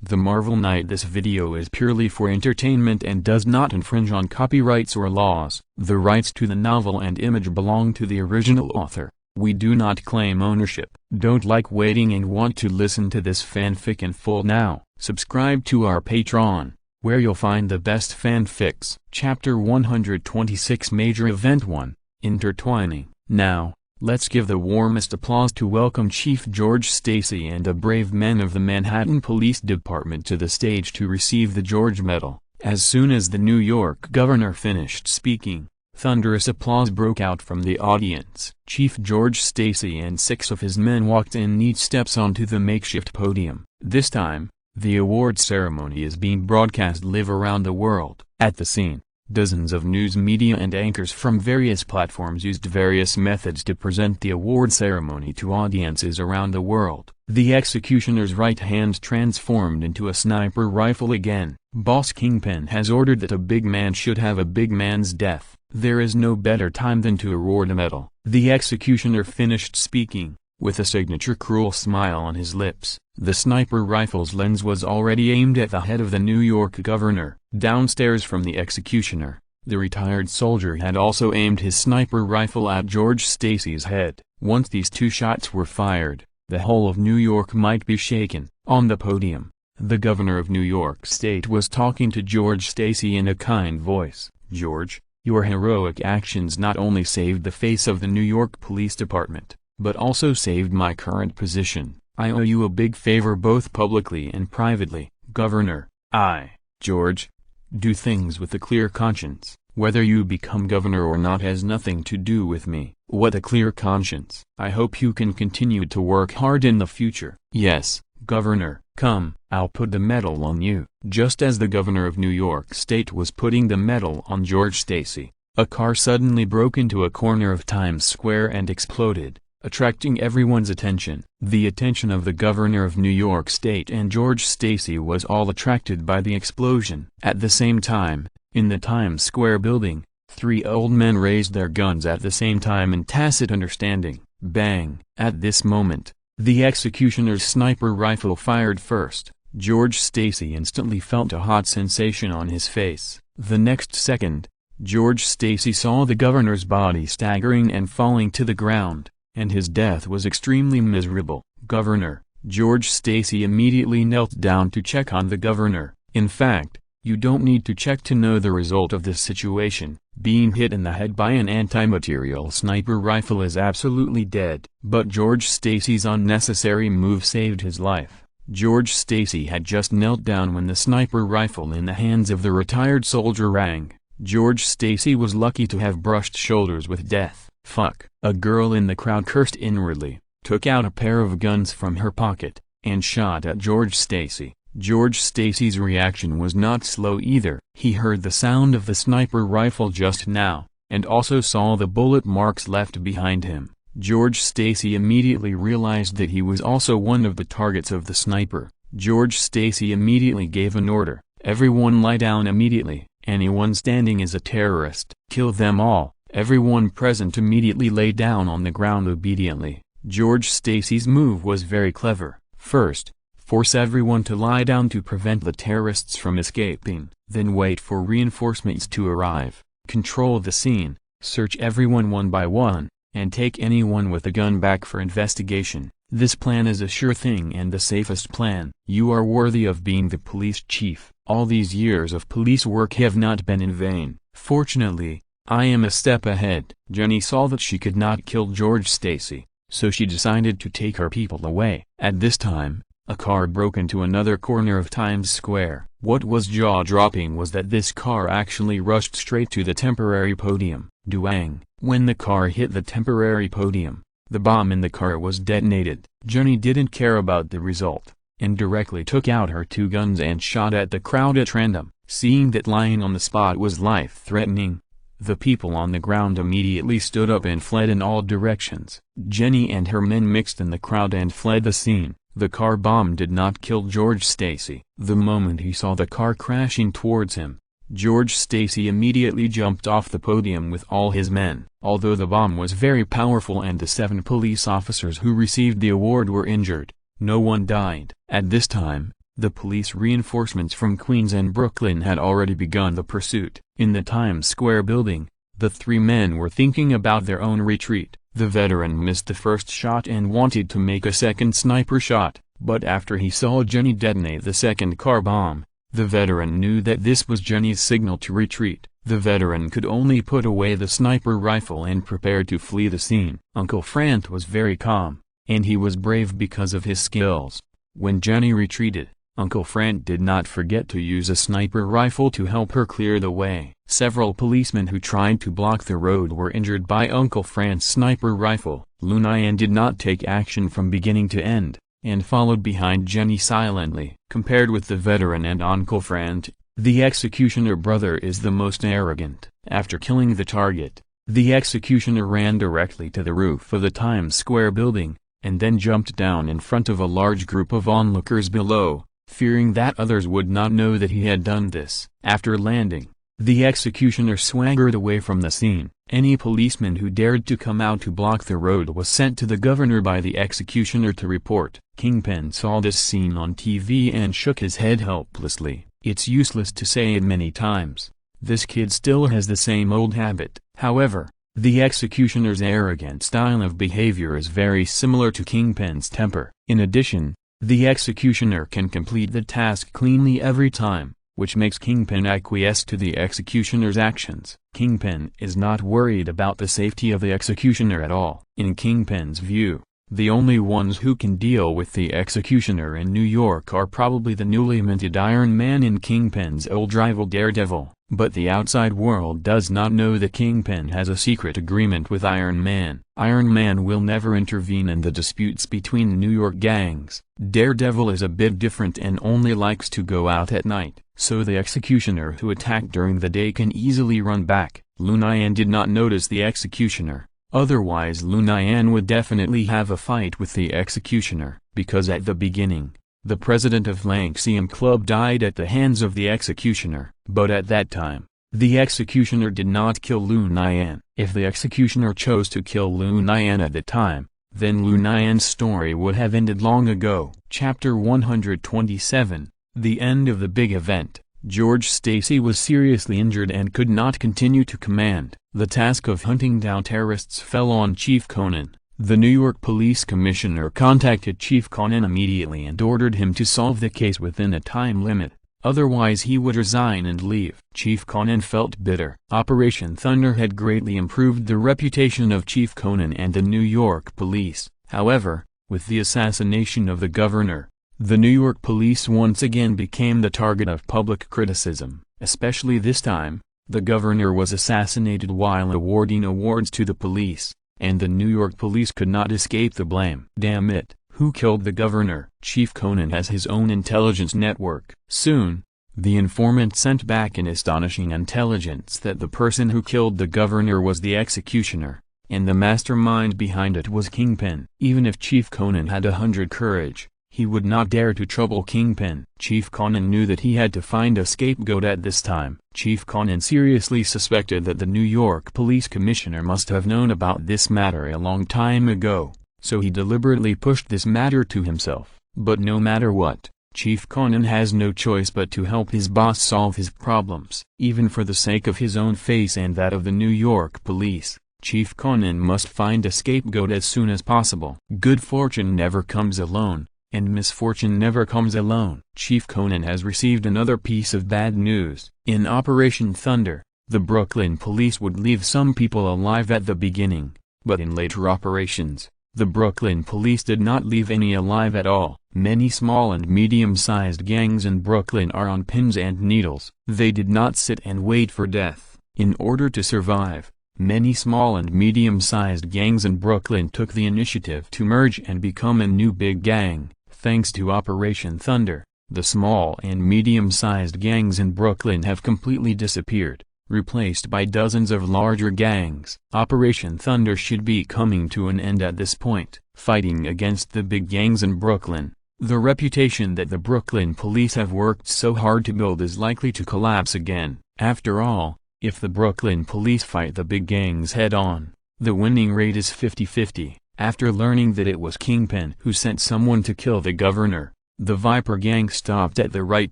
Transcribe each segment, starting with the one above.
The Marvel Knight. This video is purely for entertainment and does not infringe on copyrights or laws. The rights to the novel and image belong to the original author. We do not claim ownership. Don't like waiting and want to listen to this fanfic in full now? Subscribe to our Patreon, where you'll find the best fanfics. Chapter 126, Major Event 1, Intertwining. Now, let's give the warmest applause to welcome Chief George Stacy and a brave men of the Manhattan Police Department to the stage to receive the George Medal. As soon as the New York governor finished speaking, thunderous applause broke out from the audience. Chief George Stacy and 6 of his men walked in neat steps onto the makeshift podium. This time, the award ceremony is being broadcast live around the world. At the scene, dozens of news media and anchors from various platforms used various methods to present the award ceremony to audiences around the world. The executioner's right hand transformed into a sniper rifle again. Boss Kingpin has ordered that a big man should have a big man's death. There is no better time than to award a medal. The executioner finished speaking, with a signature cruel smile on his lips. The sniper rifle's lens was already aimed at the head of the New York governor. Downstairs from the executioner, the retired soldier had also aimed his sniper rifle at George Stacy's head. Once these 2 shots were fired, the whole of New York might be shaken. On the podium, the governor of New York State was talking to George Stacy in a kind voice. "George, your heroic actions not only saved the face of the New York Police Department, but also saved my current position. I owe you a big favor both publicly and privately, Governor. I, George, do things with a clear conscience. Whether you become governor or not has nothing to do with me." "What a clear conscience." "I hope you can continue to work hard in the future." "Yes, Governor. Come, I'll put the medal on you." Just as the governor of New York State was putting the medal on George Stacy, a car suddenly broke into a corner of Times Square and exploded, attracting everyone's attention. The attention of the governor of New York State and George Stacy was all attracted by the explosion. At the same time, in the Times Square building, 3 old men raised their guns at the same time in tacit understanding. Bang! At this moment, the executioner's sniper rifle fired first. George Stacy instantly felt a hot sensation on his face. The next second, George Stacy saw the governor's body staggering and falling to the ground, and his death was extremely miserable. "Governor." George Stacy immediately knelt down to check on the governor. "In fact, you don't need to check to know the result of this situation. Being hit in the head by an anti-material sniper rifle is absolutely dead." But George Stacy's unnecessary move saved his life. George Stacy had just knelt down when the sniper rifle in the hands of the retired soldier rang. George Stacy was lucky to have brushed shoulders with death. "Fuck." A girl in the crowd cursed inwardly, took out a pair of guns from her pocket, and shot at George Stacy. George Stacy's reaction was not slow either. He heard the sound of the sniper rifle just now, and also saw the bullet marks left behind him. George Stacy immediately realized that he was also one of the targets of the sniper. George Stacy immediately gave an order: "Everyone lie down immediately. Anyone standing is a terrorist. Kill them all." Everyone present immediately lay down on the ground obediently. George Stacy's move was very clever. First, force everyone to lie down to prevent the terrorists from escaping. Then wait for reinforcements to arrive. Control the scene, search everyone one by one, and take anyone with a gun back for investigation. This plan is a sure thing and the safest plan. You are worthy of being the police chief. All these years of police work have not been in vain. Fortunately, I am a step ahead." Jenny saw that she could not kill George Stacy, so she decided to take her people away. At this time, a car broke into another corner of Times Square. What was jaw-dropping was that this car actually rushed straight to the temporary podium. Duang! When the car hit the temporary podium, the bomb in the car was detonated. Jenny didn't care about the result, and directly took out her 2 guns and shot at the crowd at random. Seeing that lying on the spot was life-threatening, the people on the ground immediately stood up and fled in all directions. Jenny and her men mixed in the crowd and fled the scene. The car bomb did not kill George Stacy. The moment he saw the car crashing towards him, George Stacy immediately jumped off the podium with all his men. Although the bomb was very powerful and the 7 police officers who received the award were injured, no one died. At this time, The police reinforcements from Queens and Brooklyn had already begun the pursuit. In the Times Square building, the three men were thinking about their own retreat. The veteran missed the first shot and wanted to make a second sniper shot, but after he saw Jenny detonate the second car bomb, the veteran knew that this was Jenny's signal to retreat. The veteran could only put away the sniper rifle and prepare to flee the scene. Uncle Frank was very calm, and he was brave because of his skills. When Jenny retreated, Uncle Frank did not forget to use a sniper rifle to help her clear the way. Several policemen who tried to block the road were injured by Uncle Frank's sniper rifle. Lu Nian did not take action from beginning to end, and followed behind Jenny silently. Compared with the veteran and Uncle Frank, the executioner brother is the most arrogant. After killing the target, the executioner ran directly to the roof of the Times Square building, and then jumped down in front of a large group of onlookers below, fearing that others would not know that he had done this. After landing, the executioner swaggered away from the scene. Any policeman who dared to come out to block the road was sent to the governor by the executioner to report. Kingpin saw this scene on TV and shook his head helplessly. It's useless to say it many times. This kid still has the same old habit. However, the executioner's arrogant style of behavior is very similar to Kingpin's temper. In addition, the executioner can complete the task cleanly every time, which makes Kingpin acquiesce to the executioner's actions. Kingpin is not worried about the safety of the executioner at all. In Kingpin's view, the only ones who can deal with the executioner in New York are probably the newly minted Iron Man and Kingpin's old rival Daredevil. But the outside world does not know that Kingpin has a secret agreement with Iron Man. Iron Man will never intervene in the disputes between New York gangs. Daredevil is a bit different and only likes to go out at night, so the executioner who attacked during the day can easily run back. Lu Nian did not notice the executioner, otherwise Lu Nian would definitely have a fight with the executioner, because at the beginning, the president of Lanxium Club died at the hands of the executioner. But at that time, the executioner did not kill Lu Nian. If the executioner chose to kill Lu Nian at the time, then Lu Nian's story would have ended long ago. Chapter 127, The End of the Big Event. George Stacy was seriously injured and could not continue to command. The task of hunting down terrorists fell on Chief Conan. The New York Police Commissioner contacted Chief Conan immediately and ordered him to solve the case within a time limit, otherwise he would resign and leave. Chief Conan felt bitter. Operation Thunder had greatly improved the reputation of Chief Conan and the New York police. However, with the assassination of the governor, the New York police once again became the target of public criticism. Especially this time, the governor was assassinated while awarding awards to the police, and the New York police could not escape the blame. Damn it, who killed the governor? Chief Conan has his own intelligence network. Soon, the informant sent back an astonishing intelligence that the person who killed the governor was the executioner, and the mastermind behind it was Kingpin. Even if Chief Conan had 100 courage, he would not dare to trouble Kingpin. Chief Conan knew that he had to find a scapegoat at this time. Chief Conan seriously suspected that the New York Police Commissioner must have known about this matter a long time ago, so he deliberately pushed this matter to himself. But no matter what, Chief Conan has no choice but to help his boss solve his problems. Even for the sake of his own face and that of the New York police, Chief Conan must find a scapegoat as soon as possible. Good fortune never comes alone, and misfortune never comes alone. Chief Conan has received another piece of bad news. In Operation Thunder, the Brooklyn police would leave some people alive at the beginning, but in later operations, the Brooklyn police did not leave any alive at all. Many small and medium-sized gangs in Brooklyn are on pins and needles. They did not sit and wait for death. In order to survive, many small and medium-sized gangs in Brooklyn took the initiative to merge and become a new big gang. Thanks to Operation Thunder, the small and medium-sized gangs in Brooklyn have completely disappeared, replaced by dozens of larger gangs. Operation Thunder should be coming to an end at this point. Fighting against the big gangs in Brooklyn, the reputation that the Brooklyn police have worked so hard to build is likely to collapse again. After all, if the Brooklyn police fight the big gangs head-on, the winning rate is 50-50. After learning that it was Kingpin who sent someone to kill the governor, The Viper gang stopped at the right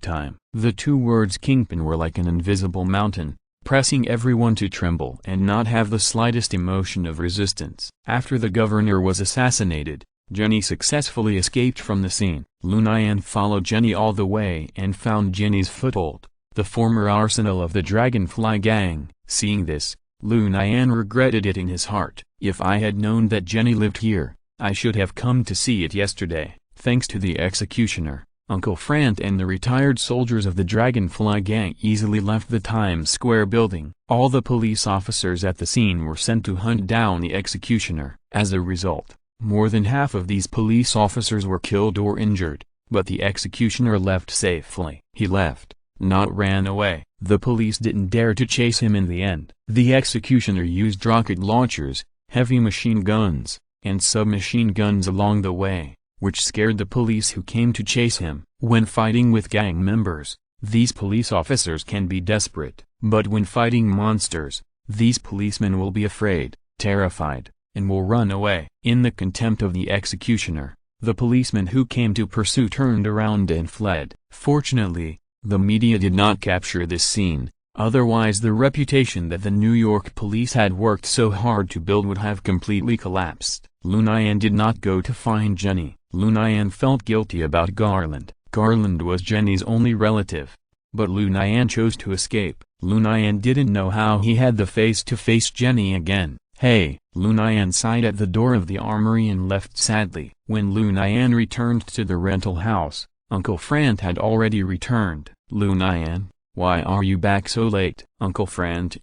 time. The two words kingpin were like an invisible mountain, pressing everyone to tremble and not have the slightest emotion of resistance. After the governor was assassinated, Jenny successfully escaped from the scene. Lu Nian followed Jenny all the way and found Jenny's foothold, the former arsenal of the Dragonfly gang. Seeing this, Lu Nian regretted it in his heart. If I had known that Jenny lived here, I should have come to see it yesterday. Thanks to the executioner, Uncle Frank and the retired soldiers of the Dragonfly gang easily left the Times Square building. All the police officers at the scene were sent to hunt down the executioner. As a result, more than half of these police officers were killed or injured, but the executioner left safely. He left, not ran away. The police didn't dare to chase him in the end. The executioner used rocket launchers, heavy machine guns, and submachine guns along the way, which scared the police who came to chase him. When fighting with gang members, these police officers can be desperate, but when fighting monsters, these policemen will be afraid, terrified, and will run away. In the contempt of the executioner, the policemen who came to pursue turned around and fled. Fortunately, the media did not capture this scene, otherwise the reputation that the New York police had worked so hard to build would have completely collapsed. Lu Nian did not go to find Jenny. Lu Nian felt guilty about Garland. Garland was Jenny's only relative. But Lu Nian chose to escape. Lu Nian didn't know how he had the face to face Jenny again. Hey, Lu Nian sighed at the door of the armory and left sadly. When Lu Nian returned to the rental house, Uncle Frank had already returned. Lu Nian, why are you back so late? Uncle Frank,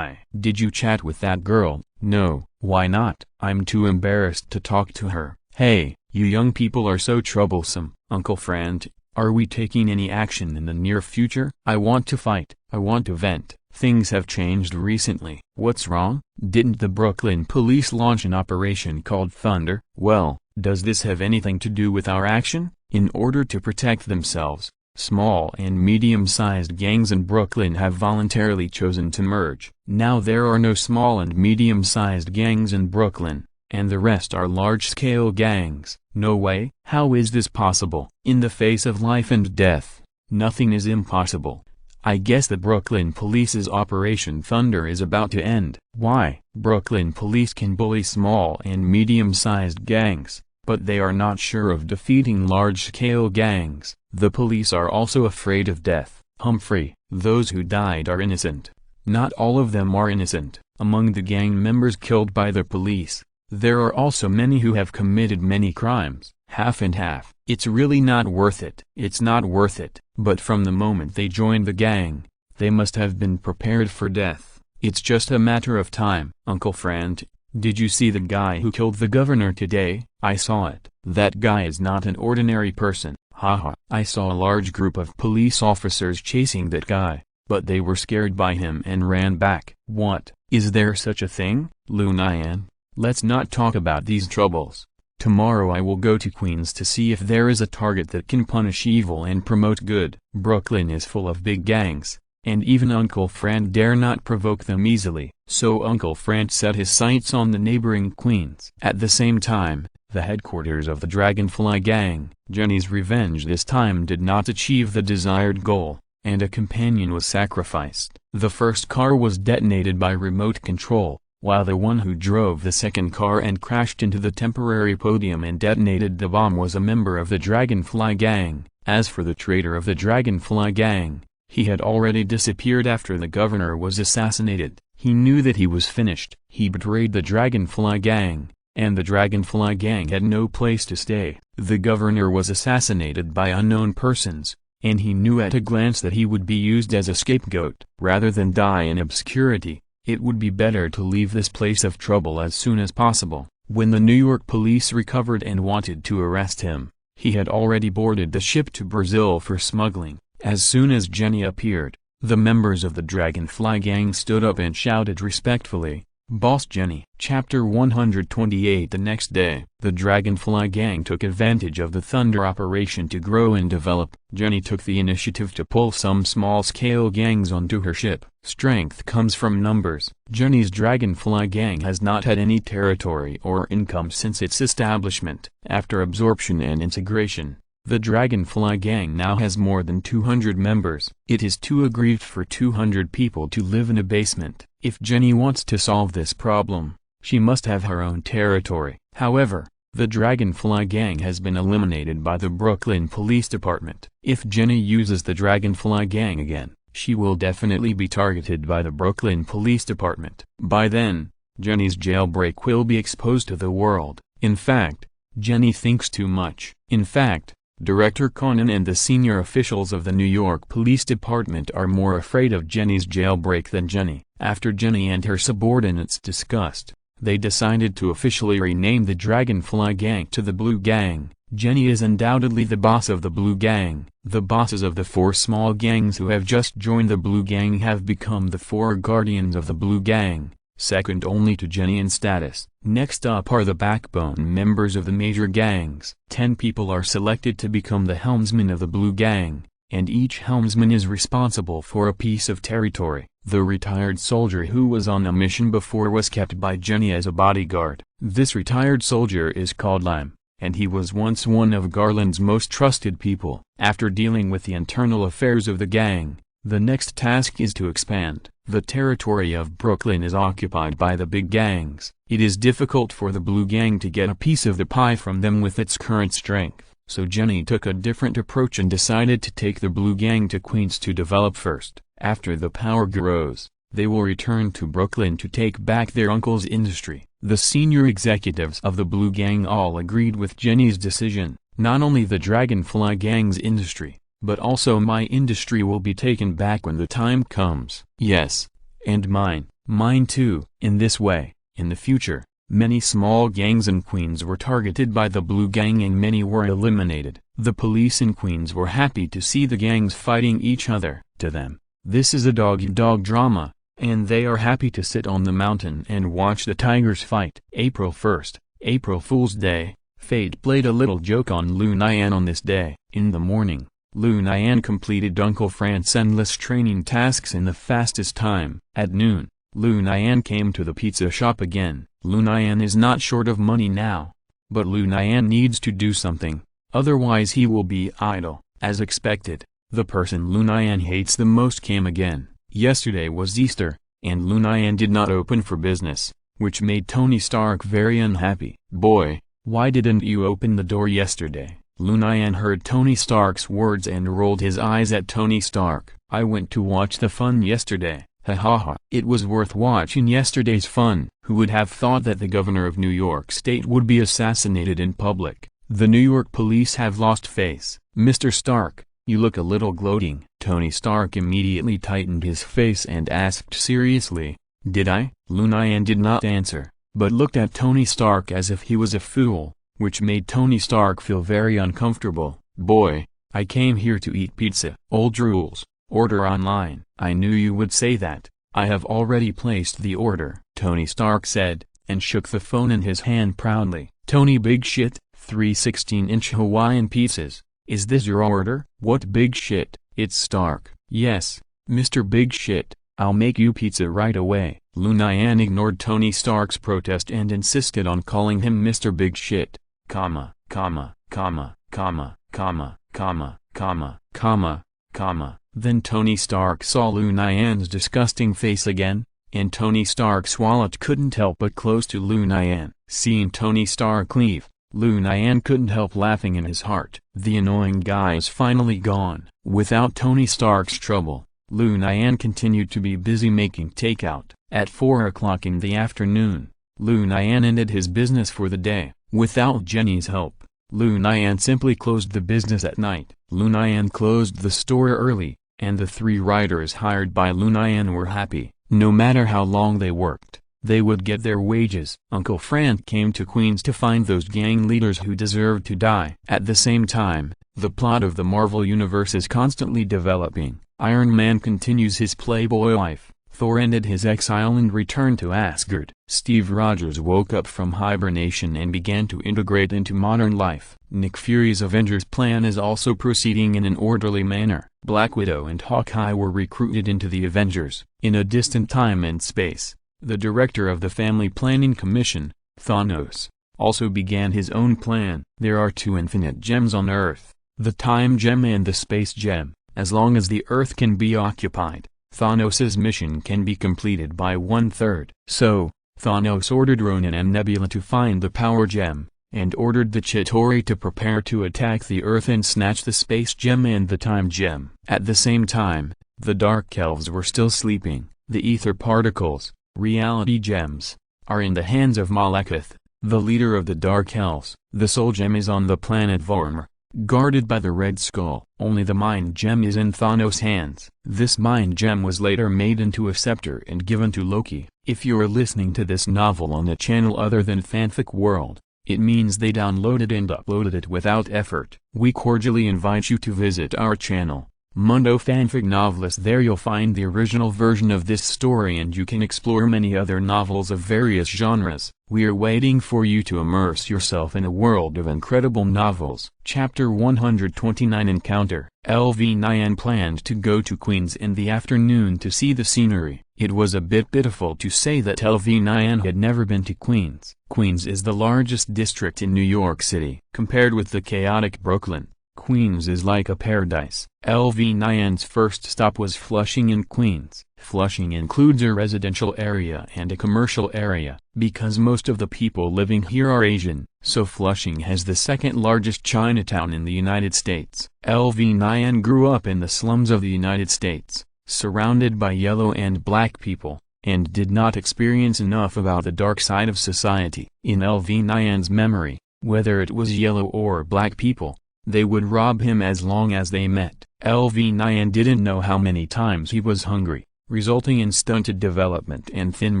did you chat with that girl? No. Why not? I'm too embarrassed to talk to her. Hey, you young people are so troublesome. Uncle Frank, are we taking any action in the near future? I want to fight. I want to vent. Things have changed recently. What's wrong? Didn't the Brooklyn police launch an operation called Thunder? Well, does this have anything to do with our action? In order to protect themselves, small and medium-sized gangs in Brooklyn have voluntarily chosen to merge. Now there are no small and medium-sized gangs in Brooklyn, and the rest are large-scale gangs. No way. How is this possible? In the face of life and death, nothing is impossible. I guess the Brooklyn Police's Operation Thunder is about to end. Why? Brooklyn Police can bully small and medium-sized gangs, but they are not sure of defeating large-scale gangs. The police are also afraid of death. Humphrey, those who died are innocent. Not all of them are innocent. Among the gang members killed by the police, there are also many who have committed many crimes. Half and half. It's really not worth it. It's not worth it. But from the moment they joined the gang, they must have been prepared for death. It's just a matter of time. Uncle Frank, did you see the guy who killed the governor today? I saw it. That guy is not an ordinary person. Haha. I saw a large group of police officers chasing that guy, but they were scared by him and ran back. What? Is there such a thing? Lu Nian, let's not talk about these troubles. Tomorrow I will go to Queens to see if there is a target that can punish evil and promote good. Brooklyn is full of big gangs, and even Uncle Frank dare not provoke them easily. So Uncle Frank set his sights on the neighboring Queens. At the same time, the headquarters of the Dragonfly gang, Jenny's revenge this time did not achieve the desired goal, and a companion was sacrificed. The first car was detonated by remote control, while the one who drove the second car and crashed into the temporary podium and detonated the bomb was a member of the Dragonfly gang. As for the traitor of the Dragonfly gang, he had already disappeared after the governor was assassinated. He knew that he was finished. He betrayed the Dragonfly gang, and the Dragonfly gang had no place to stay. The governor was assassinated by unknown persons, and he knew at a glance that he would be used as a scapegoat. Rather than die in obscurity, it would be better to leave this place of trouble as soon as possible. When the New York police recovered and wanted to arrest him, he had already boarded the ship to Brazil for smuggling. As soon as Jenny appeared, the members of the Dragonfly gang stood up and shouted respectfully, "Boss Jenny." Chapter 128. The next day, the Dragonfly gang took advantage of the Thunder operation to grow and develop. Jenny took the initiative to pull some small-scale gangs onto her ship. Strength comes from numbers. Jenny's Dragonfly gang has not had any territory or income since its establishment. After absorption and integration, The Dragonfly Gang now has more than 200 members. It is too aggrieved for 200 people to live in a basement. If Jenny wants to solve this problem, she must have her own territory. However, the Dragonfly Gang has been eliminated by the Brooklyn Police Department. If Jenny uses the Dragonfly Gang again, she will definitely be targeted by the Brooklyn Police Department. By then, Jenny's jailbreak will be exposed to the world. In fact, Jenny thinks too much. In fact, Director Conan and the senior officials of the New York Police Department are more afraid of Jenny's jailbreak than Jenny. After Jenny and her subordinates discussed, they decided to officially rename the Dragonfly Gang to the Blue Gang. Jenny is undoubtedly the boss of the Blue Gang. The bosses of the 4 small gangs who have just joined the Blue Gang have become the 4 guardians of the Blue Gang, second only to Jenny in status. Next up are the backbone members of the major gangs. 10 people are selected to become the helmsman of the Blue Gang, and each helmsman is responsible for a piece of territory. The retired soldier who was on a mission before was kept by Jenny as a bodyguard. This retired soldier is called Lime, and he was once one of Garland's most trusted people. After dealing with the internal affairs of the gang, the next task is to expand. The territory of Brooklyn is occupied by the big gangs. It is difficult for the Blue Gang to get a piece of the pie from them with its current strength. So Jenny took a different approach and decided to take the Blue Gang to Queens to develop first. After the power grows, they will return to Brooklyn to take back their uncle's industry. The senior executives of the Blue Gang all agreed with Jenny's decision. Not only the Dragonfly Gang's industry, but also my industry will be taken back when the time comes. Yes, and mine. Mine too. In this way, in the future, many small gangs in Queens were targeted by the Blue Gang and many were eliminated. The police in Queens were happy to see the gangs fighting each other. To them, this is a dog-eat-dog drama, and they are happy to sit on the mountain and watch the tigers fight. April 1st, April Fool's Day. Fate played a little joke on Lu Nian on this day. In the morning, Lu Nian completed Uncle Frank's endless training tasks in the fastest time. At noon, Lu Nian came to the pizza shop again. Lu Nian is not short of money now, but Lu Nian needs to do something, otherwise he will be idle. As expected, the person Lu Nian hates the most came again. Yesterday was Easter, and Lu Nian did not open for business, which made Tony Stark very unhappy. "Boy, why didn't you open the door yesterday?" Lu Nian heard Tony Stark's words and rolled his eyes at Tony Stark. "I went to watch the fun yesterday. Ha ha ha. It was worth watching yesterday's fun. Who would have thought that the governor of New York State would be assassinated in public? The New York police have lost face. Mr. Stark, you look a little gloating." Tony Stark immediately tightened his face and asked seriously, "Did I?" Lu Nian did not answer, but looked at Tony Stark as if he was a fool, which made Tony Stark feel very uncomfortable. "Boy, I came here to eat pizza." "Old rules. Order online." "I knew you would say that. I have already placed the order," Tony Stark said, and shook the phone in his hand proudly. "Tony Big Shit, 3 16-inch Hawaiian pizzas. Is this your order?" "What big shit?" "It's Stark." "Yes, Mr. Big Shit, I'll make you pizza right away." Lu Nian ignored Tony Stark's protest and insisted on calling him Mr. Big Shit. Comma, comma, comma, comma, comma, comma, comma, comma, comma. Then Tony Stark saw Lu Nian's disgusting face again, and Tony Stark's wallet couldn't help but close to Lu Nian. Seeing Tony Stark leave, Lu Nian couldn't help laughing in his heart. The annoying guy is finally gone. Without Tony Stark's trouble, Lu Nian continued to be busy making takeout. At 4 o'clock in the afternoon, Lu Nian ended his business for the day. Without Jenny's help, Lu Nian simply closed the business at night. Lu Nian closed the store early, and the 3 writers hired by Lu Nian were happy. No matter how long they worked, they would get their wages. Uncle Frank came to Queens to find those gang leaders who deserved to die. At the same time, the plot of the Marvel Universe is constantly developing. Iron Man continues his playboy life. Thor ended his exile and returned to Asgard. Steve Rogers woke up from hibernation and began to integrate into modern life. Nick Fury's Avengers plan is also proceeding in an orderly manner. Black Widow and Hawkeye were recruited into the Avengers. In a distant time and space, the director of the Family Planning Commission, Thanos, also began his own plan. There are 2 infinite gems on Earth. the time gem and the space gem. As long as the Earth can be occupied, Thanos' mission can be completed by 1/3. So, Thanos ordered Ronan and Nebula to find the power gem, and ordered the Chitauri to prepare to attack the Earth and snatch the space gem and the time gem. At the same time, the Dark Elves were still sleeping. The ether particles, reality gems, are in the hands of Malekith, the leader of the Dark Elves. The soul gem is on the planet Vormir, guarded by the Red Skull. Only the mind gem is in Thanos' hands. This mind gem was later made into a scepter and given to Loki. If you are listening to this novel on a channel other than Fanfic World, it means they downloaded and uploaded it without effort. We cordially invite you to visit our channel, Mundo Fanfic Novelist. There you'll find the original version of this story and you can explore many other novels of various genres. We are waiting for you to immerse yourself in a world of incredible novels. Chapter 129 Encounter. LV Nian planned to go to Queens in the afternoon to see the scenery. It was a bit pitiful to say that LV Nian had never been to Queens. Queens is the largest district in New York City. Compared with the chaotic Brooklyn, Queens is like a paradise. LV Nian's first stop was Flushing in Queens. Flushing includes a residential area and a commercial area. Because most of the people living here are Asian, so Flushing has the second largest Chinatown in the United States. LV Nian grew up in the slums of the United States, surrounded by yellow and black people, and did not experience enough about the dark side of society. In LV Nian's memory, whether it was yellow or black people, they would rob him as long as they met. LV Nian didn't know how many times he was hungry, resulting in stunted development and thin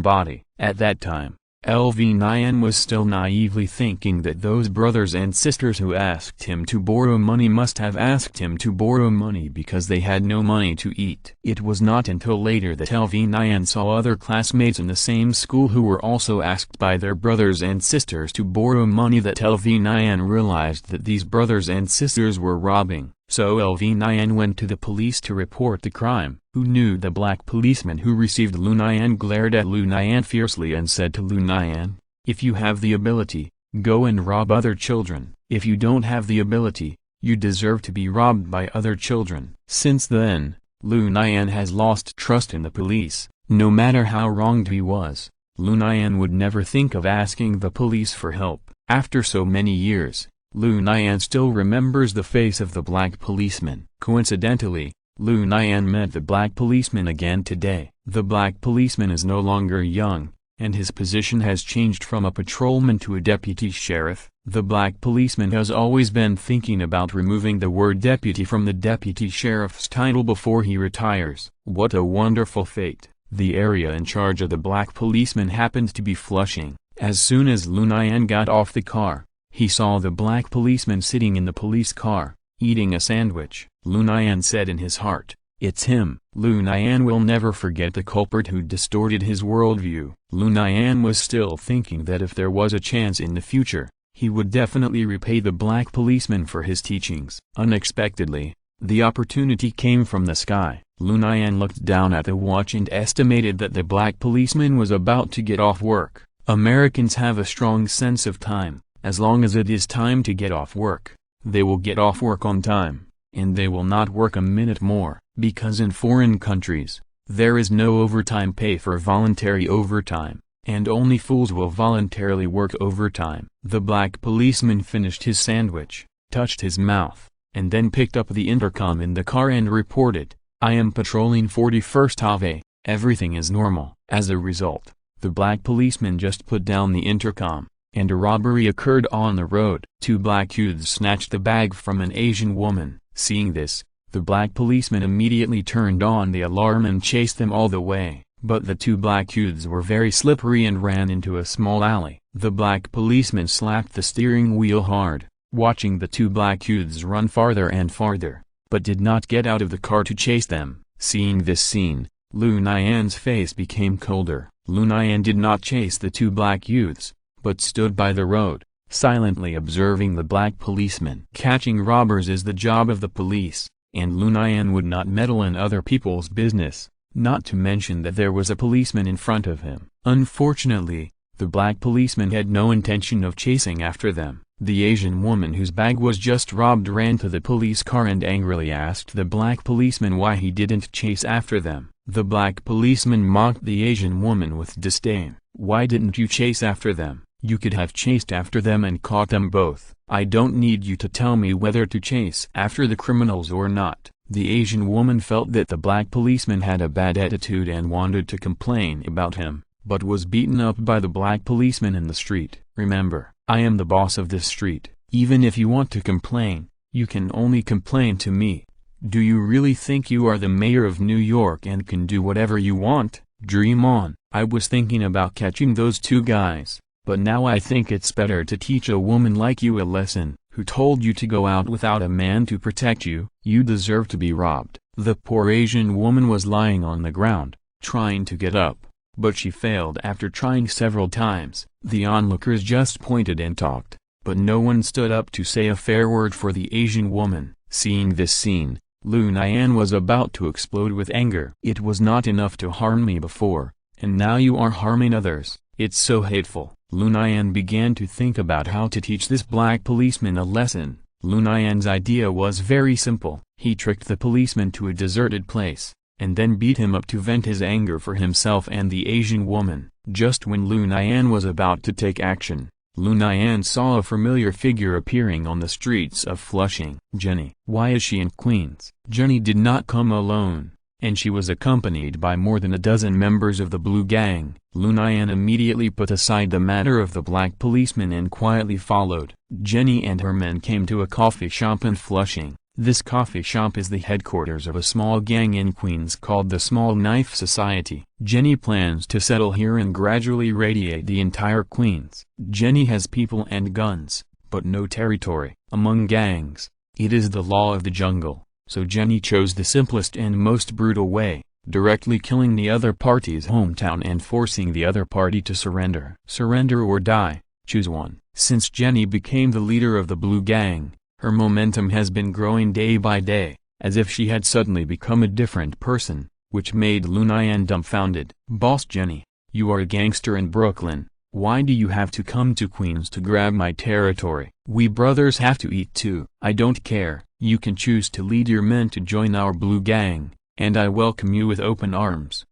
body. At that time, LV Nian was still naively thinking that those brothers and sisters who asked him to borrow money must have asked him to borrow money because they had no money to eat. It was not until later that LV Nian saw other classmates in the same school who were also asked by their brothers and sisters to borrow money that LV Nian realized that these brothers and sisters were robbing. So LV Nian went to the police to report the crime. Who knew the black policeman who received Lu Nian glared at Lu Nian fiercely and said to Lu Nian, "If you have the ability, go and rob other children. If you don't have the ability, you deserve to be robbed by other children." Since then, Lu Nian has lost trust in the police. No matter how wronged he was, Lu Nian would never think of asking the police for help. After so many years, Lu Nian still remembers the face of the black policeman. Coincidentally, Lu Nian met the black policeman again today. The black policeman is no longer young, and his position has changed from a patrolman to a deputy sheriff. The black policeman has always been thinking about removing the word deputy from the deputy sheriff's title before he retires. What a wonderful fate. The area in charge of the black policeman happened to be Flushing. As soon as Lu Nian got off the car, he saw the black policeman sitting in the police car, eating a sandwich. Lu Nian said in his heart, "It's him." Lu Nian will never forget the culprit who distorted his worldview. Lu Nian was still thinking that if there was a chance in the future, he would definitely repay the black policeman for his teachings. Unexpectedly, the opportunity came from the sky. Lu Nian looked down at the watch and estimated that the black policeman was about to get off work. Americans have a strong sense of time. As long as it is time to get off work, they will get off work on time, and they will not work a minute more, because in foreign countries, there is no overtime pay for voluntary overtime, and only fools will voluntarily work overtime. The black policeman finished his sandwich, touched his mouth, and then picked up the intercom in the car and reported, "I am patrolling 41st Ave, everything is normal." As a result, the black policeman just put down the intercom, and a robbery occurred on the road. Two black youths snatched the bag from an Asian woman. Seeing this, the black policeman immediately turned on the alarm and chased them all the way. But the two black youths were very slippery and ran into a small alley. The black policeman slapped the steering wheel hard, watching the two black youths run farther and farther, but did not get out of the car to chase them. Seeing this scene, Lu Nian's face became colder. Lu Nian did not chase the two black youths, but stood by the road, silently observing the black policeman. Catching robbers is the job of the police, and Lu Nian would not meddle in other people's business, not to mention that there was a policeman in front of him. Unfortunately, the black policeman had no intention of chasing after them. The Asian woman whose bag was just robbed ran to the police car and angrily asked the black policeman why he didn't chase after them. The black policeman mocked the Asian woman with disdain. "Why didn't you chase after them? You could have chased after them and caught them both. I don't need you to tell me whether to chase after the criminals or not." The Asian woman felt that the black policeman had a bad attitude and wanted to complain about him, but was beaten up by the black policeman in the street. "Remember, I am the boss of this street. Even if you want to complain, you can only complain to me. Do you really think you are the mayor of New York and can do whatever you want? Dream on." "I was thinking about catching those two guys, but now I think it's better to teach a woman like you a lesson. Who told you to go out without a man to protect you? You deserve to be robbed." The poor Asian woman was lying on the ground, trying to get up, but she failed after trying several times. The onlookers just pointed and talked, but no one stood up to say a fair word for the Asian woman. Seeing this scene, Lu Nian was about to explode with anger. "It was not enough to harm me before, and now you are harming others. It's so hateful." Lu Nian began to think about how to teach this black policeman a lesson. Lu Nian's idea was very simple. He tricked the policeman to a deserted place, and then beat him up to vent his anger for himself and the Asian woman. Just when Lu Nian was about to take action, Lu Nian saw a familiar figure appearing on the streets of Flushing. "Jenny." "Why is she in Queens?" Jenny did not come alone, and she was accompanied by more than a dozen members of the Blue Gang. Lu Nian immediately put aside the matter of the black policeman and quietly followed. Jenny and her men came to a coffee shop in Flushing. This coffee shop is the headquarters of a small gang in Queens called the Small Knife Society. Jenny plans to settle here and gradually radiate the entire Queens. Jenny has people and guns, but no territory. Among gangs, it is the law of the jungle, so Jenny chose the simplest and most brutal way, directly killing the other party's hometown and forcing the other party to surrender. Surrender or die, choose one. Since Jenny became the leader of the Blue Gang, her momentum has been growing day by day, as if she had suddenly become a different person, which made Lu Nian dumbfounded. "Boss Jenny, you are a gangster in Brooklyn. Why do you have to come to Queens to grab my territory? We brothers have to eat too." "I don't care. You can choose to lead your men to join our Blue Gang, and I welcome you with open arms."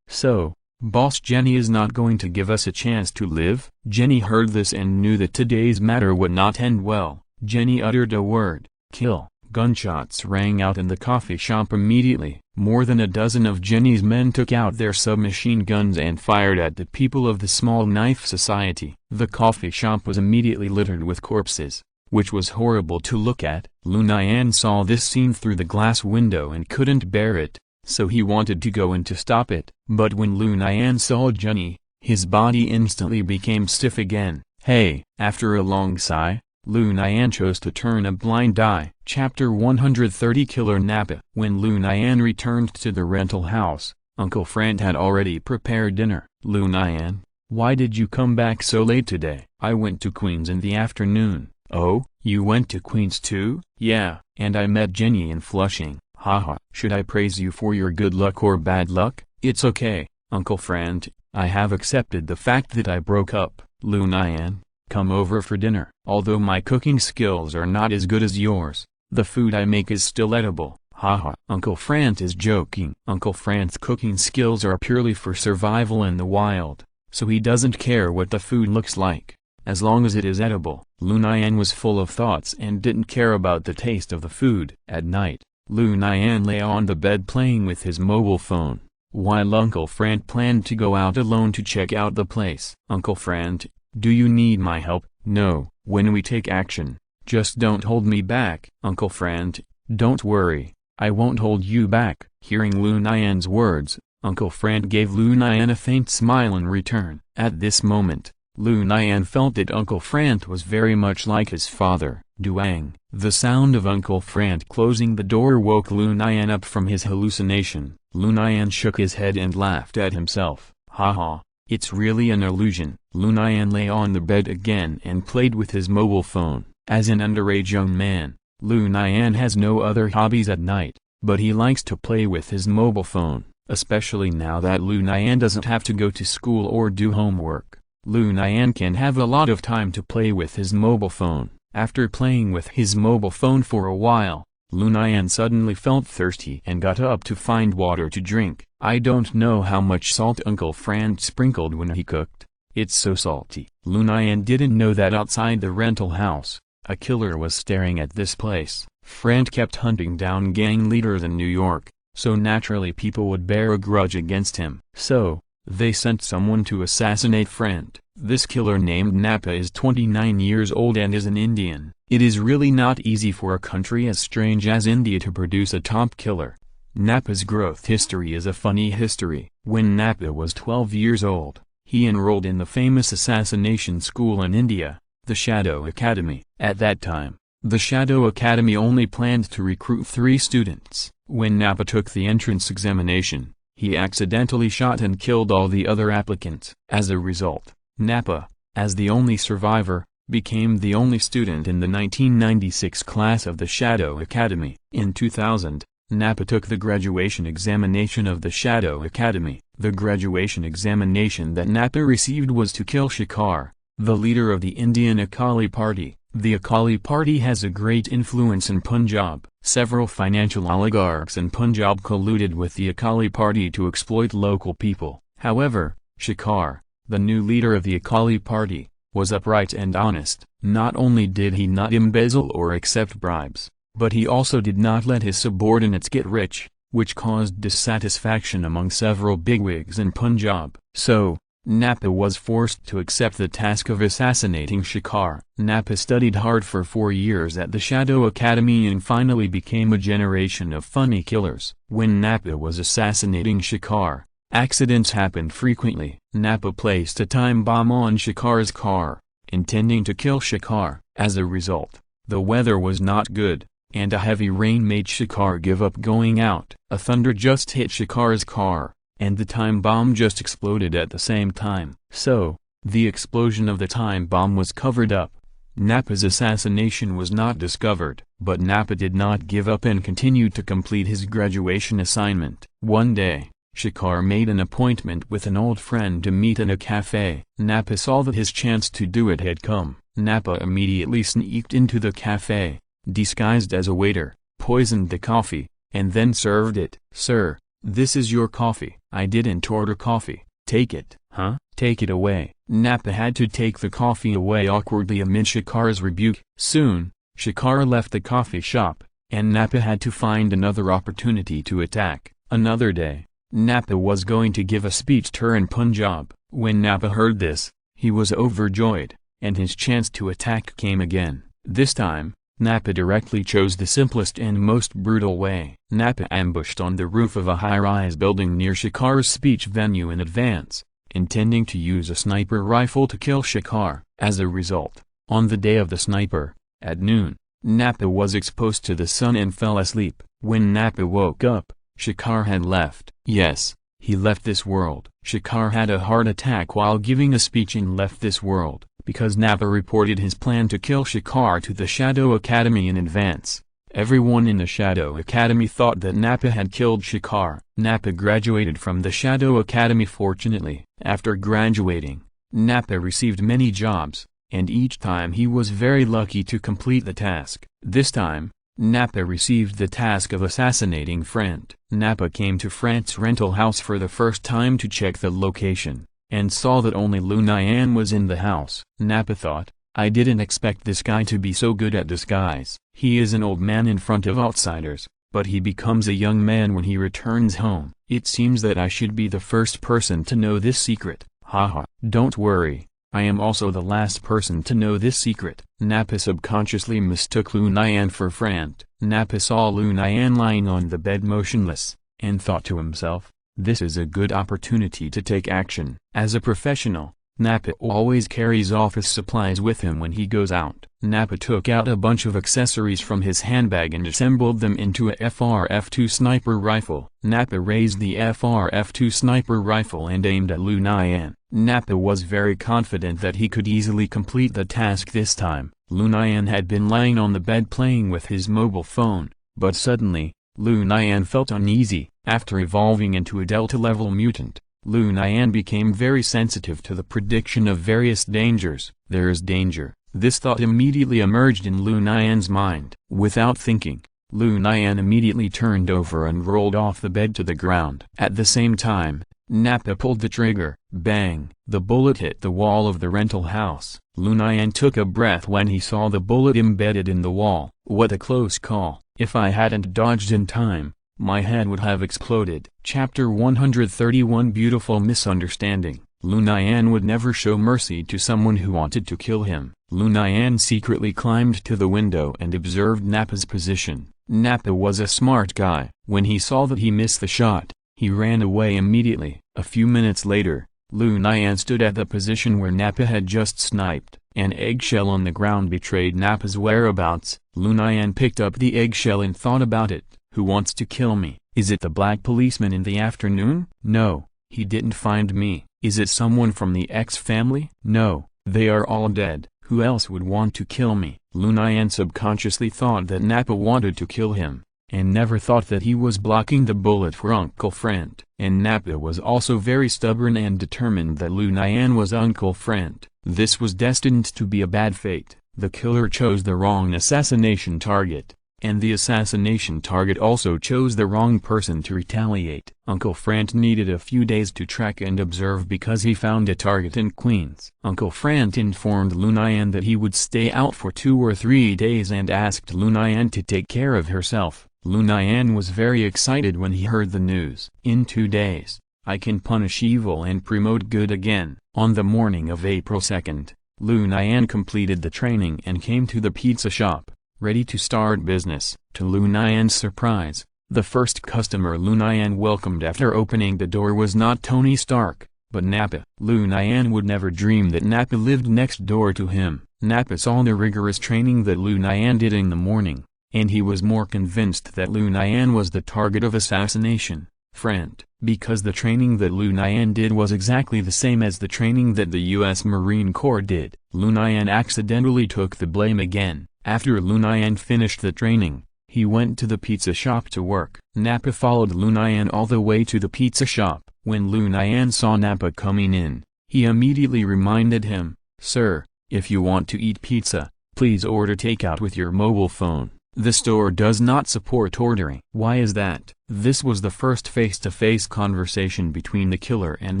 So, Boss Jenny is not going to give us a chance to live?" Jenny heard this and knew that today's matter would not end well. Jenny uttered a word, "Kill." Gunshots rang out in the coffee shop immediately. More than a dozen of Jenny's men took out their submachine guns and fired at the people of the Small Knife Society. The coffee shop was immediately littered with corpses, which was horrible to look at. Lu Nian saw this scene through the glass window and couldn't bear it, so he wanted to go in to stop it. But when Lu Nian saw Jenny, his body instantly became stiff again. "Hey!" After a long sigh, Lu Nian chose to turn a blind eye. Chapter 130 Killer Napa. When Lu Nian returned to the rental house, Uncle Frank had already prepared dinner. "Lu Nian, why did you come back so late today?" "I went to Queens in the afternoon." "Oh, you went to Queens too?" "Yeah, and I met Jenny in Flushing." "Haha. Should I praise you for your good luck or bad luck?" "It's okay, Uncle Frank. I have accepted the fact that I broke up." "Lu Nian, come over for dinner." "Although my cooking skills are not as good as yours, the food I make is still edible." "Haha." Uncle Frank is joking. Uncle Frank's cooking skills are purely for survival in the wild, so he doesn't care what the food looks like, as long as it is edible. Lu Nian was full of thoughts and didn't care about the taste of the food. At night, Lu Nian lay on the bed playing with his mobile phone, while Uncle Frank planned to go out alone to check out the place. "Uncle Frank, do you need my help?" "No. When we take action, just don't hold me back." "Uncle Frank, don't worry, I won't hold you back." Hearing Lu Nian's words, Uncle Frank gave Lu Nian a faint smile in return. At this moment, Lu Nian felt that Uncle Frank was very much like his father, Duang. The sound of Uncle Frank closing the door woke Lu Nian up from his hallucination. Lu Nian shook his head and laughed at himself. "Haha, it's really an illusion." Lu Nian lay on the bed again and played with his mobile phone. As an underage young man, Lu Nian has no other hobbies at night, but he likes to play with his mobile phone, especially now that Lu Nian doesn't have to go to school or do homework. Lu Nian can have a lot of time to play with his mobile phone. After playing with his mobile phone for a while, Lu Nian suddenly felt thirsty and got up to find water to drink. I don't know how much salt Uncle Frank sprinkled when he cooked. It's so salty. Lu Nian didn't know that outside the rental house, a killer was staring at this place. Frank kept hunting down gang leaders in New York, so naturally people would bear a grudge against him. So, they sent someone to assassinate Frank. This killer named Napa is 29 years old and is an Indian. It is really not easy for a country as strange as India to produce a top killer. Napa's growth history is a funny history. When Napa was 12 years old, he enrolled in the famous assassination school in India, the Shadow Academy. At that time, the Shadow Academy only planned to recruit 3 students. When Napa took the entrance examination, he accidentally shot and killed all the other applicants. As a result, Napa, as the only survivor, became the only student in the 1996 class of the Shadow Academy. In 2000, Napa took the graduation examination of the Shadow Academy. The graduation examination that Napa received was to kill Shekhar, the leader of the Indian Akali Party. The Akali Party has a great influence in Punjab. Several financial oligarchs in Punjab colluded with the Akali Party to exploit local people. However, Shekhar, the new leader of the Akali Party, was upright and honest. Not only did he not embezzle or accept bribes, but he also did not let his subordinates get rich, which caused dissatisfaction among several bigwigs in Punjab. So, Napa was forced to accept the task of assassinating Shekhar. Napa studied hard for 4 years at the Shadow Academy and finally became a generation of funny killers. When Napa was assassinating Shekhar, accidents happened frequently. Napa placed a time bomb on Shekhar's car, intending to kill Shekhar. As a result, the weather was not good, and a heavy rain made Shekhar give up going out. A thunder just hit Shekhar's car, and the time bomb just exploded at the same time. So, the explosion of the time bomb was covered up. Napa's assassination was not discovered. But Napa did not give up and continued to complete his graduation assignment. One day, Shekhar made an appointment with an old friend to meet in a cafe. Napa saw that his chance to do it had come. Napa immediately sneaked into the cafe, disguised as a waiter, poisoned the coffee, and then served it. "Sir, this is your coffee." "I didn't order coffee." "Take it." "Huh?" "Take it away." Napa had to take the coffee away awkwardly amid Shekhar's rebuke. Soon, Shekhar left the coffee shop, and Napa had to find another opportunity to attack. Another day, Napa was going to give a speech tour in Punjab. When Napa heard this, he was overjoyed, and his chance to attack came again. This time, Napa directly chose the simplest and most brutal way. Napa ambushed on the roof of a high-rise building near Shekhar's speech venue in advance, intending to use a sniper rifle to kill Shekhar. As a result, on the day of the sniper, at noon, Napa was exposed to the sun and fell asleep. When Napa woke up, Shekhar had left. Yes, he left this world. Shekhar had a heart attack while giving a speech and left this world, because Napa reported his plan to kill Shekhar to the Shadow Academy in advance. Everyone in the Shadow Academy thought that Napa had killed Shekhar. Napa graduated from the Shadow Academy fortunately. After graduating, Napa received many jobs, and each time he was very lucky to complete the task. This time, Napa received the task of assassinating Frank. Napa came to Frank's rental house for the first time to check the location, and saw that only Lu Nian was in the house. Napa thought, "I didn't expect this guy to be so good at disguise. He is an old man in front of outsiders, but he becomes a young man when he returns home. It seems that I should be the first person to know this secret. Haha. Don't worry, I am also the last person to know this secret." Napa subconsciously mistook Lu Nian for Frank. Napa saw Lu Nian lying on the bed motionless, and thought to himself, "This is a good opportunity to take action." As a professional, Napa always carries office supplies with him when he goes out. Napa took out a bunch of accessories from his handbag and assembled them into a FRF2 sniper rifle. Napa raised the FRF2 sniper rifle and aimed at Lu Nian. Napa was very confident that he could easily complete the task this time. Lu Nian had been lying on the bed playing with his mobile phone, but suddenly, Lu Nian felt uneasy. After evolving into a Delta-level mutant, Lu Nian became very sensitive to the prediction of various dangers. There is danger. This thought immediately emerged in Lu Nian's mind. Without thinking, Lu Nian immediately turned over and rolled off the bed to the ground. At the same time, Nappa pulled the trigger. Bang! The bullet hit the wall of the rental house. Lu Nian took a breath when he saw the bullet embedded in the wall. What a close call. If I hadn't dodged in time, my head would have exploded. Chapter 131 Beautiful Misunderstanding. Lu Nian would never show mercy to someone who wanted to kill him. Lu Nian secretly climbed to the window and observed Nappa's position. Nappa was a smart guy. When he saw that he missed the shot, he ran away immediately. A few minutes later, Lu Nian stood at the position where Nappa had just sniped. An eggshell on the ground betrayed Nappa's whereabouts. Lu Nian picked up the eggshell and thought about it. Who wants to kill me? Is it the black policeman in the afternoon? No, he didn't find me. Is it someone from the X family? No, they are all dead. Who else would want to kill me? Lu Nian subconsciously thought that Nappa wanted to kill him, and never thought that he was blocking the bullet for Uncle Friend. And Nappa was also very stubborn and determined that Lu Nian was Uncle Friend. This was destined to be a bad fate. The killer chose the wrong assassination target, and the assassination target also chose the wrong person to retaliate. Uncle Friend needed a few days to track and observe because he found a target in Queens. Uncle Friend informed Lu Nian that he would stay out for 2 or 3 days and asked Lu Nian to take care of herself. Lu Nian was very excited when he heard the news. In 2 days, I can punish evil and promote good again. On the morning of April 2nd, Lu Nian completed the training and came to the pizza shop, ready to start business. To Lu Nian's surprise, the first customer Lu Nian welcomed after opening the door was not Tony Stark, but Nappa. Lu Nian would never dream that Nappa lived next door to him. Nappa saw the rigorous training that Lu Nian did in the morning, and he was more convinced that Lu Nian was the target of assassination. Friend, because the training that Lu Nian did was exactly the same as the training that the U.S. Marine Corps did. Lu Nian accidentally took the blame again. After Lu Nian finished the training, he went to the pizza shop to work. Nappa followed Lu Nian all the way to the pizza shop. When Lu Nian saw Nappa coming in, he immediately reminded him, "Sir, if you want to eat pizza, please order takeout with your mobile phone. The store does not support ordering." Why is that? This was the first face-to-face conversation between the killer and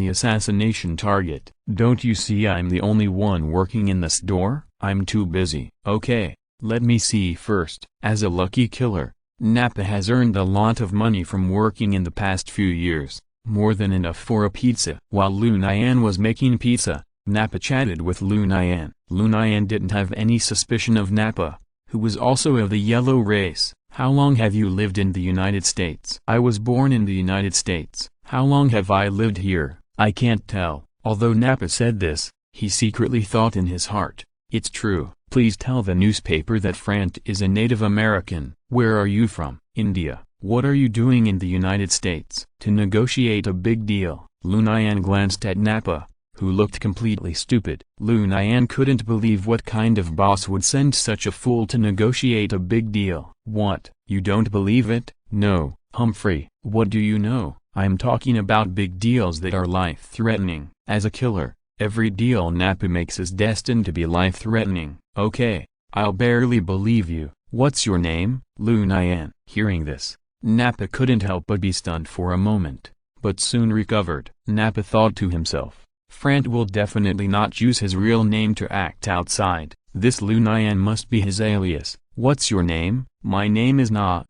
the assassination target. "Don't you see I'm the only one working in the store? I'm too busy." "Okay, let me see first." As a lucky killer, Nappa has earned a lot of money from working in the past few years, more than enough for a pizza. While Lu Nian was making pizza, Nappa chatted with Lu Nian. Lu Nian didn't have any suspicion of Nappa, who was also of the yellow race. "How long have you lived in the United States?" "I was born in the United States." "How long have I lived here?" "I can't tell." Although Nappa said this, he secretly thought in his heart, "It's true. Please tell the newspaper that Frant is a Native American." "Where are you from?" "India." "What are you doing in the United States?" "To negotiate a big deal." Lu Nian glanced at Nappa, who looked completely stupid. Lu Nian couldn't believe what kind of boss would send such a fool to negotiate a big deal. "What, you don't believe it?" "No, Humphrey." "What do you know?" "I'm talking about big deals that are life-threatening." As a killer, every deal Nappa makes is destined to be life-threatening. "Okay, I'll barely believe you. What's your name?" "Lu Nian." Hearing this, Nappa couldn't help but be stunned for a moment, but soon recovered. Nappa thought to himself, "Frant will definitely not use his real name to act outside. This Lu Nian must be his alias." "What's your name?" "My name is Nash."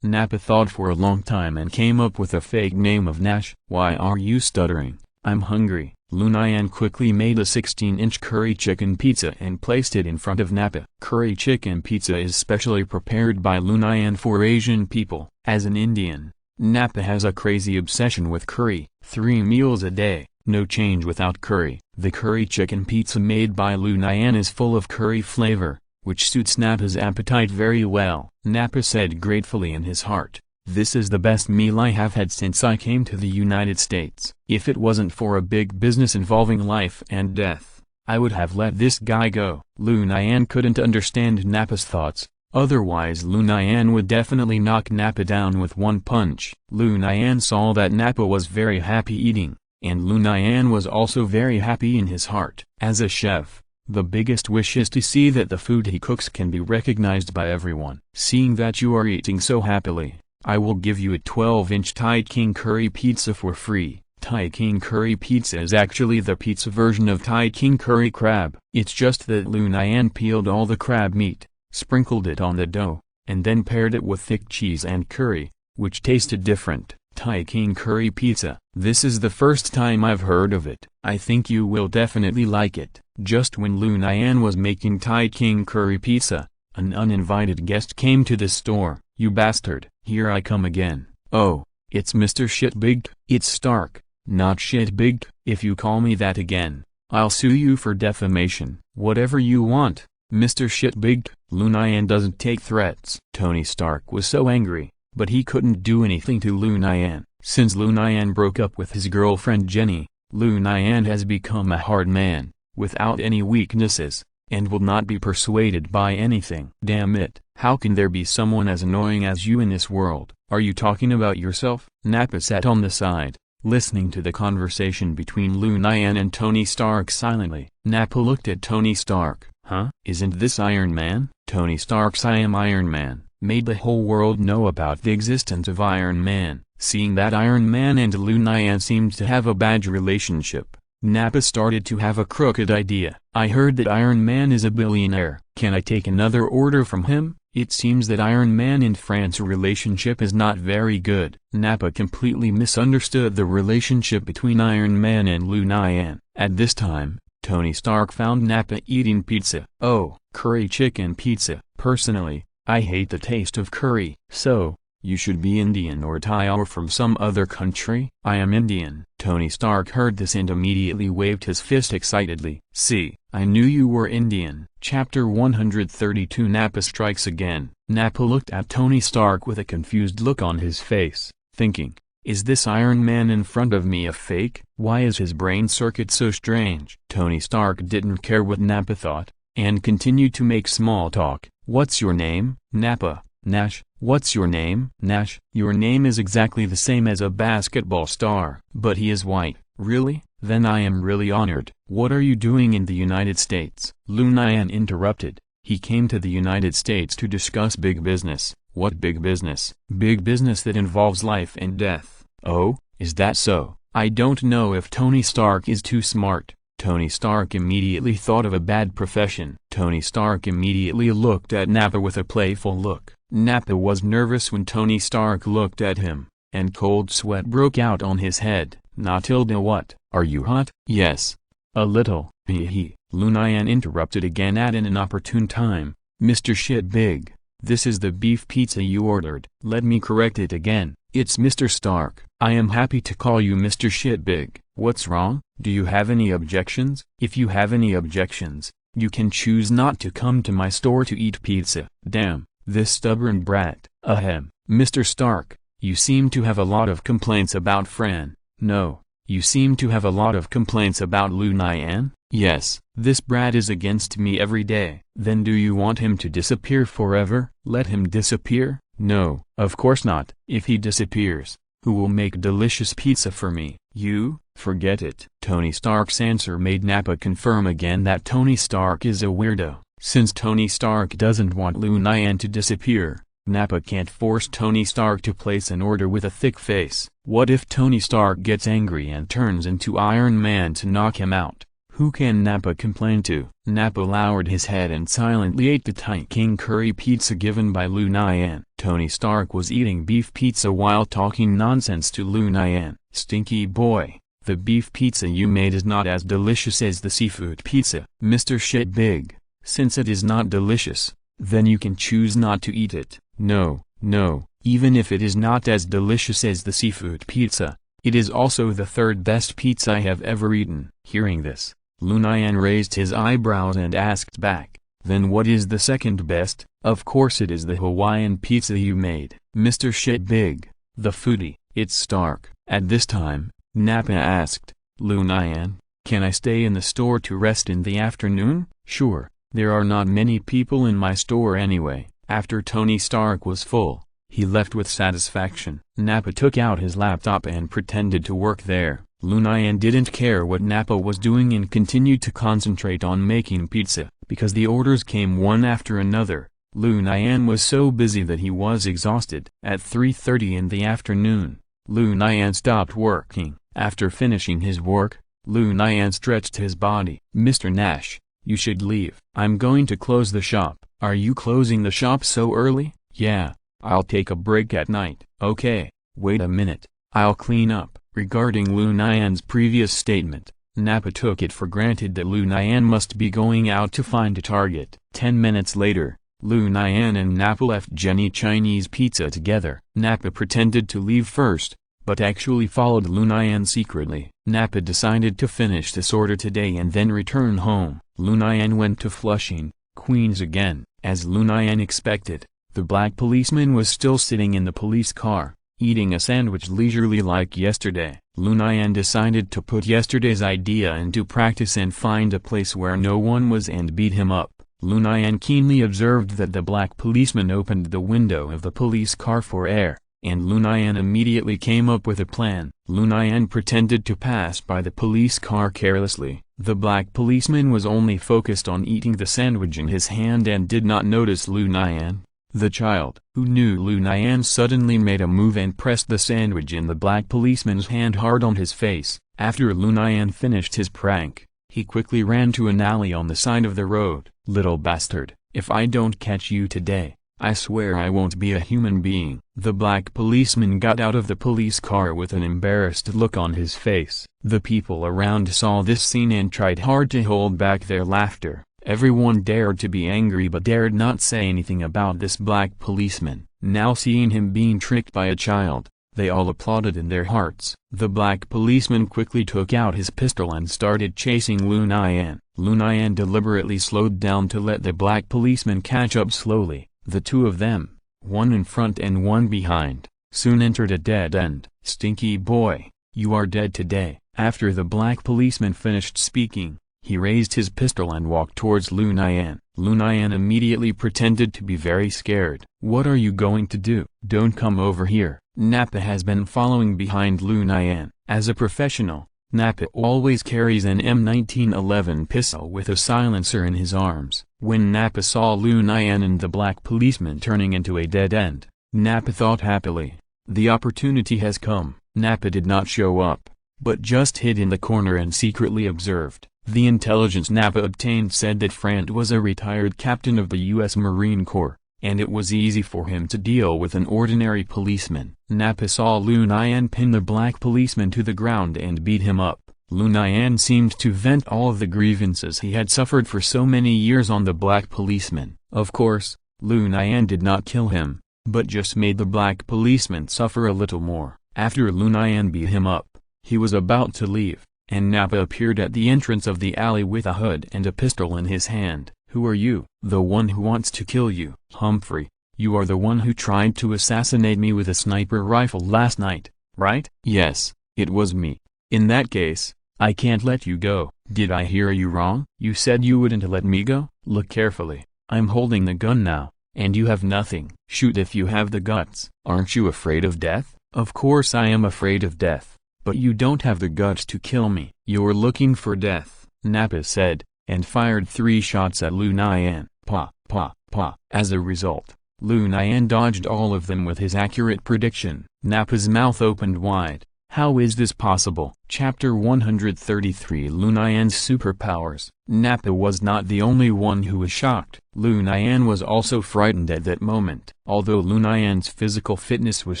Nappa thought for a long time and came up with a fake name of Nash. "Why are you stuttering?" "I'm hungry." Lu Nian quickly made a 16-inch curry chicken pizza and placed it in front of Nappa. Curry chicken pizza is specially prepared by Lu Nian for Asian people. As an Indian, Nappa has a crazy obsession with curry. 3 meals a day, no change without curry. The curry chicken pizza made by Lu Nian is full of curry flavor, which suits Nappa's appetite very well. Nappa said gratefully in his heart, "This is the best meal I have had since I came to the United States. If it wasn't for a big business involving life and death, I would have let this guy go." Lu Nian couldn't understand Nappa's thoughts. Otherwise Lu Nian would definitely knock Nappa down with one punch. Lu Nian saw that Nappa was very happy eating, and Lu Nian was also very happy in his heart. As a chef, the biggest wish is to see that the food he cooks can be recognized by everyone. Seeing that you are eating so happily, I will give you a 12-inch Thai King Curry pizza for free. Thai King Curry pizza is actually the pizza version of Thai King Curry crab. It's just that Lu Nian peeled all the crab meat, sprinkled it on the dough, and then paired it with thick cheese and curry, which tasted different. Thai King Curry pizza. This is the first time I've heard of it. I think you will definitely like it. Just when Lu Nian was making Thai King Curry pizza, an uninvited guest came to the store. "You bastard, here I come again." "Oh, it's Mr. Shitbig." "It's Stark, not Shitbig. If you call me that again, I'll sue you for defamation." "Whatever you want, Mr. Shitbig." Lu Nian doesn't take threats. Tony Stark was so angry, but he couldn't do anything to Lu Nian. Since Lu Nian broke up with his girlfriend Jenny, Lu Nian has become a hard man, without any weaknesses, and will not be persuaded by anything. "Damn it, how can there be someone as annoying as you in this world? Are you talking about yourself?" Nappa sat on the side, listening to the conversation between Lu Nian and Tony Stark silently. Nappa looked at Tony Stark. "Huh? Isn't this Iron Man?" Tony Stark's "I am Iron Man" made the whole world know about the existence of Iron Man. Seeing that Iron Man and Lu Nian seemed to have a bad relationship, Nappa started to have a crooked idea. "I heard that Iron Man is a billionaire. Can I take another order from him? It seems that Iron Man and France's relationship is not very good." Nappa completely misunderstood the relationship between Iron Man and Lu Nian. At this time, Tony Stark found Nappa eating pizza. "Oh, curry chicken pizza. Personally, I hate the taste of curry." "So, you should be Indian or Thai or from some other country?" "I am Indian." Tony Stark heard this and immediately waved his fist excitedly. "See, I knew you were Indian." Chapter 132 Nappa strikes again. Nappa looked at Tony Stark with a confused look on his face, thinking, "Is this Iron Man in front of me a fake? Why is his brain circuit so strange?" Tony Stark didn't care what Nappa thought, and continued to make small talk. "What's your name?" "Nappa. Nash." "What's your name?" "Nash." "Your name is exactly the same as a basketball star." "But he is white." "Really? Then I am really honored." "What are you doing in the United States?" Lu Nian interrupted. "He came to the United States to discuss big business." "What big business?" "Big business that involves life and death." "Oh, is that so?" "I don't know if Tony Stark is too smart." Tony Stark immediately thought of a bad profession. Tony Stark immediately looked at Nappa with a playful look. Nappa was nervous when Tony Stark looked at him, and cold sweat broke out on his head. "Natilda, what? Are you hot?" "Yes. A little." "Hee." Lu Nian interrupted again at an inopportune time. "Mr. Shitbig, this is the beef pizza you ordered." "Let me correct it again. It's Mr. Stark." "I am happy to call you Mr. Shitbig." "What's wrong? Do you have any objections?" "If you have any objections, you can choose not to come to my store to eat pizza." "Damn, this stubborn brat." "Ahem. Mr. Stark, you seem to have a lot of complaints about Fran." "No, you seem to have a lot of complaints about Lu Nian." "Yes. This brat is against me every day." "Then do you want him to disappear forever?" "Let him disappear? No, of course not." "If he disappears, who will make delicious pizza for me?" "You? Forget it." Tony Stark's answer made Nappa confirm again that Tony Stark is a weirdo. Since Tony Stark doesn't want Lu Nian to disappear, Nappa can't force Tony Stark to place an order with a thick face. What if Tony Stark gets angry and turns into Iron Man to knock him out? Who can Nappa complain to? Nappa lowered his head and silently ate the Thai King Curry pizza given by Lu Nian. Tony Stark was eating beef pizza while talking nonsense to Lu Nian. "Stinky boy, the beef pizza you made is not as delicious as the seafood pizza." "Mr. Shitbig, since it is not delicious, then you can choose not to eat it." "No, no, even if it is not as delicious as the seafood pizza, it is also the third best pizza I have ever eaten." Hearing this, Lu Nian raised his eyebrows and asked back, "Then what is the second best?" "Of course it is the Hawaiian pizza you made." "Mr. Shitbig, the foodie." "It's Stark." At this time, Nappa asked, "Lu Nian, can I stay in the store to rest in the afternoon?" "Sure, there are not many people in my store anyway." After Tony Stark was full, he left with satisfaction. Nappa took out his laptop and pretended to work there. Lu Nian didn't care what Nappa was doing and continued to concentrate on making pizza. Because the orders came one after another, Lu Nian was so busy that he was exhausted. At 3:30 in the afternoon, Lu Nian stopped working. After finishing his work, Lu Nian stretched his body. "Mr. Nash, you should leave. I'm going to close the shop." "Are you closing the shop so early?" "Yeah, I'll take a break at night." "Okay, wait a minute, I'll clean up." Regarding Lu Nian's previous statement, Nappa took it for granted that Lu Nian must be going out to find a target. 10 minutes later, Lu Nian and Nappa left Jenny Chinese Pizza together. Nappa pretended to leave first, but actually followed Lu Nian secretly. Nappa decided to finish this order today and then return home. Lu Nian went to Flushing, Queens again. As Lu Nian expected, the black policeman was still sitting in the police car, eating a sandwich leisurely like yesterday. Lu Nian decided to put yesterday's idea into practice and find a place where no one was and beat him up. Lu Nian keenly observed that the black policeman opened the window of the police car for air, and Lu Nian immediately came up with a plan. Lu Nian pretended to pass by the police car carelessly. The black policeman was only focused on eating the sandwich in his hand and did not notice Lu Nian. The child, who knew Lu Nian, suddenly made a move and pressed the sandwich in the black policeman's hand hard on his face. After Lu Nian finished his prank, he quickly ran to an alley on the side of the road. "Little bastard, if I don't catch you today, I swear I won't be a human being." The black policeman got out of the police car with an embarrassed look on his face. The people around saw this scene and tried hard to hold back their laughter. Everyone dared to be angry but dared not say anything about this black policeman. Now seeing him being tricked by a child, they all applauded in their hearts. The black policeman quickly took out his pistol and started chasing Lu Nian. Lu Nian deliberately slowed down to let the black policeman catch up slowly. The two of them, one in front and one behind, soon entered a dead end. "Stinky boy, you are dead today." After the black policeman finished speaking, he raised his pistol and walked towards Lu Nian. Lu Nian immediately pretended to be very scared. "What are you going to do?" "Don't come over here." Nappa has been following behind Lu Nian. As a professional, Nappa always carries an M1911 pistol with a silencer in his arms. When Nappa saw Lu Nian and the black policeman turning into a dead end, Nappa thought happily, "The opportunity has come." Nappa did not show up, but just hid in the corner and secretly observed. The intelligence Nappa obtained said that Frant was a retired captain of the U.S. Marine Corps, and it was easy for him to deal with an ordinary policeman. Nappa saw Lu Nian pin the black policeman to the ground and beat him up. Lu Nian seemed to vent all of the grievances he had suffered for so many years on the black policeman. Of course, Lu Nian did not kill him, but just made the black policeman suffer a little more. After Lu Nian beat him up, he was about to leave, and Nappa appeared at the entrance of the alley with a hood and a pistol in his hand. "Who are you?" "The one who wants to kill you." "Humphrey, you are the one who tried to assassinate me with a sniper rifle last night, right?" "Yes, it was me." "In that case, I can't let you go." "Did I hear you wrong? You said you wouldn't let me go?" "Look carefully, I'm holding the gun now, and you have nothing." "Shoot if you have the guts." "Aren't you afraid of death?" "Of course I am afraid of death, but you don't have the guts to kill me." "You're looking for death," Nappa said, and fired 3 shots at Lu Nian. Pa, pa, pa. As a result, Lu Nian dodged all of them with his accurate prediction. Nappa's mouth opened wide. How is this possible? Chapter 133 Lu Nian's Superpowers. Nappa was not the only one who was shocked. Lu Nian was also frightened at that moment. Although Lu Nian's physical fitness was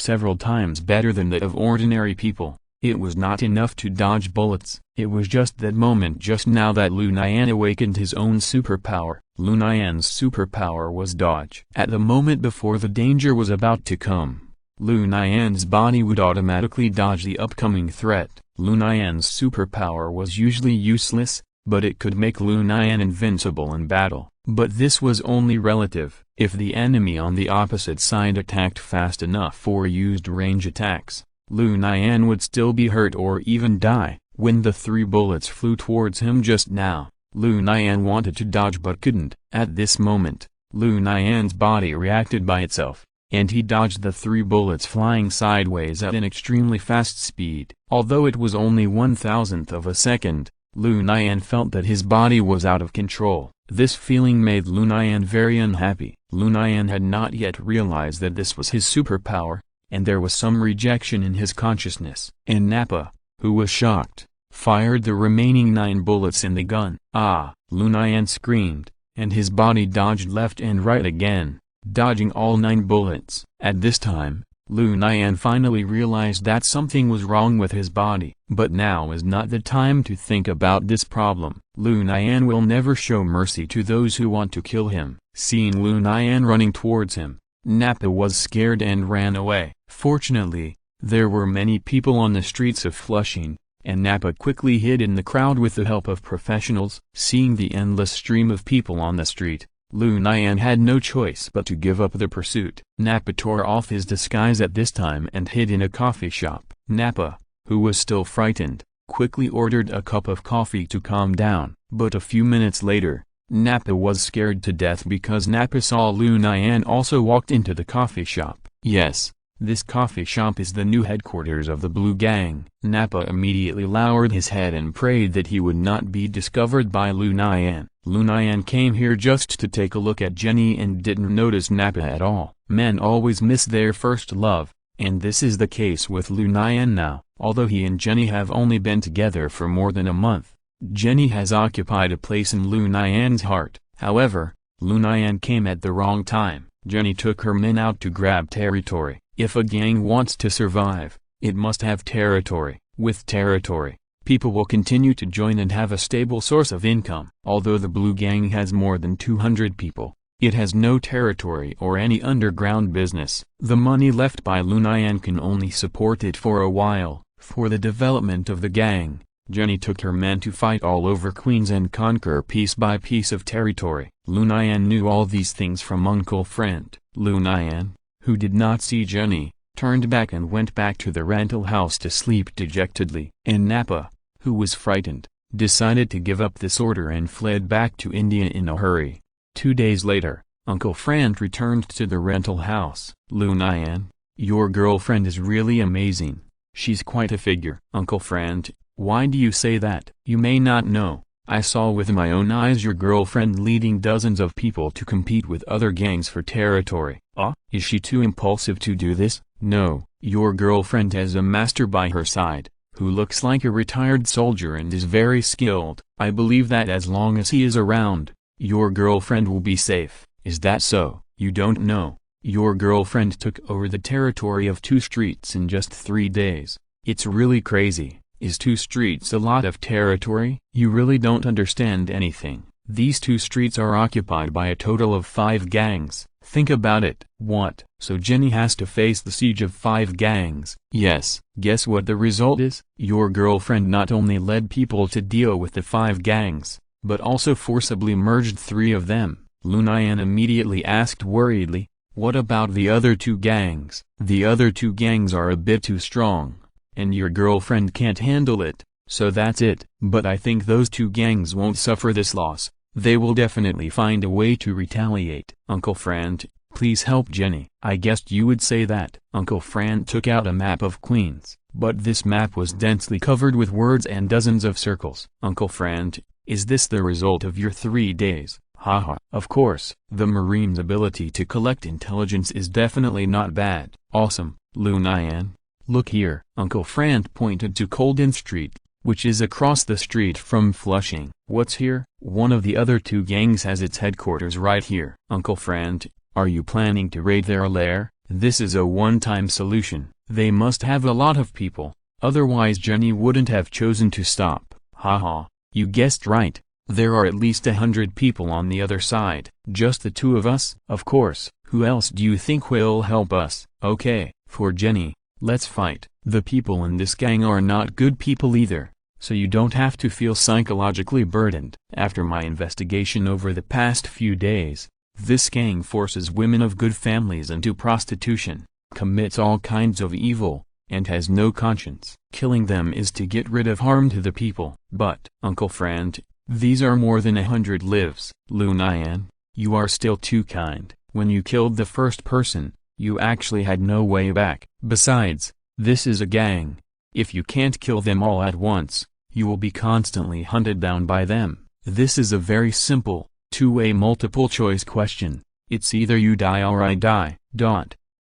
several times better than that of ordinary people, it was not enough to dodge bullets. It was just that moment just now that Lu Nian awakened his own superpower. Lu Nian's superpower was dodge. At the moment before the danger was about to come, Lu Nian's body would automatically dodge the upcoming threat. Lu Nian's superpower was usually useless, but it could make Lu Nian invincible in battle. But this was only relative. If the enemy on the opposite side attacked fast enough or used range attacks, Lu Nian would still be hurt or even die. When the 3 bullets flew towards him just now, Lu Nian wanted to dodge but couldn't. At this moment, Lu Nian's body reacted by itself, and he dodged the 3 bullets flying sideways at an extremely fast speed. Although it was only 1/1000th of a second, Lu Nian felt that his body was out of control. This feeling made Lu Nian very unhappy. Lu Nian had not yet realized that this was his superpower, and there was some rejection in his consciousness. And Nappa, who was shocked, fired the remaining 9 bullets in the gun. Ah! Lu Nian screamed, and his body dodged left and right again, dodging all 9 bullets. At this time, Lu Nian finally realized that something was wrong with his body. But now is not the time to think about this problem. Lu Nian will never show mercy to those who want to kill him. Seeing Lu Nian running towards him, Nappa was scared and ran away. Fortunately, there were many people on the streets of Flushing, and Nappa quickly hid in the crowd with the help of professionals. Seeing the endless stream of people on the street, Lu Nian had no choice but to give up the pursuit. Nappa tore off his disguise at this time and hid in a coffee shop. Nappa, who was still frightened, quickly ordered a cup of coffee to calm down. But a few minutes later, Nappa was scared to death because Nappa saw Lu Nian also walked into the coffee shop. Yes, this coffee shop is the new headquarters of the Blue Gang. Nappa immediately lowered his head and prayed that he would not be discovered by Lu Nian. Lu Nian came here just to take a look at Jenny and didn't notice Nappa at all. Men always miss their first love, and this is the case with Lu Nian now. Although he and Jenny have only been together for more than a month, Jenny has occupied a place in Lu Nian's heart. However, Lu Nian came at the wrong time. Jenny took her men out to grab territory. If a gang wants to survive, it must have territory. With territory, people will continue to join and have a stable source of income. Although the Blue Gang has more than 200 people, it has no territory or any underground business. The money left by Lu Nian can only support it for a while. For the development of the gang, Jenny took her men to fight all over Queens and conquer piece by piece of territory. Lu Nian knew all these things from Uncle Friend. Lu Nian, who did not see Jenny, turned back and went back to the rental house to sleep dejectedly. And Nappa, who was frightened, decided to give up this order and fled back to India in a hurry. 2 days later, Uncle Friend returned to the rental house. Lu Nian, your girlfriend is really amazing. She's quite a figure. Uncle Friend, why do you say that? You may not know, I saw with my own eyes your girlfriend leading dozens of people to compete with other gangs for territory. Is she too impulsive to do this? No, your girlfriend has a master by her side, who looks like a retired soldier and is very skilled. I believe that as long as he is around, your girlfriend will be safe. Is that so? You don't know. Your girlfriend took over the territory of 2 streets in just 3 days. It's really crazy. Is 2 streets a lot of territory? You really don't understand anything. These 2 streets are occupied by a total of 5 gangs. Think about it. What? So Jenny has to face the siege of 5 gangs? Yes. Guess what the result is? Your girlfriend not only led people to deal with the 5 gangs, but also forcibly merged 3 of them. Lu Nian immediately asked worriedly, what about the other 2 gangs? The other 2 gangs are a bit too strong, and your girlfriend can't handle it, so that's it. But I think those 2 gangs won't suffer this loss. They will definitely find a way to retaliate. Uncle Friend, please help Jenny. I guessed you would say that. Uncle Friend took out a map of Queens, but this map was densely covered with words and dozens of circles. Uncle Friend, is this the result of your 3 days? Haha. Of course, the Marine's ability to collect intelligence is definitely not bad. Awesome. Lu Nian, look here. Uncle Friend pointed to Colden Street, which is across the street from Flushing. What's here? One of the other 2 gangs has its headquarters right here. Uncle Friend, are you planning to raid their lair? This is a one-time solution. They must have a lot of people, otherwise Jenny wouldn't have chosen to stop. Haha, you guessed right. There are at least 100 people on the other side. Just the 2 of us? Of course. Who else do you think will help us? Okay, for Jenny, let's fight. The people in this gang are not good people either, so you don't have to feel psychologically burdened. After my investigation over the past few days, this gang forces women of good families into prostitution, commits all kinds of evil, and has no conscience. Killing them is to get rid of harm to the people. But, Uncle Friend, these are more than 100 lives. Lu Nian, You are still too kind. When you killed the first person, you actually had no way back. Besides, this is a gang. If you can't kill them all at once, you will be constantly hunted down by them. This is a very simple, two-way multiple-choice question. It's either you die or I die.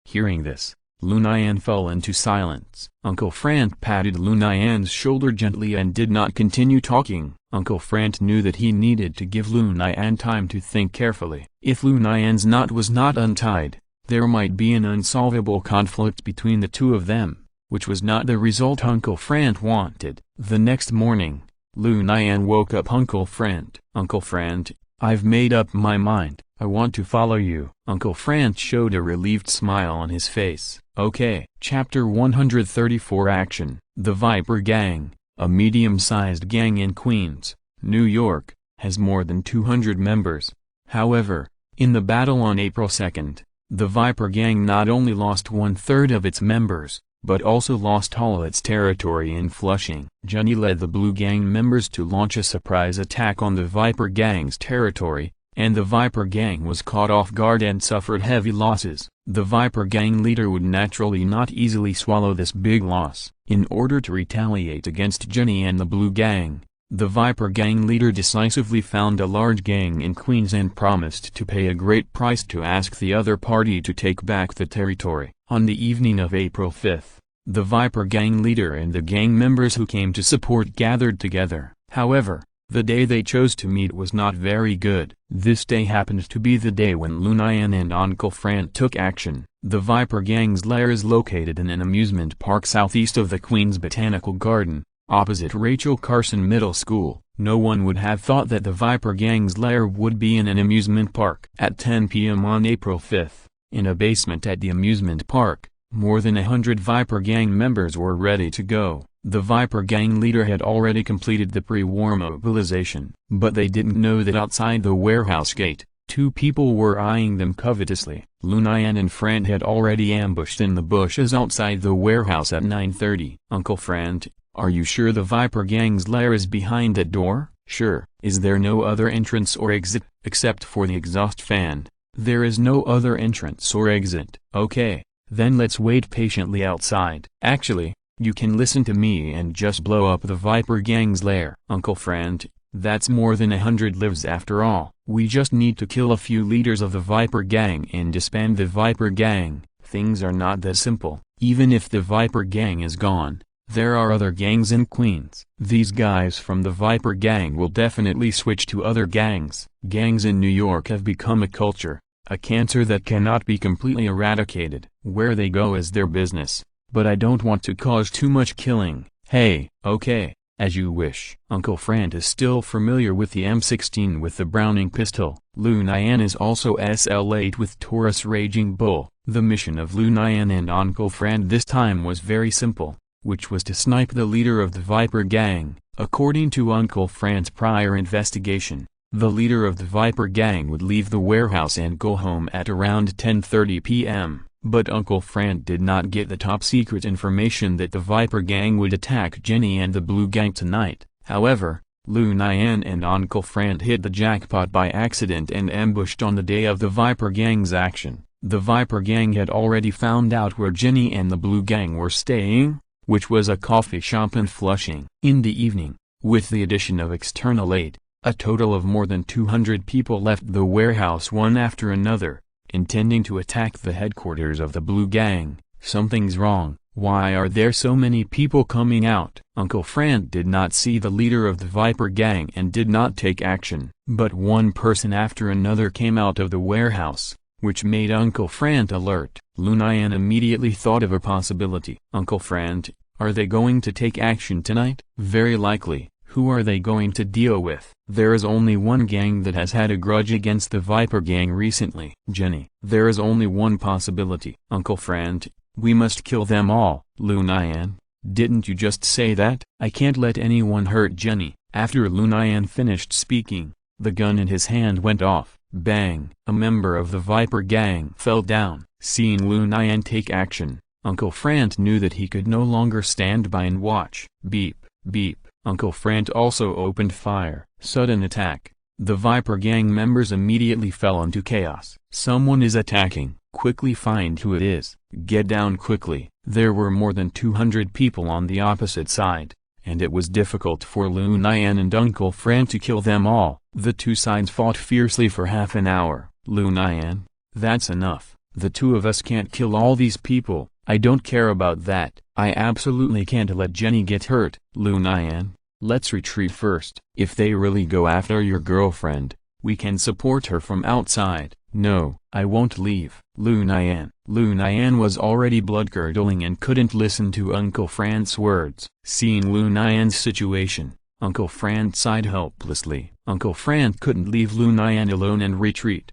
Hearing this, Lu Nian fell into silence. Uncle Frank patted Lu Nian's shoulder gently and did not continue talking. Uncle Frank knew that he needed to give Lu Nian time to think carefully. If Lu Nian's knot was not untied, there might be an unsolvable conflict between the two of them, which was not the result Uncle Frank wanted. The next morning, Lu Nian woke up Uncle Frank. "Uncle Frank, I've made up my mind. I want to follow you." Uncle Frank showed a relieved smile on his face. "Okay." Chapter 134 Action. The Viper Gang, a medium-sized gang in Queens, New York, has more than 200 members. However, in the battle on April 2nd, the Viper Gang not only lost one-third of its members, but also lost all its territory in Flushing. Jenny led the Blue Gang members to launch a surprise attack on the Viper Gang's territory, and the Viper Gang was caught off guard and suffered heavy losses. The Viper Gang leader would naturally not easily swallow this big loss. In order to retaliate against Jenny and the Blue Gang, the Viper Gang leader decisively found a large gang in Queens and promised to pay a great price to ask the other party to take back the territory. On the evening of April 5th, the Viper Gang leader and the gang members who came to support gathered together. However, the day they chose to meet was not very good. This day happened to be the day when Lu Nian and Uncle Frank took action. The Viper Gang's lair is located in an amusement park southeast of the Queens Botanical Garden, opposite Rachel Carson Middle School. No one would have thought that the Viper Gang's lair would be in an amusement park. At 10 p.m. on April 5th, in a basement at the amusement park, more than 100 Viper Gang members were ready to go. The Viper Gang leader had already completed the pre-war mobilization, but they didn't know that outside the warehouse gate, two people were eyeing them covetously. Lu Nian and Frank had already ambushed in the bushes outside the warehouse at 9:30. "Uncle Frank, are you sure the Viper Gang's lair is behind that door?" "Sure." "Is there no other entrance or exit?" "Except for the exhaust fan, there is no other entrance or exit." "Okay, then let's wait patiently outside. Actually, you can listen to me and just blow up the Viper Gang's lair." "Uncle Frank, that's more than 100 lives after all. We just need to kill a few leaders of the Viper Gang and disband the Viper Gang." "Things are not that simple. Even if the Viper Gang is gone, there are other gangs in Queens. These guys from the Viper Gang will definitely switch to other gangs." "Gangs in New York have become a culture, a cancer that cannot be completely eradicated. Where they go is their business, but I don't want to cause too much killing." "Hey, okay, as you wish." Uncle Frank is still familiar with the M16 with the Browning pistol. Lu Nian is also SL8 with Taurus Raging Bull. The mission of Lu Nian and Uncle Frank this time was very simple, which was to snipe the leader of the Viper Gang. According to Uncle Frank's prior investigation, the leader of the Viper Gang would leave the warehouse and go home at around 10:30 p.m. But Uncle Frank did not get the top-secret information that the Viper Gang would attack Jenny and the Blue Gang tonight. However, Lu Nian and Uncle Frank hit the jackpot by accident and ambushed on the day of the Viper Gang's action. The Viper Gang had already found out where Jenny and the Blue Gang were staying, which was a coffee shop in Flushing. In the evening, with the addition of external aid, a total of more than 200 people left the warehouse one after another, intending to attack the headquarters of the Blue Gang. "Something's wrong. Why are there so many people coming out?" Uncle Frank did not see the leader of the Viper Gang and did not take action. But one person after another came out of the warehouse, which made Uncle Frank alert. Lu Nian immediately thought of a possibility. "Uncle Frank, are they going to take action tonight?" "Very likely. Who are they going to deal with?" "There is only one gang that has had a grudge against the Viper Gang recently." "Jenny." "There is only one possibility." "Uncle Frank, we must kill them all." "Lu Nian, didn't you just say that?" "I can't let anyone hurt Jenny." After Lu Nian finished speaking, the gun in his hand went off. Bang! A member of the Viper Gang fell down. Seeing Lu Nian take action, Uncle Frank knew that he could no longer stand by and watch. Beep, beep. Uncle Frank also opened fire. Sudden attack. The Viper gang members immediately fell into chaos. "Someone is attacking. Quickly find who it is. Get down quickly." There were more than 200 people on the opposite side, and it was difficult for Lu Nian and Uncle Fran to kill them all. The two sides fought fiercely for half an hour. "Lu Nian, that's enough. The two of us can't kill all these people." "I don't care about that. I absolutely can't let Jenny get hurt." "Lu Nian, let's retreat first. If they really go after your girlfriend, we can support her from outside." "No, I won't leave." Lu Nian was already blood-curdling and couldn't listen to Uncle Fran's words. Seeing Lu Nian's situation, Uncle Fran sighed helplessly. Uncle Fran couldn't leave Lu Nian alone and retreat.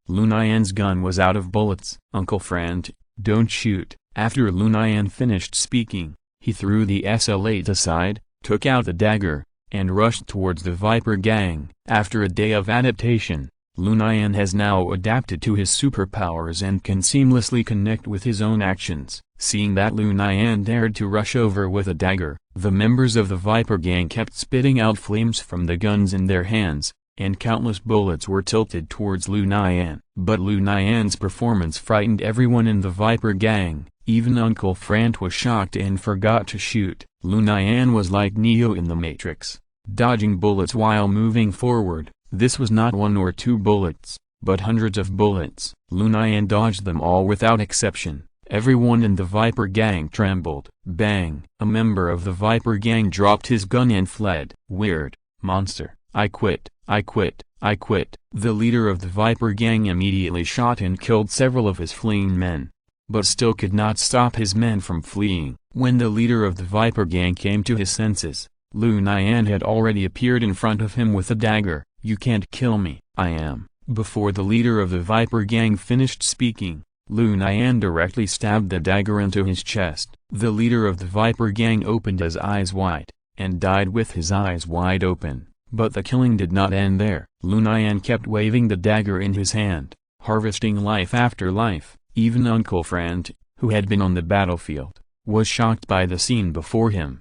Lu Nian's gun was out of bullets. "Uncle Fran, don't shoot." After Lu Nian finished speaking, he threw the SL8 aside, took out the dagger, and rushed towards the Viper gang. After a day of adaptation, Lu Nian has now adapted to his superpowers and can seamlessly connect with his own actions. Seeing that Lu Nian dared to rush over with a dagger, the members of the Viper gang kept spitting out flames from the guns in their hands, and countless bullets were tilted towards Lu Nian. But Lu Nian's performance frightened everyone in the Viper gang. Even Uncle Fran was shocked and forgot to shoot. Lu Nian was like Neo in the Matrix, dodging bullets while moving forward. This was not one or two bullets, but hundreds of bullets. Lu Nian dodged them all without exception. Everyone in the Viper gang trembled. Bang! A member of the Viper gang dropped his gun and fled. "Weird monster. I quit. I quit. I quit." The leader of the Viper gang immediately shot and killed several of his fleeing men, but still could not stop his men from fleeing. When the leader of the Viper gang came to his senses, Lu Nian had already appeared in front of him with a dagger. "You can't kill me. I am." Before the leader of the Viper gang finished speaking, Lu Nian directly stabbed the dagger into his chest. The leader of the Viper gang opened his eyes wide, and died with his eyes wide open. But the killing did not end there. Lu Nian kept waving the dagger in his hand, harvesting life after life. Even Uncle Fran, who had been on the battlefield, was shocked by the scene before him.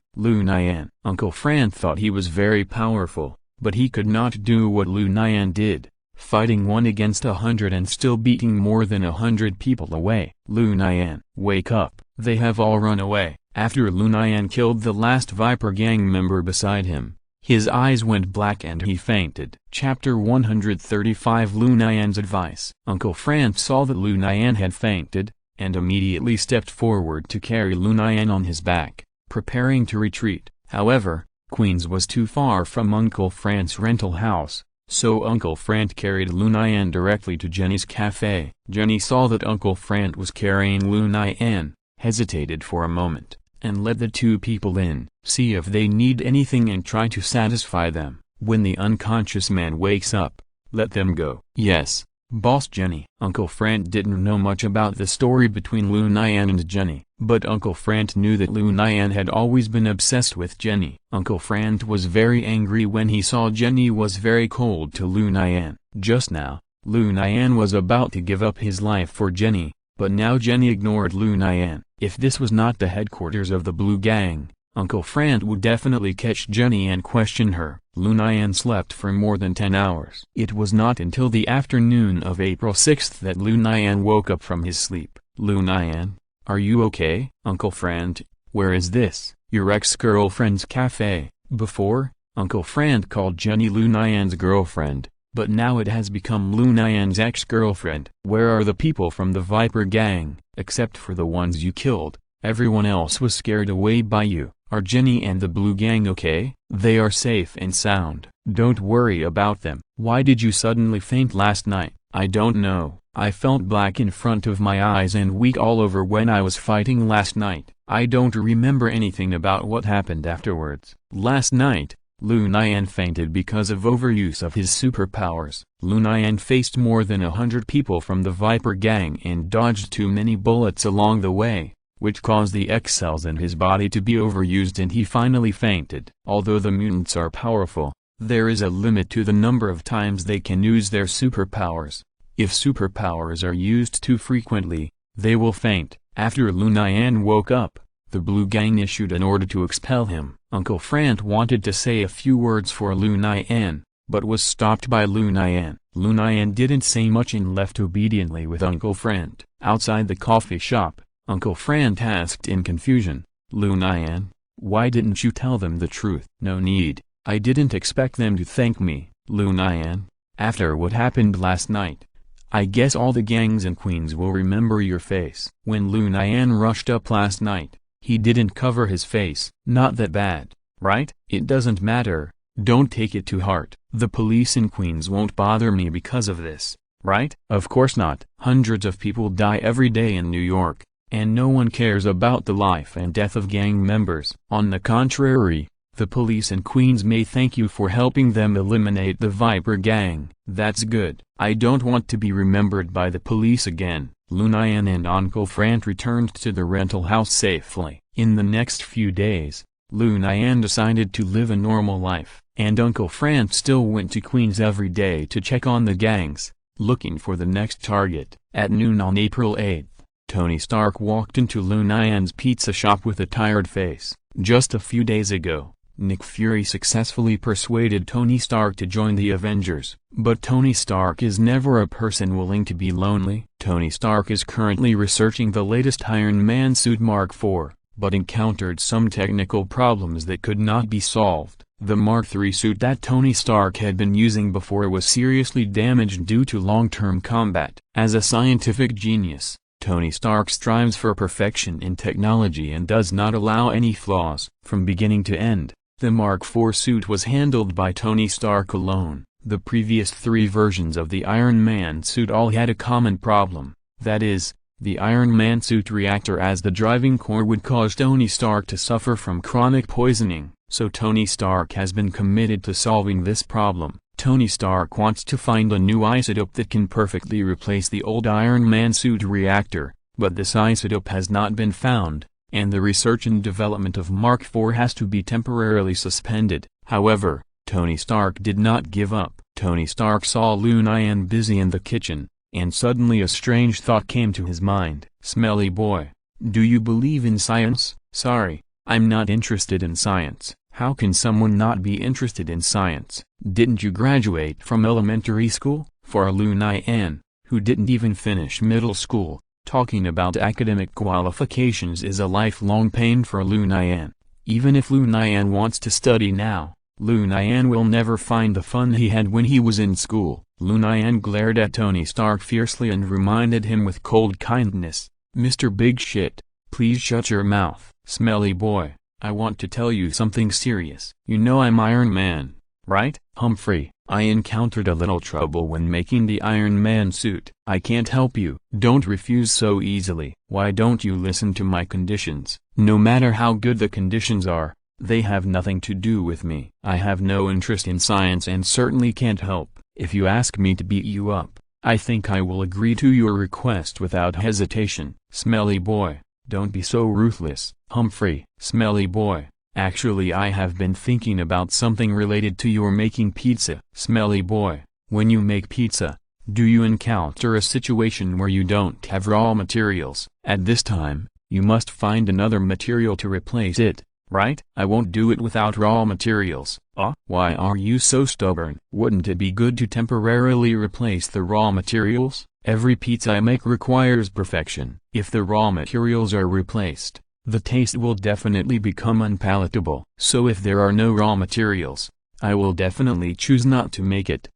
Uncle Fran thought he was very powerful, but he could not do what Lu Nian did, fighting 1 against 100 and still beating more than 100 people away. "Lu Nian, wake up. They have all run away." After Lu Nian killed the last Viper gang member beside him, his eyes went black and he fainted. Chapter 135 Lu Nian's advice. Uncle Fran saw that Lu Nian had fainted, and immediately stepped forward to carry Lu Nian on his back, preparing to retreat. However, Queens was too far from Uncle Fran's rental house, so Uncle Fran carried Lu Nian directly to Jenny's cafe. Jenny saw that Uncle Fran was carrying Lu Nian, hesitated for a moment, and let the two people in, see if they need anything and try to satisfy them. When the unconscious man wakes up, let them go. "Yes, Boss Jenny." Uncle Fran didn't know much about the story between Lu Nian and Jenny, but Uncle Fran knew that Lu Nian had always been obsessed with Jenny. Uncle Fran was very angry when he saw Jenny was very cold to Lu Nian. Just now, Lu Nian was about to give up his life for Jenny, but now Jenny ignored Lu Nian. If this was not the headquarters of the Blue Gang, Uncle Fran would definitely catch Jenny and question her. Lu Nian slept for more than 10 hours. It was not until the afternoon of April 6th that Lu Nian woke up from his sleep. "Lu Nian, are you okay?" "Uncle Fran, where is this?" "Your ex-girlfriend's cafe." Before, Uncle Fran called Jenny Lu Nian's girlfriend, but now it has become Lu Nian's ex-girlfriend. "Where are the people from the Viper Gang?" "Except for the ones you killed, everyone else was scared away by you." "Are Jenny and the Blue Gang okay?" "They are safe and sound. Don't worry about them." "Why did you suddenly faint last night?" "I don't know. I felt black in front of my eyes and weak all over when I was fighting last night. I don't remember anything about what happened afterwards." Last night, Lu Nian fainted because of overuse of his superpowers. Lu Nian faced more than 100 people from the Viper Gang and dodged too many bullets along the way, which caused the X cells in his body to be overused and he finally fainted. Although the mutants are powerful, there is a limit to the number of times they can use their superpowers. If superpowers are used too frequently, they will faint. After Lu Nian woke up, the Blue Gang issued an order to expel him. Uncle Fran wanted to say a few words for Lu Nian, but was stopped by Lu Nian. Lu Nian didn't say much and left obediently with Uncle Frank. Outside the coffee shop, Uncle Frank asked in confusion, "Lu Nian, why didn't you tell them the truth?" "No need, I didn't expect them to thank me, Lu Nian. After what happened last night, I guess all the gangs in Queens will remember your face." When Lu Nian rushed up last night, he didn't cover his face. "Not that bad, right?" "It doesn't matter, don't take it to heart. The police in Queens won't bother me because of this, right?" "Of course not. Hundreds of people die every day in New York, and no one cares about the life and death of gang members. On the contrary, the police in Queens may thank you for helping them eliminate the Viper gang." "That's good. I don't want to be remembered by the police again." Lu Nian and Uncle Frank returned to the rental house safely. In the next few days, Lu Nian decided to live a normal life, and Uncle Frank still went to Queens every day to check on the gangs, looking for the next target. At noon on April 8th, Tony Stark walked into Lu Nian's pizza shop with a tired face. Just a few days ago, Nick Fury successfully persuaded Tony Stark to join the Avengers. But Tony Stark is never a person willing to be lonely. Tony Stark is currently researching the latest Iron Man suit Mark IV, but encountered some technical problems that could not be solved. The Mark III suit that Tony Stark had been using before was seriously damaged due to long-term combat. As a scientific genius, Tony Stark strives for perfection in technology and does not allow any flaws. From beginning to end, the Mark IV suit was handled by Tony Stark alone. The previous 3 versions of the Iron Man suit all had a common problem, that is, the Iron Man suit reactor as the driving core would cause Tony Stark to suffer from chronic poisoning. So Tony Stark has been committed to solving this problem. Tony Stark wants to find a new isotope that can perfectly replace the old Iron Man suit reactor, but this isotope has not been found, and the research and development of Mark IV has to be temporarily suspended. However, Tony Stark did not give up. Tony Stark saw Lu Nian busy in the kitchen, and suddenly a strange thought came to his mind. "Smelly boy, do you believe in science?" "Sorry, I'm not interested in science." "How can someone not be interested in science? Didn't you graduate from elementary school?" For Lu Nian, who didn't even finish middle school, talking about academic qualifications is a lifelong pain for Lu Nian. Even if Lu Nian wants to study now, Lu Nian will never find the fun he had when he was in school. Lu Nian glared at Tony Stark fiercely and reminded him with cold kindness, "Mr. Big Shit, please shut your mouth." "Smelly boy, I want to tell you something serious. You know I'm Iron Man, right?" "Humphrey, I encountered a little trouble when making the Iron Man suit." "I can't help you." "Don't refuse so easily." "Why don't you listen to my conditions?" "No matter how good the conditions are, they have nothing to do with me. I have no interest in science and certainly can't help. If you ask me to beat you up, I think I will agree to your request without hesitation." "Smelly boy, don't be so ruthless." "Humphrey." "Smelly boy, actually I have been thinking about something related to your making pizza." "Smelly boy, when you make pizza, do you encounter a situation where you don't have raw materials? At this time, you must find another material to replace it, right?" "I won't do it without raw materials." Why are you so stubborn?" "Wouldn't it be good to temporarily replace the raw materials? Every pizza I make requires perfection. If the raw materials are replaced, the taste will definitely become unpalatable. So if there are no raw materials, I will definitely choose not to make it."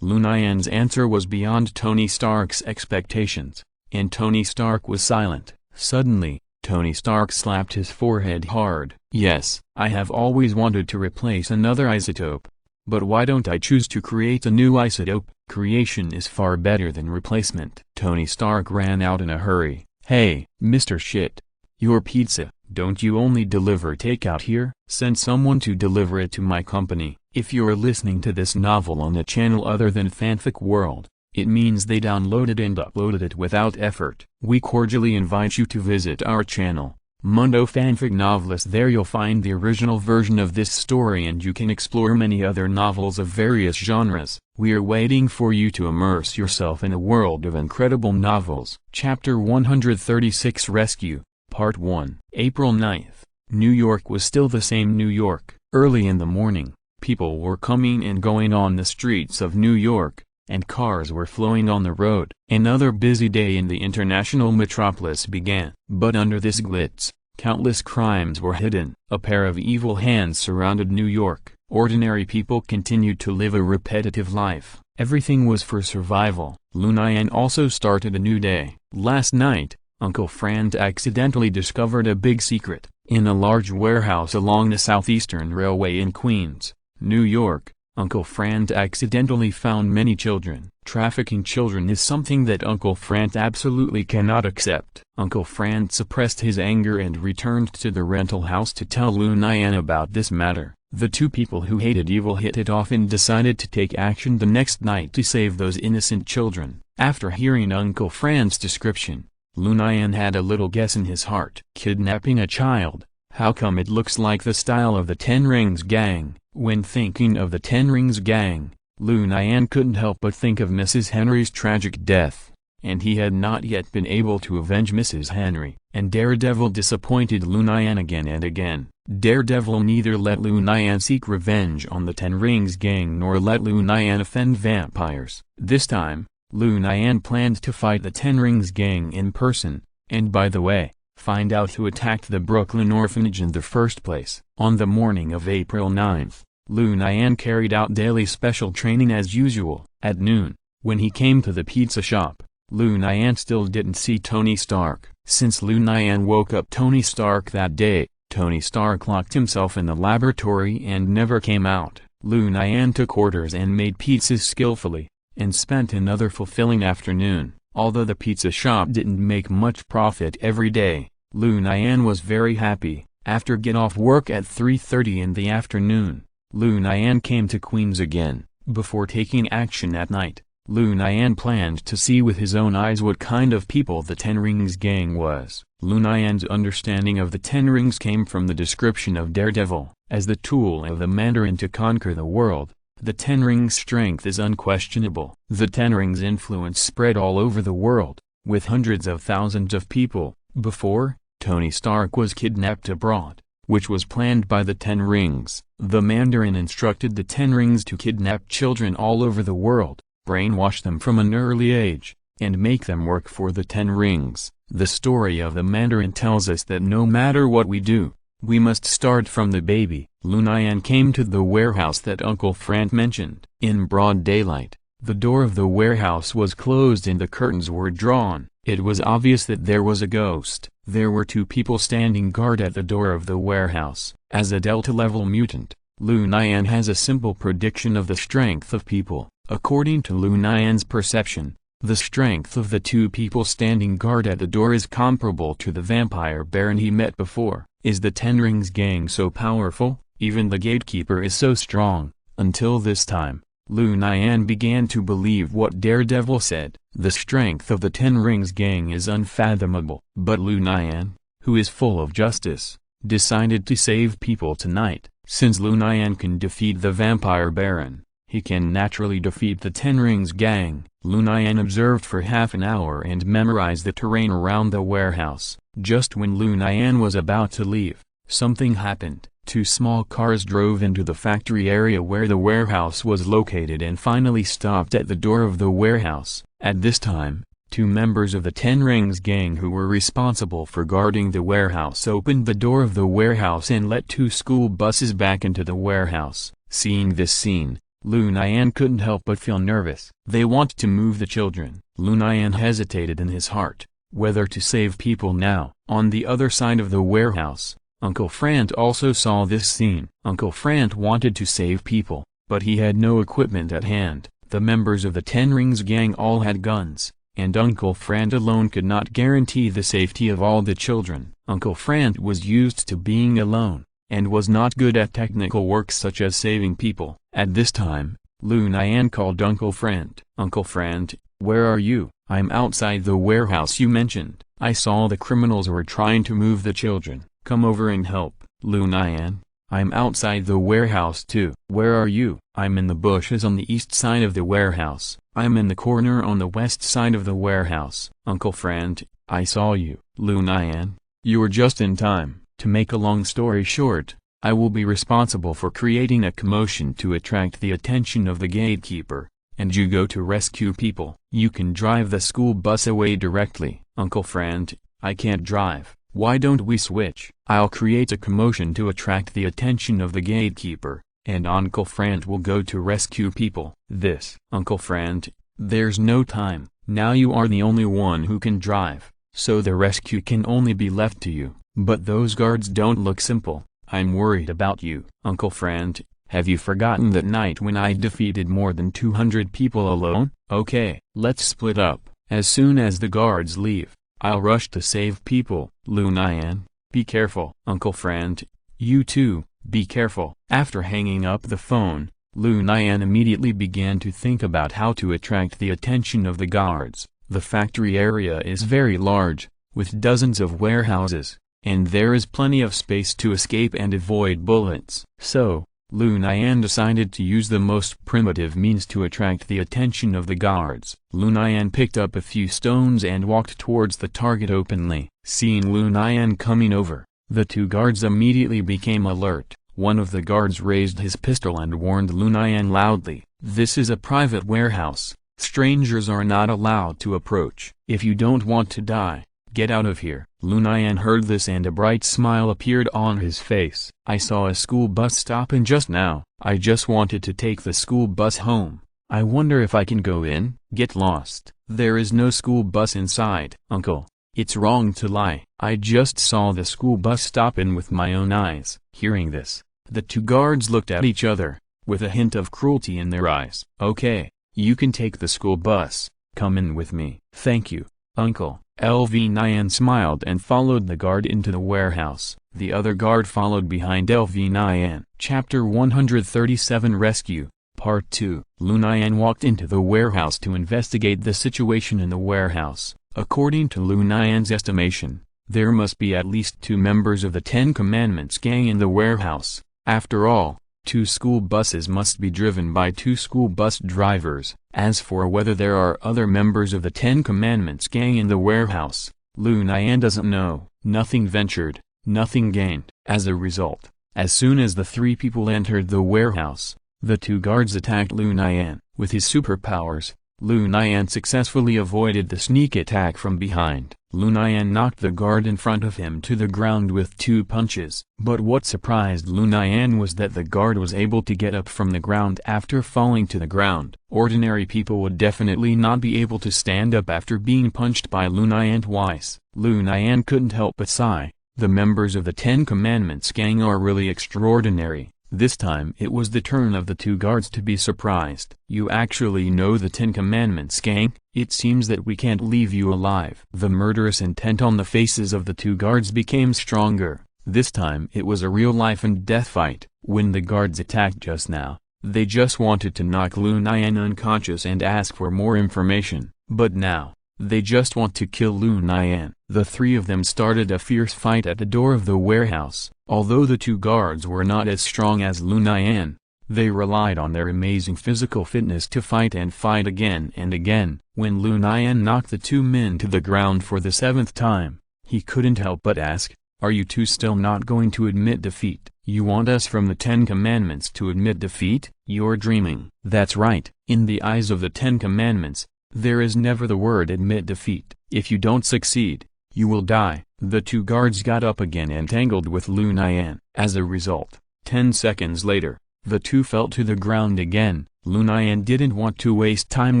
Lu Nian's answer was beyond Tony Stark's expectations, and Tony Stark was silent. Suddenly, Tony Stark slapped his forehead hard. "Yes, I have always wanted to replace another isotope. But why don't I choose to create a new isotope? Creation is far better than replacement." Tony Stark ran out in a hurry. "Hey, Mr. Shit. Your pizza, don't you only deliver takeout here? Send someone to deliver it to my company." If you're listening to this novel on a channel other than Fanfic World, it means they downloaded and uploaded it without effort. We cordially invite you to visit our channel, Mundo Fanfic Novelist. There you'll find the original version of this story and you can explore many other novels of various genres. We are waiting for you to immerse yourself in a world of incredible novels. Chapter 136 Rescue, Part 1. April 9th. New York was still the same New York. Early in the morning, People were coming and going on the streets of New York, and cars were flowing on the road. Another busy day in the international metropolis began. But under this glitz, countless crimes were hidden. A pair of evil hands surrounded New York. Ordinary people continued to live a repetitive life. Everything was for survival. Lu Nian also started a new day. Last night, Uncle Frank accidentally discovered a big secret. In a large warehouse along the Southeastern Railway in Queens, New York, Uncle Frank accidentally found many children. Trafficking children is something that Uncle Frank absolutely cannot accept. Uncle Frank suppressed his anger and returned to the rental house to tell Lu Nian about this matter. The two people who hated evil hit it off and decided to take action the next night to save those innocent children. After hearing Uncle Frank's description, Lu Nian had a little guess in his heart. Kidnapping a child? How come it looks like the style of the Ten Rings gang? When thinking of the Ten Rings gang, Lu Nian couldn't help but think of Mrs. Henry's tragic death, and he had not yet been able to avenge Mrs. Henry. And Daredevil disappointed Lu Nian again and again. Daredevil neither let Lu Nian seek revenge on the Ten Rings gang nor let Lu Nian offend vampires. This time, Lu Nian planned to fight the Ten Rings gang in person, and by the way, find out who attacked the Brooklyn orphanage in the first place. On the morning of April 9th, Lu Nian carried out daily special training as usual. At noon, when he came to the pizza shop, Lu Nian still didn't see Tony Stark. Since Lu Nian woke up Tony Stark that day, Tony Stark locked himself in the laboratory and never came out. Lu Nian took orders and made pizzas skillfully, and spent another fulfilling afternoon. Although the pizza shop didn't make much profit every day, Lu Nian was very happy. After get off work at 3:30 in the afternoon, Lu Nian came to Queens again. Before taking action at night, Lu Nian planned to see with his own eyes what kind of people the Ten Rings gang was. Lu Nian's understanding of the Ten Rings came from the description of Daredevil. As the tool of the Mandarin to conquer the world, the Ten Rings' strength is unquestionable. The Ten Rings' influence spread all over the world, with hundreds of thousands of people. Before, Tony Stark was kidnapped abroad, which was planned by the Ten Rings. The Mandarin instructed the Ten Rings to kidnap children all over the world, brainwash them from an early age, and make them work for the Ten Rings. The story of the Mandarin tells us that no matter what we do, we must start from the baby. Lu Nian came to the warehouse that Uncle Frank mentioned. In broad daylight, the door of the warehouse was closed and the curtains were drawn. It was obvious that there was a ghost. There were two people standing guard at the door of the warehouse. As a Delta-level mutant, Lu Nian has a simple prediction of the strength of people. According to Lu Nian's perception, the strength of the two people standing guard at the door is comparable to the vampire baron he met before. Is the Ten Rings gang so powerful? Even the gatekeeper is so strong. Until this time, Lu Nian began to believe what Daredevil said. The strength of the Ten Rings gang is unfathomable. But Lu Nian, who is full of justice, decided to save people tonight. Since Lu Nian can defeat the vampire baron, he can naturally defeat the Ten Rings gang. Lu Nian observed for half an hour and memorized the terrain around the warehouse. Just when Lu Nian was about to leave, something happened. Two small cars drove into the factory area where the warehouse was located and finally stopped at the door of the warehouse. At this time, two members of the Ten Rings gang who were responsible for guarding the warehouse opened the door of the warehouse and let two school buses back into the warehouse. Seeing this scene, Lu Nian couldn't help but feel nervous. They want to move the children. Lu Nian hesitated in his heart, whether to save people now. On the other side of the warehouse, Uncle Frank also saw this scene. Uncle Frank wanted to save people, but he had no equipment at hand. The members of the Ten Rings gang all had guns, and Uncle Frank alone could not guarantee the safety of all the children. Uncle Frank was used to being alone, and was not good at technical work such as saving people. At this time, Lu Nian called Uncle Frank. "Uncle Frank, where are you?" "I'm outside the warehouse you mentioned. I saw the criminals were trying to move the children. Come over and help." "Lu Nian, I'm outside the warehouse too." "Where are you?" "I'm in the bushes on the east side of the warehouse." "I'm in the corner on the west side of the warehouse." "Uncle Frank, I saw you." "Lu Nian, you were just in time." To make a long story short, I will be responsible for creating a commotion to attract the attention of the gatekeeper, and you go to rescue people. You can drive the school bus away directly. Uncle Frank, I can't drive. Why don't we switch? I'll create a commotion to attract the attention of the gatekeeper, and Uncle Frank will go to rescue people. This. Uncle Frank, there's no time. Now you are the only one who can drive, so the rescue can only be left to you. But those guards don't look simple. I'm worried about you. Uncle Frank, have you forgotten that night when I defeated more than 200 people alone? Okay, let's split up. As soon as the guards leave, I'll rush to save people. Lu Nian, be careful. Uncle Frank, you too, be careful. After hanging up the phone, Lu Nian immediately began to think about how to attract the attention of the guards. The factory area is very large, with dozens of warehouses, and there is plenty of space to escape and avoid bullets. So, Lu Nian decided to use the most primitive means to attract the attention of the guards. Lu Nian picked up a few stones and walked towards the target openly. Seeing Lu Nian coming over, the two guards immediately became alert. One of the guards raised his pistol and warned Lu Nian loudly, "This is a private warehouse. Strangers are not allowed to approach. If you don't want to die, get out of here." Lu Nian heard this and a bright smile appeared on his face. "I saw a school bus stop in just now. I just wanted to take the school bus home. I wonder if I can go in." "Get lost. There is no school bus inside." "Uncle, it's wrong to lie. I just saw the school bus stop in with my own eyes." Hearing this, the two guards looked at each other, with a hint of cruelty in their eyes. "Okay, you can take the school bus. Come in with me." "Thank you, Uncle." Lu Nian smiled and followed the guard into the warehouse. The other guard followed behind Lu Nian. Chapter 137 Rescue, Part 2. Lu Nian walked into the warehouse to investigate the situation in the warehouse. According to Lu Nian's estimation, there must be at least 2 members of the Ten Commandments gang in the warehouse. After all, 2 school buses must be driven by 2 school bus drivers. As for whether there are other members of the Ten Commandments gang in the warehouse, Lu Nian doesn't know. Nothing ventured, nothing gained. As a result, as soon as the 3 people entered the warehouse, the 2 guards attacked Lu Nian. With his superpowers, Lu Nian successfully avoided the sneak attack from behind. Lu Nian knocked the guard in front of him to the ground with 2 punches. But what surprised Lu Nian was that the guard was able to get up from the ground after falling to the ground. Ordinary people would definitely not be able to stand up after being punched by Lu Nian twice. Lu Nian couldn't help but sigh. The members of the Ten Commandments gang are really extraordinary. This time it was the turn of the 2 guards to be surprised. "You actually know the Ten Commandments gang? It seems that we can't leave you alive." The murderous intent on the faces of the 2 guards became stronger. This time it was a real life and death fight. When the guards attacked just now, they just wanted to knock Lu Nian unconscious and ask for more information. But now, they just want to kill Lu Nian. The 3 of them started a fierce fight at the door of the warehouse. Although the 2 guards were not as strong as Lu Nian, they relied on their amazing physical fitness to fight and fight again and again. When Lu Nian knocked the 2 men to the ground for the 7th time, he couldn't help but ask, "Are you 2 still not going to admit defeat? You want us from the Ten Commandments to admit defeat? You're dreaming." "That's right. In the eyes of the Ten Commandments, there is never the word admit defeat. If you don't succeed, you will die." The 2 guards got up again and tangled with Lu Nian. As a result, 10 seconds later, the 2 fell to the ground again. Lu Nian didn't want to waste time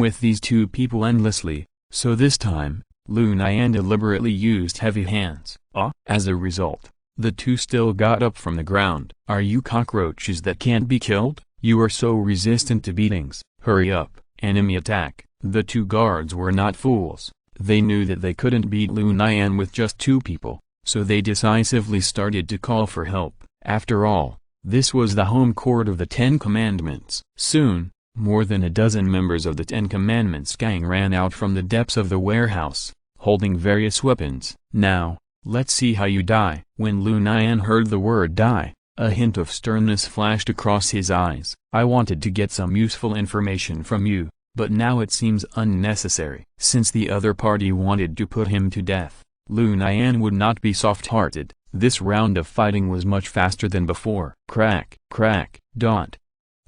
with these 2 people endlessly, so this time, Lu Nian deliberately used heavy hands. As a result, the 2 still got up from the ground. "Are you cockroaches that can't be killed? You are so resistant to beatings. Hurry up, enemy attack." The 2 guards were not fools. They knew that they couldn't beat Lu Nian with just 2 people, so they decisively started to call for help. After all, this was the home court of the Ten Commandments. Soon, more than a dozen members of the Ten Commandments gang ran out from the depths of the warehouse, holding various weapons. "Now, let's see how you die." When Lu Nian heard the word die, a hint of sternness flashed across his eyes. "I wanted to get some useful information from you, but now it seems unnecessary." Since the other party wanted to put him to death, Lu Nian would not be soft-hearted. This round of fighting was much faster than before. Crack, crack, dot.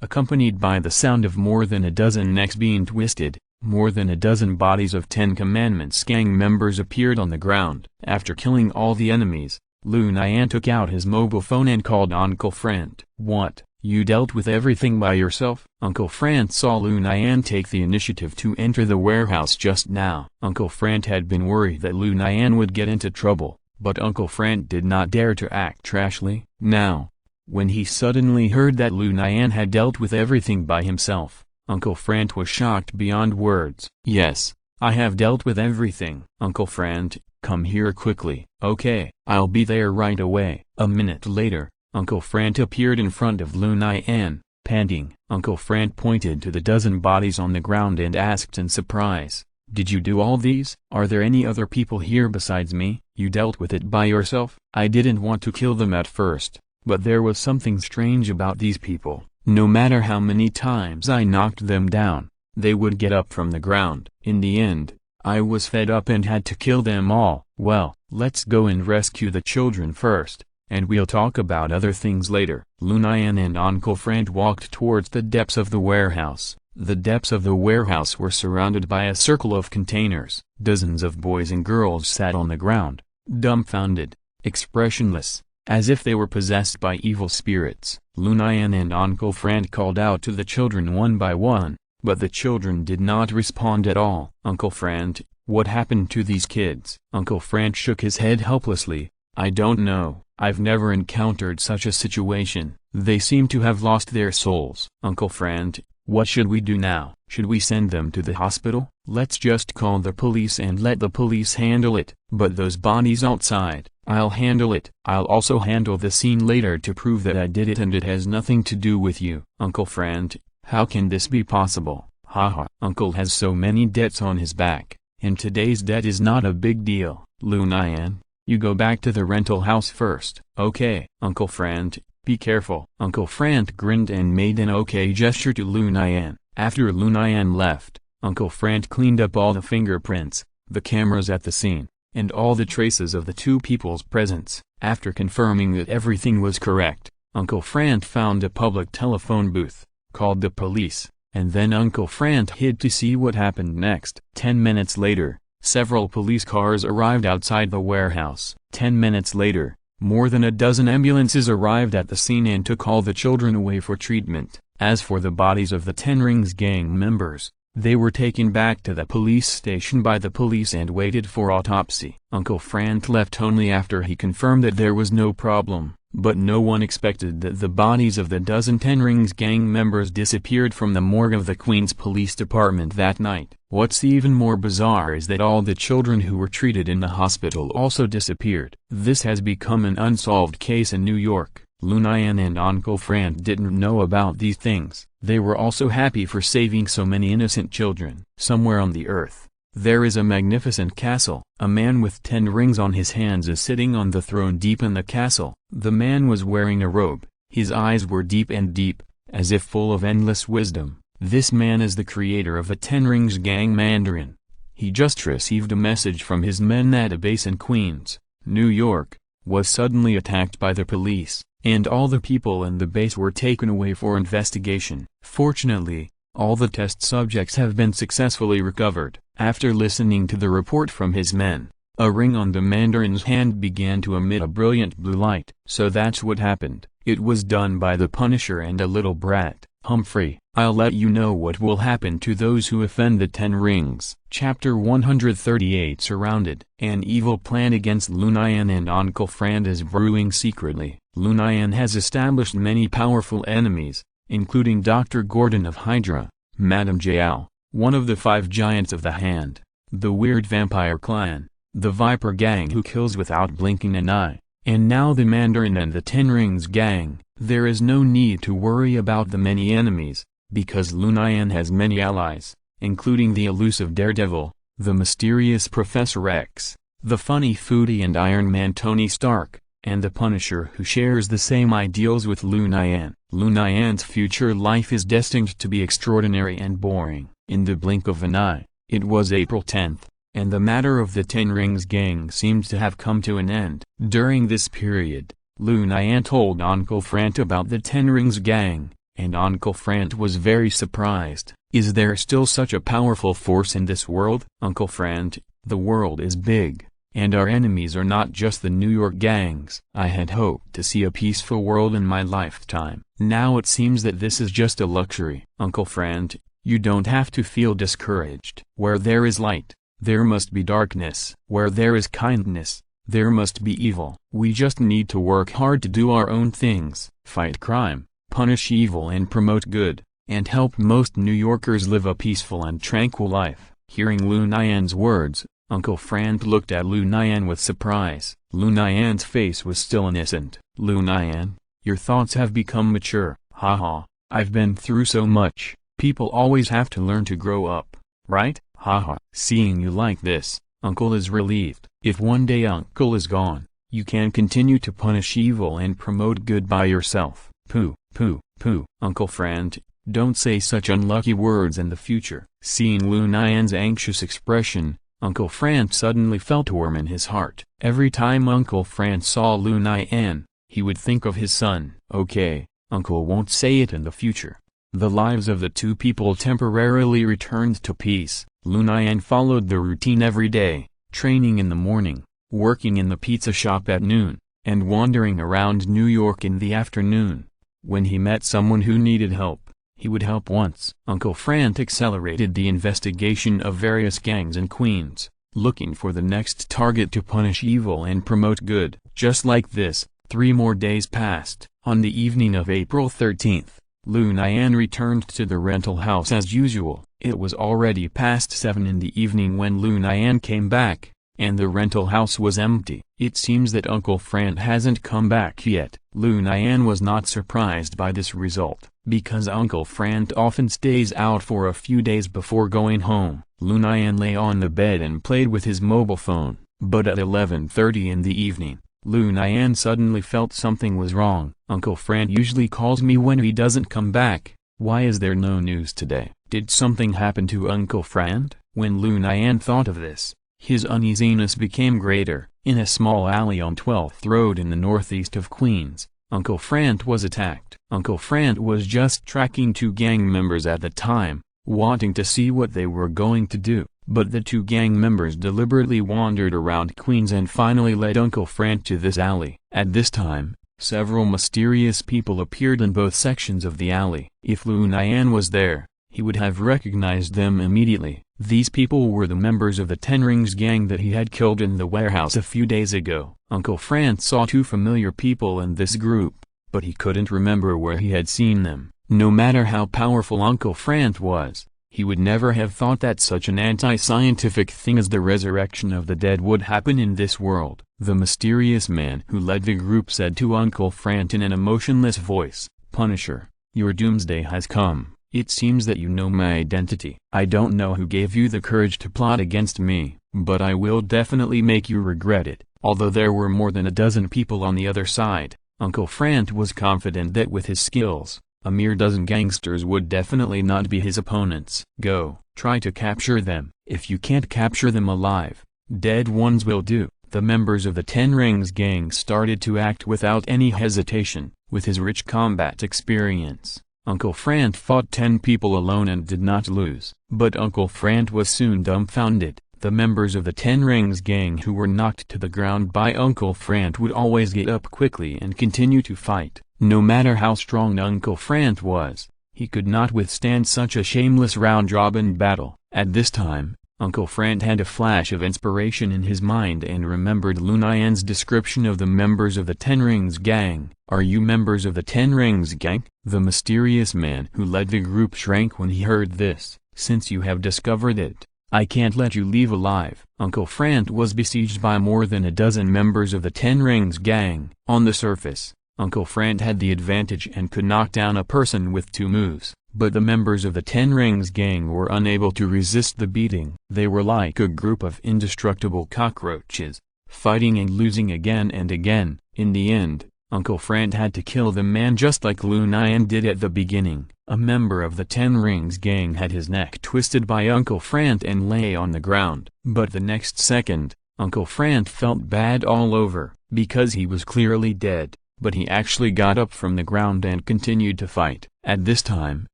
Accompanied by the sound of more than a dozen necks being twisted, more than a dozen bodies of Ten Commandments gang members appeared on the ground. After killing all the enemies, Lu Nian took out his mobile phone and called Uncle Frank. "What, you dealt with everything by yourself?" Uncle Frank saw Lu Nian take the initiative to enter the warehouse just now. Uncle Frank had been worried that Lu Nian would get into trouble, but Uncle Frank did not dare to act trashly. Now, when he suddenly heard that Lu Nian had dealt with everything by himself, Uncle Frank was shocked beyond words. "Yes, I have dealt with everything." "Uncle Frank, come here quickly." "Okay, I'll be there right away." A minute later, Uncle Frank appeared in front of Lu Nian, panting. Uncle Frank pointed to the dozen bodies on the ground and asked in surprise, "Did you do all these? Are there any other people here besides me?" "You dealt with it by yourself?" "I didn't want to kill them at first, but there was something strange about these people. No matter how many times I knocked them down, they would get up from the ground. In the end, I was fed up and had to kill them all." "Well, let's go and rescue the children first, and we'll talk about other things later." Lu Nian and Uncle Frank walked towards the depths of the warehouse. The depths of the warehouse were surrounded by a circle of containers. Dozens of boys and girls sat on the ground, dumbfounded, expressionless, as if they were possessed by evil spirits. Lu Nian and Uncle Frank called out to the children one by one, but the children did not respond at all. "Uncle Frank, what happened to these kids?" Uncle Frank shook his head helplessly. "I don't know. I've never encountered such a situation. They seem to have lost their souls." "Uncle Frank, what should we do now? Should we send them to the hospital?" "Let's just call the police and let the police handle it." "But those bodies outside." "I'll handle it. I'll also handle the scene later to prove that I did it and it has nothing to do with you." "Uncle Frank, how can this be possible?" "Haha. Uncle has so many debts on his back, and today's debt is not a big deal." "Lu Nian, you go back to the rental house first." "Okay." "Uncle Frank, be careful." Uncle Frank grinned and made an okay gesture to Lu Nian. After Lu Nian left, Uncle Frank cleaned up all the fingerprints, the cameras at the scene, and all the traces of the two people's presence. After confirming that everything was correct, Uncle Frank found a public telephone booth, called the police, and then Uncle Frank hid to see what happened next. 10 minutes later, several police cars arrived outside the warehouse. 10 minutes later, more than a dozen ambulances arrived at the scene and took all the children away for treatment. As for the bodies of the Ten Rings gang members, they were taken back to the police station by the police and waited for autopsy. Uncle Frank left only after he confirmed that there was no problem, but no one expected that the bodies of the dozen Ten Rings gang members disappeared from the morgue of the Queen's Police Department that night. What's even more bizarre is that all the children who were treated in the hospital also disappeared. This has become an unsolved case in New York. Lu Nian and Uncle Frank didn't know about these things. They were also happy for saving so many innocent children. Somewhere on the earth, there is a magnificent castle. A man with 10 rings on his hands is sitting on the throne deep in the castle. The man was wearing a robe. His eyes were deep and deep, as if full of endless wisdom. This man is the creator of the Ten Rings gang Mandarin. He just received a message from his men that a base in Queens, New York, was suddenly attacked by the police, and all the people in the base were taken away for investigation. Fortunately, all the test subjects have been successfully recovered. After listening to the report from his men, a ring on the Mandarin's hand began to emit a brilliant blue light. So that's what happened. It was done by the Punisher and a little brat, Humphrey. I'll let you know what will happen to those who offend the Ten Rings. Chapter 138 Surrounded. An evil plan against Lu Nian and Uncle Frank is brewing secretly. Lu Nian has established many powerful enemies, including Dr. Gordon of Hydra, Madame Jiao, one of the 5 giants of the hand, the weird vampire clan, the Viper gang who kills without blinking an eye, and now the Mandarin and the Ten Rings gang. There is no need to worry about the many enemies, because Lu Nian has many allies, including the elusive Daredevil, the mysterious Professor X, the funny foodie and Iron Man Tony Stark, and the Punisher who shares the same ideals with Lu Nian. Lu Nian's future life is destined to be extraordinary and boring. In the blink of an eye, it was April 10th, and the matter of the Ten Rings gang seemed to have come to an end. During this period, Lu Nian told Uncle Frant about the Ten Rings gang, and Uncle Frant was very surprised. Is there still such a powerful force in this world? Uncle Frant, the world is big, and our enemies are not just the New York gangs. I had hoped to see a peaceful world in my lifetime. Now it seems that this is just a luxury. Uncle Frant, you don't have to feel discouraged. Where there is light, there must be darkness. Where there is kindness, there must be evil. We just need to work hard to do our own things, fight crime, punish evil and promote good, and help most New Yorkers live a peaceful and tranquil life. Hearing Lu Nian's words, Uncle Frant looked at Lu Nian with surprise. Lu Nian's face was still innocent. Lu Nian, your thoughts have become mature. Haha, I've been through so much. People always have to learn to grow up, right? Haha. Seeing you like this, Uncle is relieved. If one day Uncle is gone, you can continue to punish evil and promote good by yourself. Pooh, pooh, pooh. Uncle Frant, don't say such unlucky words in the future. Seeing Lu Nian's anxious expression, Uncle Frant suddenly felt warm in his heart. Every time Uncle Frant saw Lu Nian, he would think of his son. Okay, Uncle won't say it in the future. The lives of the two people temporarily returned to peace. Lu Nian followed the routine every day, training in the morning, working in the pizza shop at noon, and wandering around New York in the afternoon. When he met someone who needed help, he would help once. Uncle Frant accelerated the investigation of various gangs in Queens, looking for the next target to punish evil and promote good. Just like this, 3 more days passed. On the evening of April 13th, Lu Nian returned to the rental house as usual. It was already past 7 in the evening when Lu Nian came back, and the rental house was empty. It seems that Uncle Frant hasn't come back yet. Lu Nian was not surprised by this result, because Uncle Frant often stays out for a few days before going home. Lu Nian lay on the bed and played with his mobile phone, but at 11:30 in the evening, Lu Nian suddenly felt something was wrong. Uncle Frant usually calls me when he doesn't come back. Why is there no news today? Did something happen to Uncle Frant? When Lu Nian thought of this, his uneasiness became greater. In a small alley on 12th Road in the northeast of Queens, Uncle Frant was attacked. Uncle Frant was just tracking 2 gang members at the time, wanting to see what they were going to do. But the 2 gang members deliberately wandered around Queens and finally led Uncle Frant to this alley. At this time, several mysterious people appeared in both sections of the alley. If Lu Nian was there, he would have recognized them immediately. These people were the members of the Ten Rings gang that he had killed in the warehouse a few days ago. Uncle Frant saw 2 familiar people in this group, but he couldn't remember where he had seen them. No matter how powerful Uncle Frant was, he would never have thought that such an anti-scientific thing as the resurrection of the dead would happen in this world. The mysterious man who led the group said to Uncle Frant in an emotionless voice, "Punisher, your doomsday has come. It seems that you know my identity. I don't know who gave you the courage to plot against me, but I will definitely make you regret it." Although there were more than a dozen people on the other side, Uncle Frant was confident that with his skills, a mere dozen gangsters would definitely not be his opponents. Go, try to capture them. If you can't capture them alive, dead ones will do. The members of the Ten Rings gang started to act without any hesitation. With his rich combat experience, Uncle Frant fought 10 people alone and did not lose. But Uncle Frant was soon dumbfounded. The members of the Ten Rings gang who were knocked to the ground by Uncle Frant would always get up quickly and continue to fight. No matter how strong Uncle Frant was, he could not withstand such a shameless round-robin battle. At this time, Uncle Frant had a flash of inspiration in his mind and remembered Lu Nian's description of the members of the Ten Rings gang. "Are you members of the Ten Rings gang?" The mysterious man who led the group shrank when he heard this. "Since you have discovered it, I can't let you leave alive." Uncle Frant was besieged by more than a dozen members of the Ten Rings gang. On the surface, Uncle Frant had the advantage and could knock down a person with 2 moves, but the members of the Ten Rings gang were unable to resist the beating. They were like a group of indestructible cockroaches, fighting and losing again and again. In the end, Uncle Frank had to kill the man just like Lu Nian did at the beginning. A member of the Ten Rings gang had his neck twisted by Uncle Frank and lay on the ground. But the next second, Uncle Frank felt bad all over, because he was clearly dead, but he actually got up from the ground and continued to fight. At this time,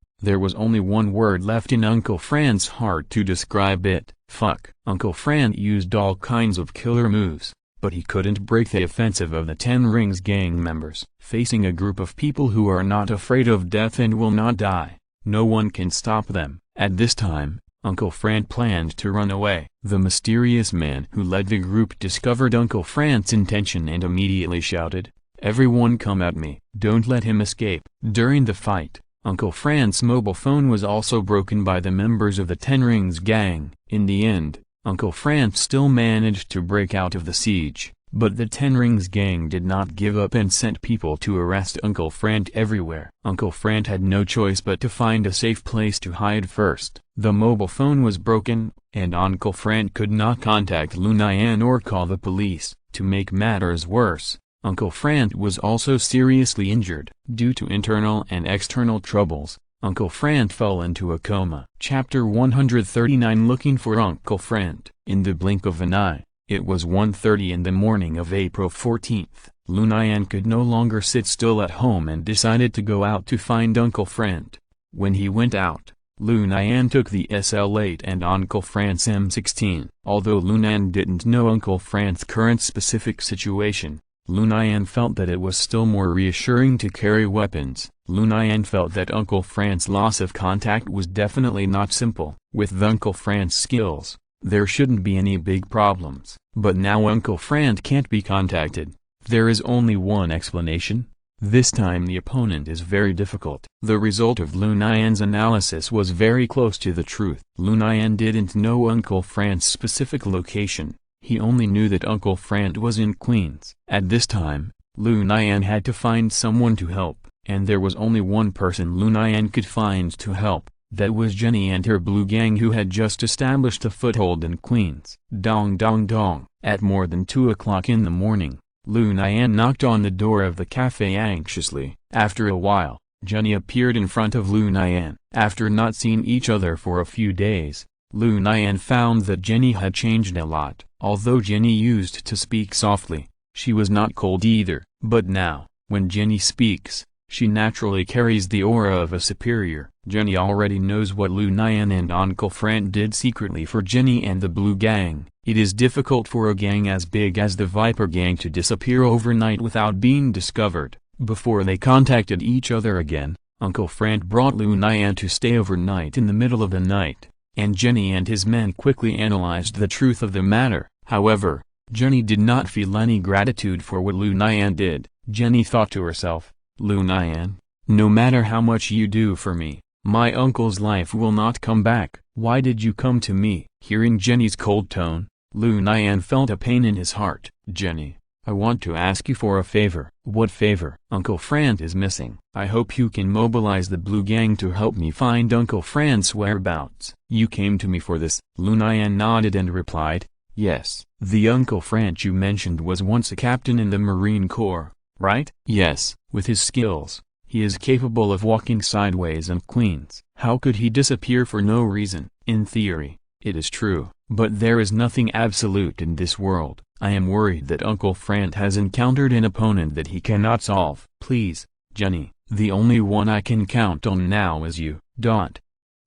there was only one word left in Uncle Frank's heart to describe it: fuck. Uncle Frank used all kinds of killer moves, but he couldn't break the offensive of the Ten Rings gang members. Facing a group of people who are not afraid of death and will not die, no one can stop them. At this time, Uncle Frank planned to run away. The mysterious man who led the group discovered Uncle Frank's intention and immediately shouted, "Everyone come at me, don't let him escape." During the fight, Uncle Frank's mobile phone was also broken by the members of the Ten Rings gang. In the end, Uncle Frank still managed to break out of the siege, but the Ten Rings gang did not give up and sent people to arrest Uncle Frank everywhere. Uncle Frank had no choice but to find a safe place to hide first. The mobile phone was broken, and Uncle Frank could not contact Lu Nian or call the police. To make matters worse, Uncle Frank was also seriously injured. Due to internal and external troubles, Uncle Frank fell into a coma. Chapter 139. Looking for Uncle Frank. In the blink of an eye, it was 1:30 in the morning of April 14th. Lu Nian could no longer sit still at home and decided to go out to find Uncle Frank. When he went out, Lu Nian took the SL8 and Uncle Frank's M16. Although Lu Nian didn't know Uncle Frank's current specific situation, Lu Nian felt that it was still more reassuring to carry weapons. Lu Nian felt that Uncle Frank's loss of contact was definitely not simple. With Uncle Frank's skills, there shouldn't be any big problems. But now Uncle Frank can't be contacted. There is only one explanation. This time the opponent is very difficult. The result of Lu Nian's analysis was very close to the truth. Lu Nian didn't know Uncle Frank's specific location. He only knew that Uncle Frank was in Queens. At this time, Lu Nian had to find someone to help, and there was only one person Lu Nian could find to help. That was Jenny and her blue gang, who had just established a foothold in Queens. Dong dong dong. At more than 2 o'clock in the morning, Lu Nian knocked on the door of the cafe anxiously. After a while, Jenny appeared in front of Lu Nian. After not seeing each other for a few days, Lu Nian found that Jenny had changed a lot. Although Jenny used to speak softly, she was not cold either. But now, when Jenny speaks, she naturally carries the aura of a superior. Jenny already knows what Lu Nian and Uncle Frank did secretly for Jenny and the Blue Gang. It is difficult for a gang as big as the Viper Gang to disappear overnight without being discovered. Before they contacted each other again, Uncle Frank brought Lu Nian to stay overnight in the middle of the night, and Jenny and his men quickly analyzed the truth of the matter. However, Jenny did not feel any gratitude for what Lu Nian did. Jenny thought to herself, "Lu Nian, no matter how much you do for me, my uncle's life will not come back. Why did you come to me?" Hearing Jenny's cold tone, Lu Nian felt a pain in his heart. "Jenny, I want to ask you for a favor." "What favor?" "Uncle Frank is missing. I hope you can mobilize the Blue Gang to help me find Uncle Frank's whereabouts." "You came to me for this?" Lu Nian nodded and replied, "Yes." "The Uncle Frank you mentioned was once a captain in the Marine Corps, right?" "Yes." "With his skills, he is capable of walking sideways in Queens. How could he disappear for no reason?" "In theory, it is true, but there is nothing absolute in this world. I am worried that Uncle Frank has encountered an opponent that he cannot solve." "Please, Jenny, the only one I can count on now is you."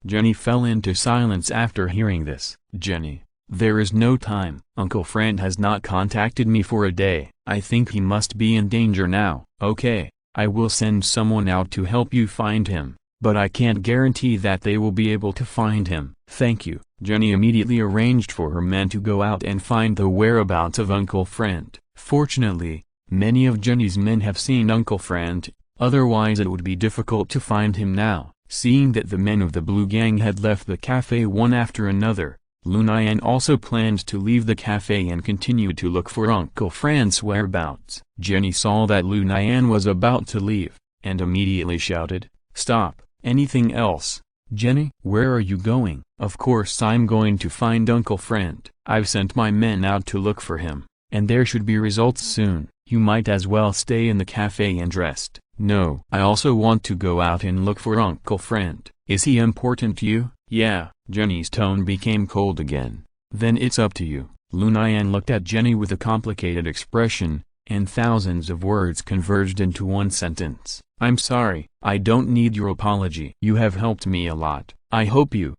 Jenny fell into silence after hearing this. "Jenny, there is no time. Uncle Frank has not contacted me for a day. I think he must be in danger now." "Okay, I will send someone out to help you find him, but I can't guarantee that they will be able to find him." "Thank you." Jenny immediately arranged for her men to go out and find the whereabouts of Uncle Frank. Fortunately, many of Jenny's men have seen Uncle Frank, otherwise it would be difficult to find him now. Seeing that the men of the Blue Gang had left the cafe one after another, Lu Nian also planned to leave the cafe and continue to look for Uncle Frank's whereabouts. Jenny saw that Lu Nian was about to leave, and immediately shouted, "Stop!" "Anything else?" "Jenny, where are you going?" "Of course I'm going to find Uncle Frank. I've sent my men out to look for him, and there should be results soon." You might as well stay in the cafe and rest. No. I also want to go out and look for Uncle Friend. Is he important to you? Yeah. Jenny's tone became cold again. Then it's up to you. Lu Nian looked at Jenny with a complicated expression, and thousands of words converged into one sentence. I'm sorry. I don't need your apology. You have helped me a lot. I hope you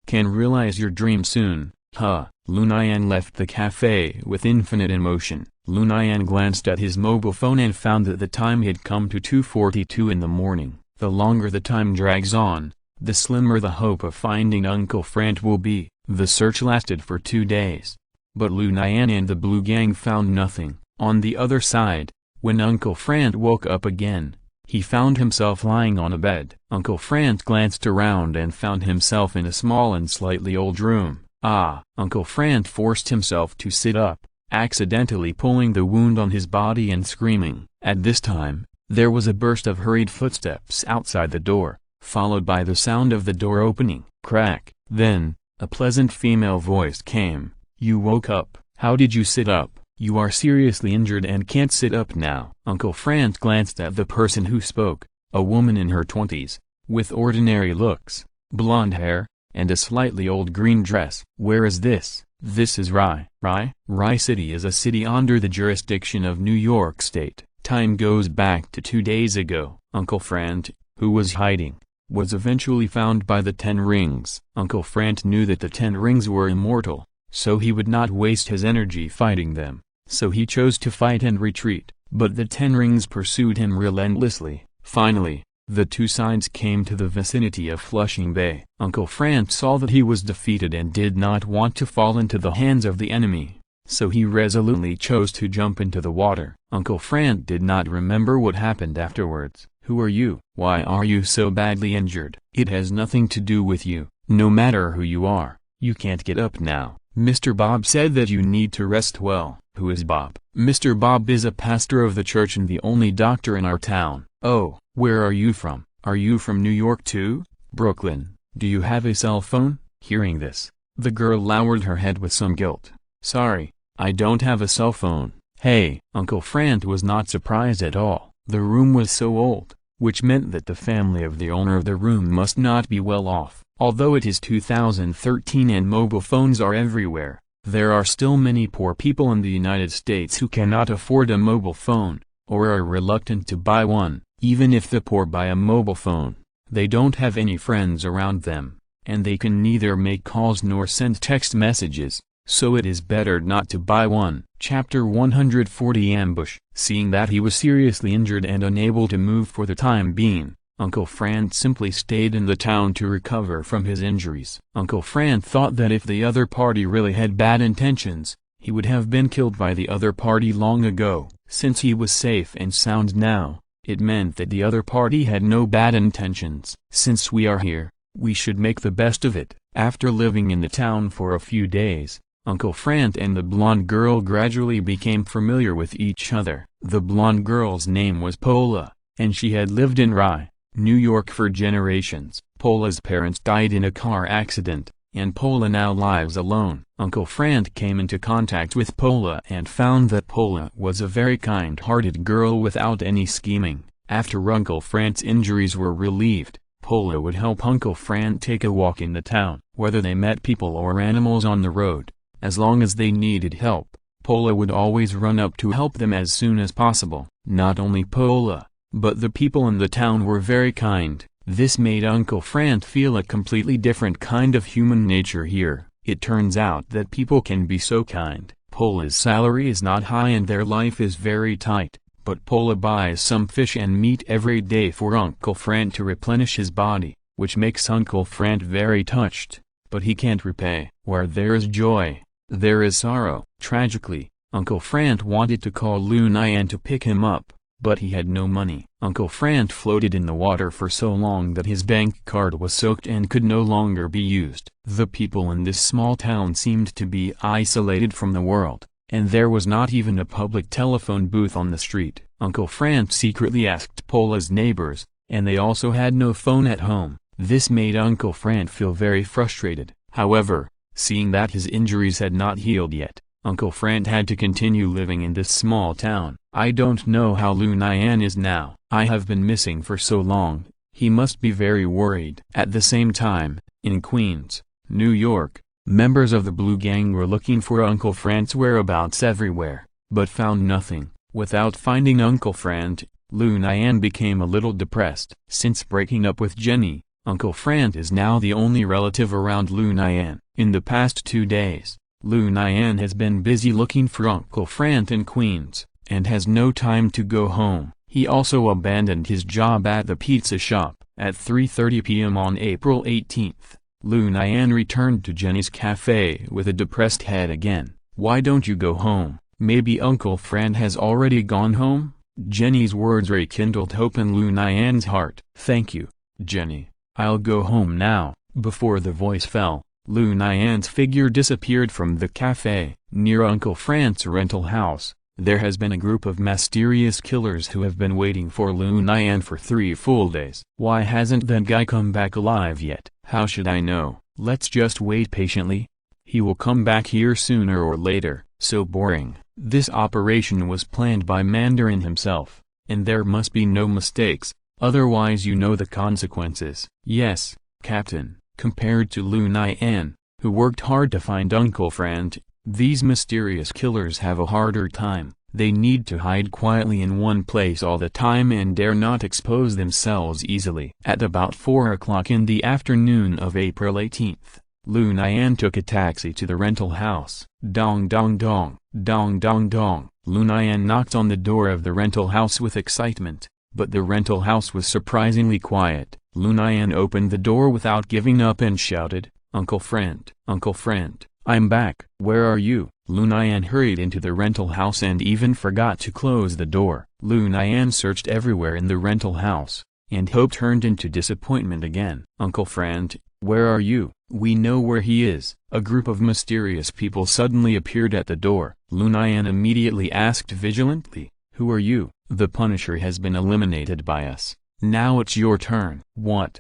can realize your dream soon. Lu Nian left the cafe with infinite emotion. Lu Nian glanced at his mobile phone and found that the time had come to 2:42 in the morning. The longer the time drags on, the slimmer the hope of finding Uncle Friend will be. The search lasted for 2 days. But Lu Nian and the Blue Gang found nothing. On the other side, when Uncle Friend woke up again, he found himself lying on a bed. Uncle Friend glanced around and found himself in a small and slightly old room. Uncle Friend forced himself to sit up, accidentally pulling the wound on his body and screaming. At this time, there was a burst of hurried footsteps outside the door, followed by the sound of the door opening. Crack. Then, a pleasant female voice came. You woke up. How did you sit up? You are seriously injured and can't sit up now. Uncle Friend glanced at the person who spoke, a woman in her 20s, with ordinary looks, blonde hair, and a slightly old green dress. Where is this? This is Rye. Rye City is a city under the jurisdiction of New York State. Time goes back to 2 days ago. Uncle Friend, who was hiding, was eventually found by the 10 Rings. Uncle Friend knew that the 10 Rings were immortal, so he would not waste his energy fighting them. So he chose to fight and retreat, but the 10 Rings pursued him relentlessly. Finally, the two sides came to the vicinity of Flushing Bay. Uncle Friend saw that he was defeated and did not want to fall into the hands of the enemy, so he resolutely chose to jump into the water. Uncle Friend did not remember what happened afterwards. Who are you? Why are you so badly injured? It has nothing to do with you. No matter who you are, you can't get up now. Mr. Bob said that you need to rest well. Who is Bob? Mr. Bob is a pastor of the church and the only doctor in our town. Oh, where are you from? Are you from New York too? Brooklyn. Do you have a cell phone? Hearing this, the girl lowered her head with some guilt. Sorry, I don't have a cell phone. Hey, Uncle Friend was not surprised at all. The room was so old, which meant that the family of the owner of the room must not be well off. Although it is 2013 and mobile phones are everywhere, there are still many poor people in the United States who cannot afford a mobile phone, or are reluctant to buy one. Even if the poor buy a mobile phone, they don't have any friends around them, and they can neither make calls nor send text messages, so it is better not to buy one. Chapter 140 Ambush. Seeing that he was seriously injured and unable to move for the time being, Uncle Friend simply stayed in the town to recover from his injuries. Uncle Friend thought that if the other party really had bad intentions, he would have been killed by the other party long ago. Since he was safe and sound now, it meant that the other party had no bad intentions. Since we are here, we should make the best of it. After living in the town for a few days, Uncle Friend and the blonde girl gradually became familiar with each other. The blonde girl's name was Paula, and she had lived in Rye, New York for generations. Paula's parents died in a car accident, and Paula now lives alone. Uncle Friend came into contact with Paula and found that Paula was a very kind-hearted girl without any scheming. After Uncle Friend's injuries were relieved, Paula would help Uncle Friend take a walk in the town. Whether they met people or animals on the road, as long as they needed help, Paula would always run up to help them as soon as possible. Not only Paula, but the people in the town were very kind. This made Uncle Friend feel a completely different kind of human nature here. It turns out that people can be so kind. Paula's salary is not high and their life is very tight, but Paula buys some fish and meat every day for Uncle Friend to replenish his body, which makes Uncle Friend very touched. But he can't repay. Where there is joy, there is sorrow. Tragically, Uncle Friend wanted to call Lu Nian to pick him up, but he had no money. Uncle Friend floated in the water for so long that his bank card was soaked and could no longer be used. The people in this small town seemed to be isolated from the world, and there was not even a public telephone booth on the street. Uncle Friend secretly asked Paula's neighbors, and they also had no phone at home. This made Uncle Friend feel very frustrated. However, seeing that his injuries had not healed yet, Uncle Friend had to continue living in this small town. I don't know how Lu Nian is now. I have been missing for so long, he must be very worried. At the same time, in Queens, New York, members of the Blue Gang were looking for Uncle Fran's whereabouts everywhere, but found nothing. Without finding Uncle Fran, Lu Nian became a little depressed. Since breaking up with Jenny, Uncle Fran is now the only relative around Lu Nian. In the past 2 days, Lu Nian has been busy looking for Uncle Fran in Queens, and has no time to go home. He also abandoned his job at the pizza shop. At 3:30 p.m. on April 18th, Lu Nian returned to Jenny's cafe with a depressed head again. "Why don't you go home? Maybe Uncle Fran has already gone home?" Jenny's words rekindled hope in Lu Nian's heart. "Thank you, Jenny. I'll go home now." Before the voice fell, Lu Nian's figure disappeared from the cafe. Near Uncle Fran's rental house, there has been a group of mysterious killers who have been waiting for Lu Nian for 3 full days. Why hasn't that guy come back alive yet? How should I know? Let's just wait patiently. He will come back here sooner or later. So boring. This operation was planned by Mandarin himself, and there must be no mistakes, otherwise you know the consequences. Yes, Captain, compared to Lu Nian, who worked hard to find Uncle Fran, these mysterious killers have a harder time. They need to hide quietly in one place all the time and dare not expose themselves easily. At about 4 o'clock in the afternoon of April 18th, Lu Nian took a taxi to the rental house. Dong dong dong, dong dong dong. Lu Nian knocked on the door of the rental house with excitement, but the rental house was surprisingly quiet. Lu Nian opened the door without giving up and shouted, "Uncle Fran, Uncle Fran, I'm back." "Where are you?" Lu Nian hurried into the rental house and even forgot to close the door. Lu Nian searched everywhere in the rental house, and hope turned into disappointment again. "Uncle Fran, where are you?" "We know where he is." A group of mysterious people suddenly appeared at the door. Lu Nian immediately asked vigilantly, "Who are you?" "The Punisher has been eliminated by us. Now it's your turn." "What?"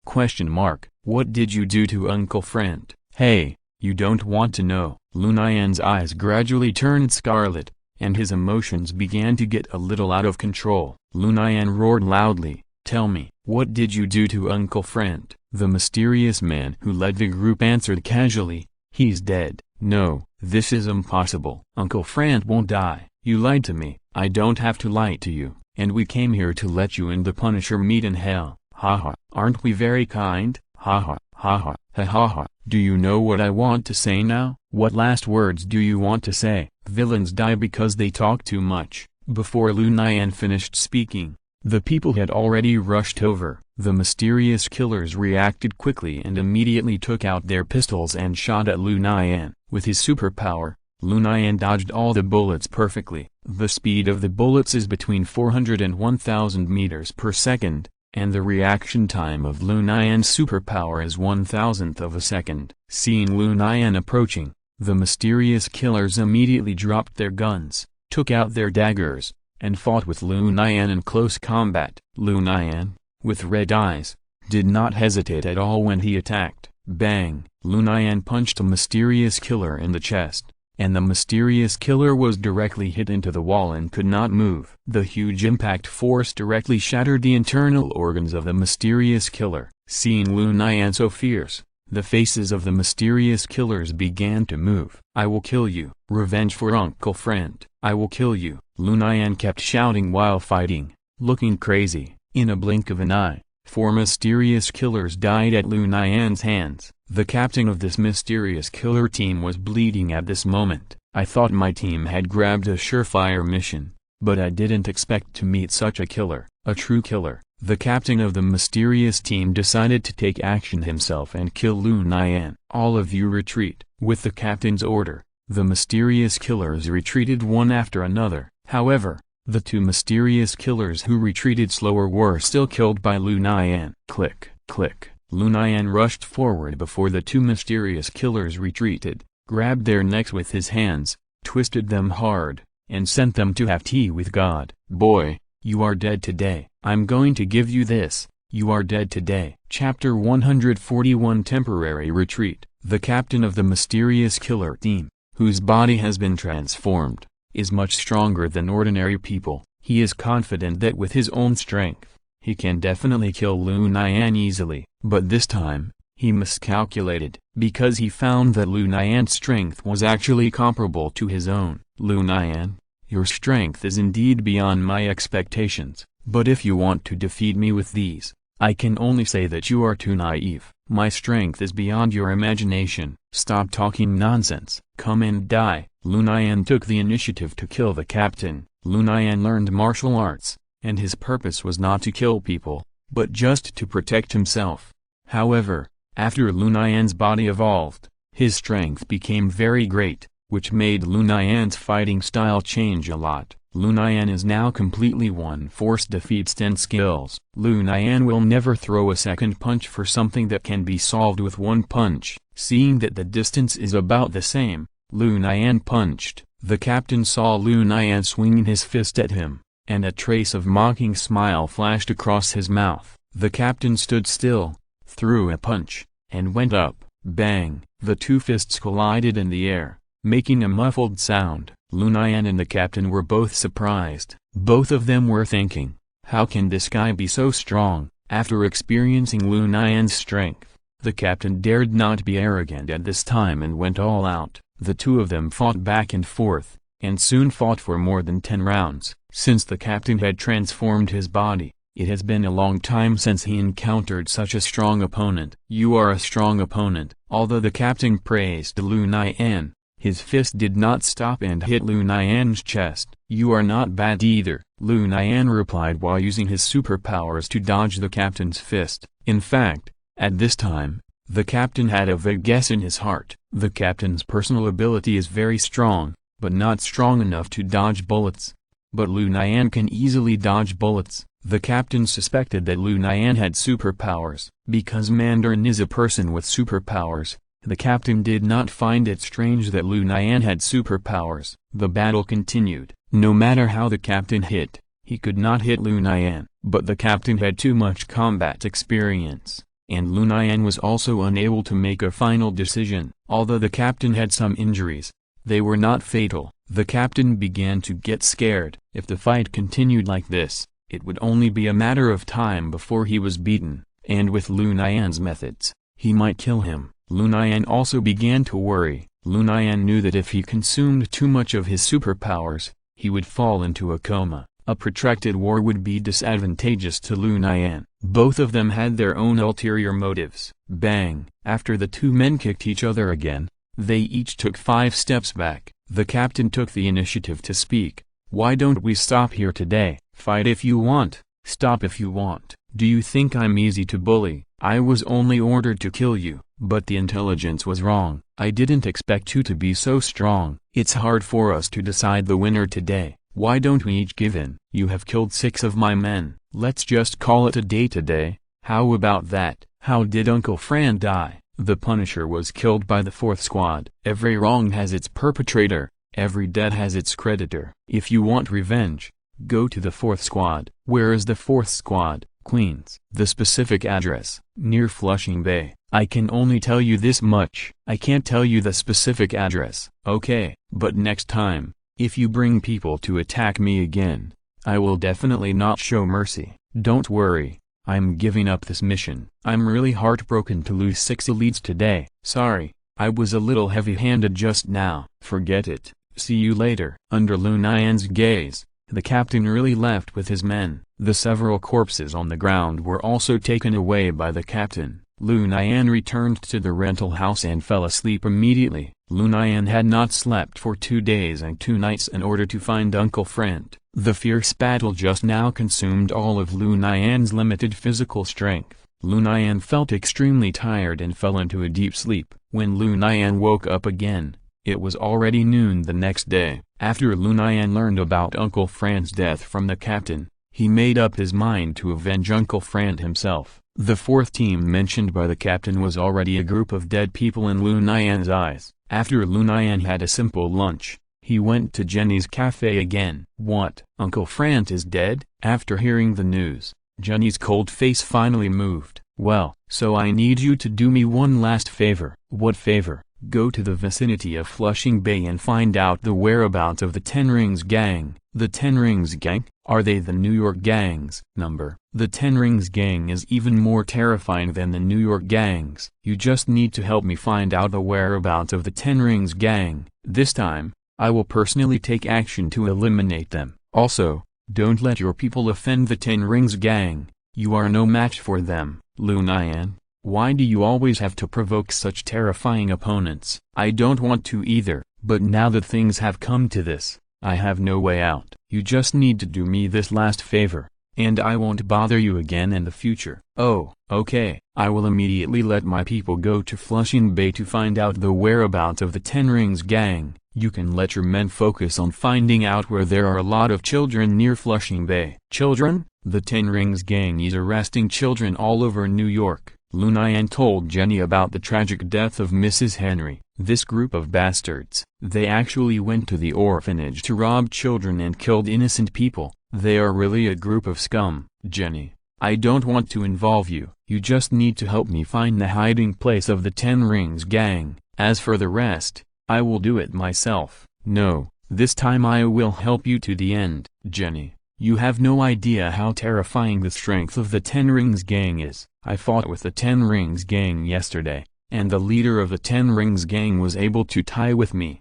What did you do to Uncle Fran?" "Hey, you don't want to know." Lu Nian's eyes gradually turned scarlet, and his emotions began to get a little out of control. Lu Nian roared loudly, "Tell me, what did you do to Uncle Fran?" The mysterious man who led the group answered casually, "He's dead." "No, this is impossible. Uncle Fran won't die." "You lied to me." "I don't have to lie to you, and we came here to let you and the Punisher meet in hell." "Haha, aren't we very kind?" "Haha, haha, ha ha ha." "Do you know what I want to say now?" "What last words do you want to say?" "Villains die because they talk too much." Before Lu Nian finished speaking, the people had already rushed over. The mysterious killers reacted quickly and immediately took out their pistols and shot at Lu Nian. With his superpower, Lu Nian dodged all the bullets perfectly. The speed of the bullets is between 400 and 1000 meters per second, and the reaction time of Lu Nian's superpower is 1,000th of a second. Seeing Lu Nian approaching, the mysterious killers immediately dropped their guns, took out their daggers, and fought with Lu Nian in close combat. Lu Nian, with red eyes, did not hesitate at all when he attacked. Bang! Lu Nian punched a mysterious killer in the chest, and the mysterious killer was directly hit into the wall and could not move. The huge impact force directly shattered the internal organs of the mysterious killer. Seeing Lu Nian so fierce, the faces of the mysterious killers began to move. "I will kill you. Revenge for Uncle Fran. I will kill you." Lu Nian kept shouting while fighting, looking crazy. In a blink of an eye, 4 mysterious killers died at Lu Nian's hands. The captain of this mysterious killer team was bleeding at this moment. "I thought my team had grabbed a surefire mission, but I didn't expect to meet such a killer, a true killer." The captain of the mysterious team decided to take action himself and kill Lu Nian. "All of you retreat." With the captain's order, the mysterious killers retreated one after another. However, the 2 mysterious killers who retreated slower were still killed by Lu Nian. Click, click. Lu Nian rushed forward before the 2 mysterious killers retreated, grabbed their necks with his hands, twisted them hard, and sent them to have tea with God. "Boy, you are dead today. I'm going to give you this. You are dead today." Chapter 141 Temporary Retreat. The captain of the mysterious killer team, whose body has been transformed, is much stronger than ordinary people. He is confident that with his own strength, he can definitely kill Lu Nian easily. But this time, he miscalculated, because he found that Lu Nian's strength was actually comparable to his own. Lu Nian, your strength is indeed beyond my expectations, but if you want to defeat me with these, I can only say that you are too naive. My strength is beyond your imagination. Stop talking nonsense. Come and die. Lu Nian took the initiative to kill the captain. Lu Nian learned martial arts, and his purpose was not to kill people, but just to protect himself. However, after Lu Nian's body evolved, his strength became very great, which made Lu Nian's fighting style change a lot. Lu Nian is now completely one force defeats 10 skills. Lu Nian will never throw a second punch for something that can be solved with one punch. Seeing that the distance is about the same, Lu Nian punched. The captain saw Lu Nian swinging his fist at him, and a trace of mocking smile flashed across his mouth. The captain stood still, threw a punch, and went up. Bang! The two fists collided in the air, making a muffled sound. Lu Nian and the captain were both surprised. Both of them were thinking, how can this guy be so strong? After experiencing Lu Nian's strength, the captain dared not be arrogant at this time and went all out. The two of them fought back and forth, and soon fought for more than 10 rounds. Since the captain had transformed his body, it has been a long time since he encountered such a strong opponent. You are a strong opponent. Although the captain praised Lu Nian, his fist did not stop and hit Lu Nian's chest. You are not bad either, Lu Nian replied while using his superpowers to dodge the captain's fist. In fact, at this time, the captain had a vague guess in his heart. The captain's personal ability is very strong, but not strong enough to dodge bullets. But Lu Nian can easily dodge bullets. The captain suspected that Lu Nian had superpowers. Because Mandarin is a person with superpowers, the captain did not find it strange that Lu Nian had superpowers. The battle continued. No matter how the captain hit, he could not hit Lu Nian. But the captain had too much combat experience, and Lu Nian was also unable to make a final decision. Although the captain had some injuries, they were not fatal. The captain began to get scared. If the fight continued like this, it would only be a matter of time before he was beaten, and with Lu Nian's methods, he might kill him. Lu Nian also began to worry. Lu Nian knew that if he consumed too much of his superpowers, he would fall into a coma. A protracted war would be disadvantageous to Lu Nian. Both of them had their own ulterior motives. Bang! After the two men kicked each other again, they each took 5 steps back. The captain took the initiative to speak. Why don't we stop here today? Fight if you want, stop if you want. Do you think I'm easy to bully? I was only ordered to kill you, but the intelligence was wrong. I didn't expect you to be so strong. It's hard for us to decide the winner today. Why don't we each give in? You have killed 6 of my men. Let's just call it a day today. How about that? How did Uncle Fran die? The Punisher was killed by the 4th squad. Every wrong has its perpetrator. Every debt has its creditor. If you want revenge, go to the 4th squad. Where is the 4th squad? Queens. The specific address, near Flushing Bay. I can only tell you this much. I can't tell you the specific address. Okay, but next time, if you bring people to attack me again, I will definitely not show mercy. Don't worry, I'm giving up this mission. I'm really heartbroken to lose 6 elites today. Sorry, I was a little heavy-handed just now. Forget it. See you later. Under Lu Nian's gaze, the captain really left with his men. The several corpses on the ground were also taken away by the captain. Lu Nian returned to the rental house and fell asleep immediately. Lu Nian had not slept for 2 days and 2 nights in order to find Uncle Fran. The fierce battle just now consumed all of Lu Nian's limited physical strength. Lu Nian felt extremely tired and fell into a deep sleep. When Lu Nian woke up again, it was already noon the next day. After Lu Nian learned about Uncle Fran's death from the captain, he made up his mind to avenge Uncle Fran himself. The 4th team mentioned by the captain was already a group of dead people in Lu Nian's eyes. After Lu Nian had a simple lunch, he went to Jenny's cafe again. What? Uncle Fran is dead? After hearing the news, Jenny's cold face finally moved. Well, so I need you to do me one last favor. What favor? Go to the vicinity of Flushing Bay and find out the whereabouts of the Ten Rings Gang. The Ten Rings Gang? Are they the New York gangs? The Ten Rings Gang is even more terrifying than the New York gangs. You just need to help me find out the whereabouts of the Ten Rings Gang. This time, I will personally take action to eliminate them. Also, don't let your people offend the Ten Rings Gang. You are no match for them. Lu Nian, why do you always have to provoke such terrifying opponents? I don't want to either, but now that things have come to this, I have no way out. You just need to do me this last favor, and I won't bother you again in the future. Oh, okay. I will immediately let my people go to Flushing Bay to find out the whereabouts of the Ten Rings Gang. You can let your men focus on finding out where there are a lot of children near Flushing Bay. Children? The Ten Rings Gang is arresting children all over New York. Lu Nian told Jenny about the tragic death of Mrs. Henry. This group of bastards, they actually went to the orphanage to rob children and killed innocent people. They are really a group of scum. Jenny, I don't want to involve you. You just need to help me find the hiding place of the Ten Rings Gang. As for the rest, I will do it myself. No, this time I will help you to the end. Jenny, you have no idea how terrifying the strength of the Ten Rings Gang is. I fought with the Ten Rings Gang yesterday, and the leader of the Ten Rings Gang was able to tie with me.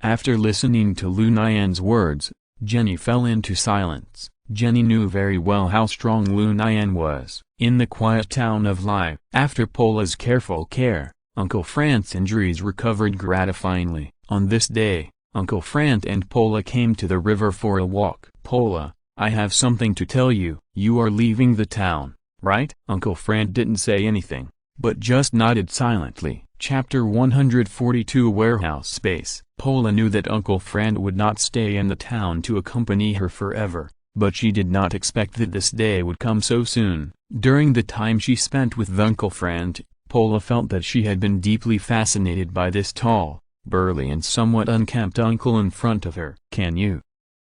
After listening to Lu Nian's words, Jenny fell into silence. Jenny knew very well how strong Lu Nian was. In the quiet town of Lai, after Paula's careful care, Uncle Fran's injuries recovered gratifyingly. On this day, Uncle Fran and Paula came to the river for a walk. Paula, I have something to tell you. You are leaving the town, right? Uncle Fran didn't say anything, but just nodded silently. Chapter 142 Warehouse Space. Paula knew that Uncle Fran would not stay in the town to accompany her forever, but she did not expect that this day would come so soon. During the time she spent with Uncle Fran, Paula felt that she had been deeply fascinated by this tall, burly and somewhat unkempt uncle in front of her. Can you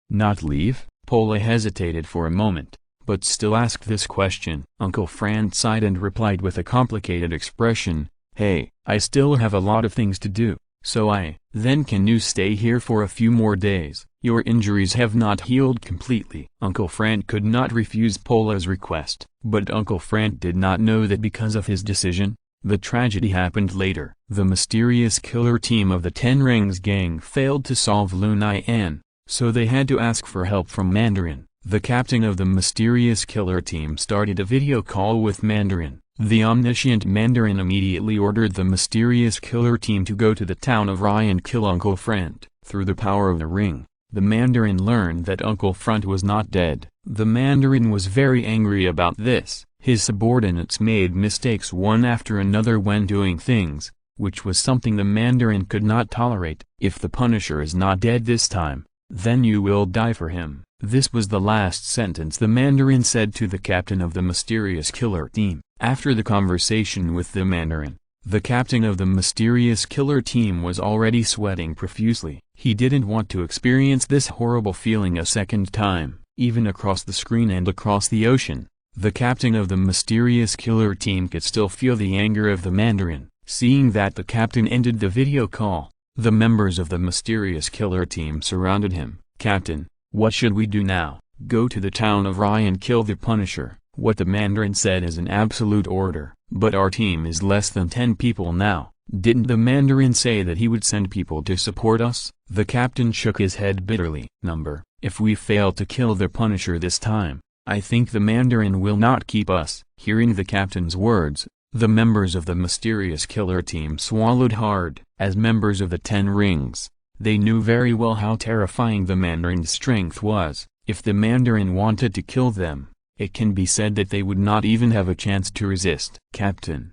not leave? Paula hesitated for a moment, but still asked this question. Uncle Fran sighed and replied with a complicated expression, Hey, I still have a lot of things to do, so then can you stay here for a few more days? Your injuries have not healed completely. Uncle Fran could not refuse Paula's request, but Uncle Fran did not know that because of his decision, the tragedy happened later. The mysterious killer team of the Ten Rings Gang failed to solve Lu Nian, so they had to ask for help from Mandarin. The captain of the mysterious killer team started a video call with Mandarin. The omniscient Mandarin immediately ordered the mysterious killer team to go to the town of Rai and kill Uncle Fran. Through the power of the ring, the Mandarin learned that Uncle Fran was not dead. The Mandarin was very angry about this. His subordinates made mistakes one after another when doing things, which was something the Mandarin could not tolerate. If the Punisher is not dead this time, then you will die for him. This was the last sentence the Mandarin said to the captain of the mysterious killer team. After the conversation with the Mandarin, the captain of the mysterious killer team was already sweating profusely. He didn't want to experience this horrible feeling a second time. Even across the screen and across the ocean, the captain of the mysterious killer team could still feel the anger of the Mandarin. Seeing that the captain ended the video call, the members of the mysterious killer team surrounded him. Captain, what should we do now? Go to the town of Rai and kill the Punisher. What the Mandarin said is an absolute order. But our team is less than 10 people now. Didn't the Mandarin say that he would send people to support us? The captain shook his head bitterly. If we fail to kill the Punisher this time, I think the Mandarin will not keep us. Hearing the captain's words, the members of the mysterious killer team swallowed hard. As members of the Ten Rings, they knew very well how terrifying the Mandarin's strength was. If the Mandarin wanted to kill them, it can be said that they would not even have a chance to resist. Captain,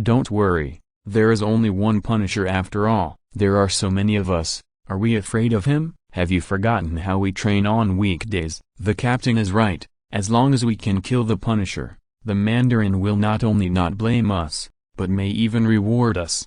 don't worry. There is only one Punisher after all. There are so many of us. Are we afraid of him? Have you forgotten how we train on weekdays? The captain is right. As long as we can kill the Punisher, the Mandarin will not only not blame us, but may even reward us.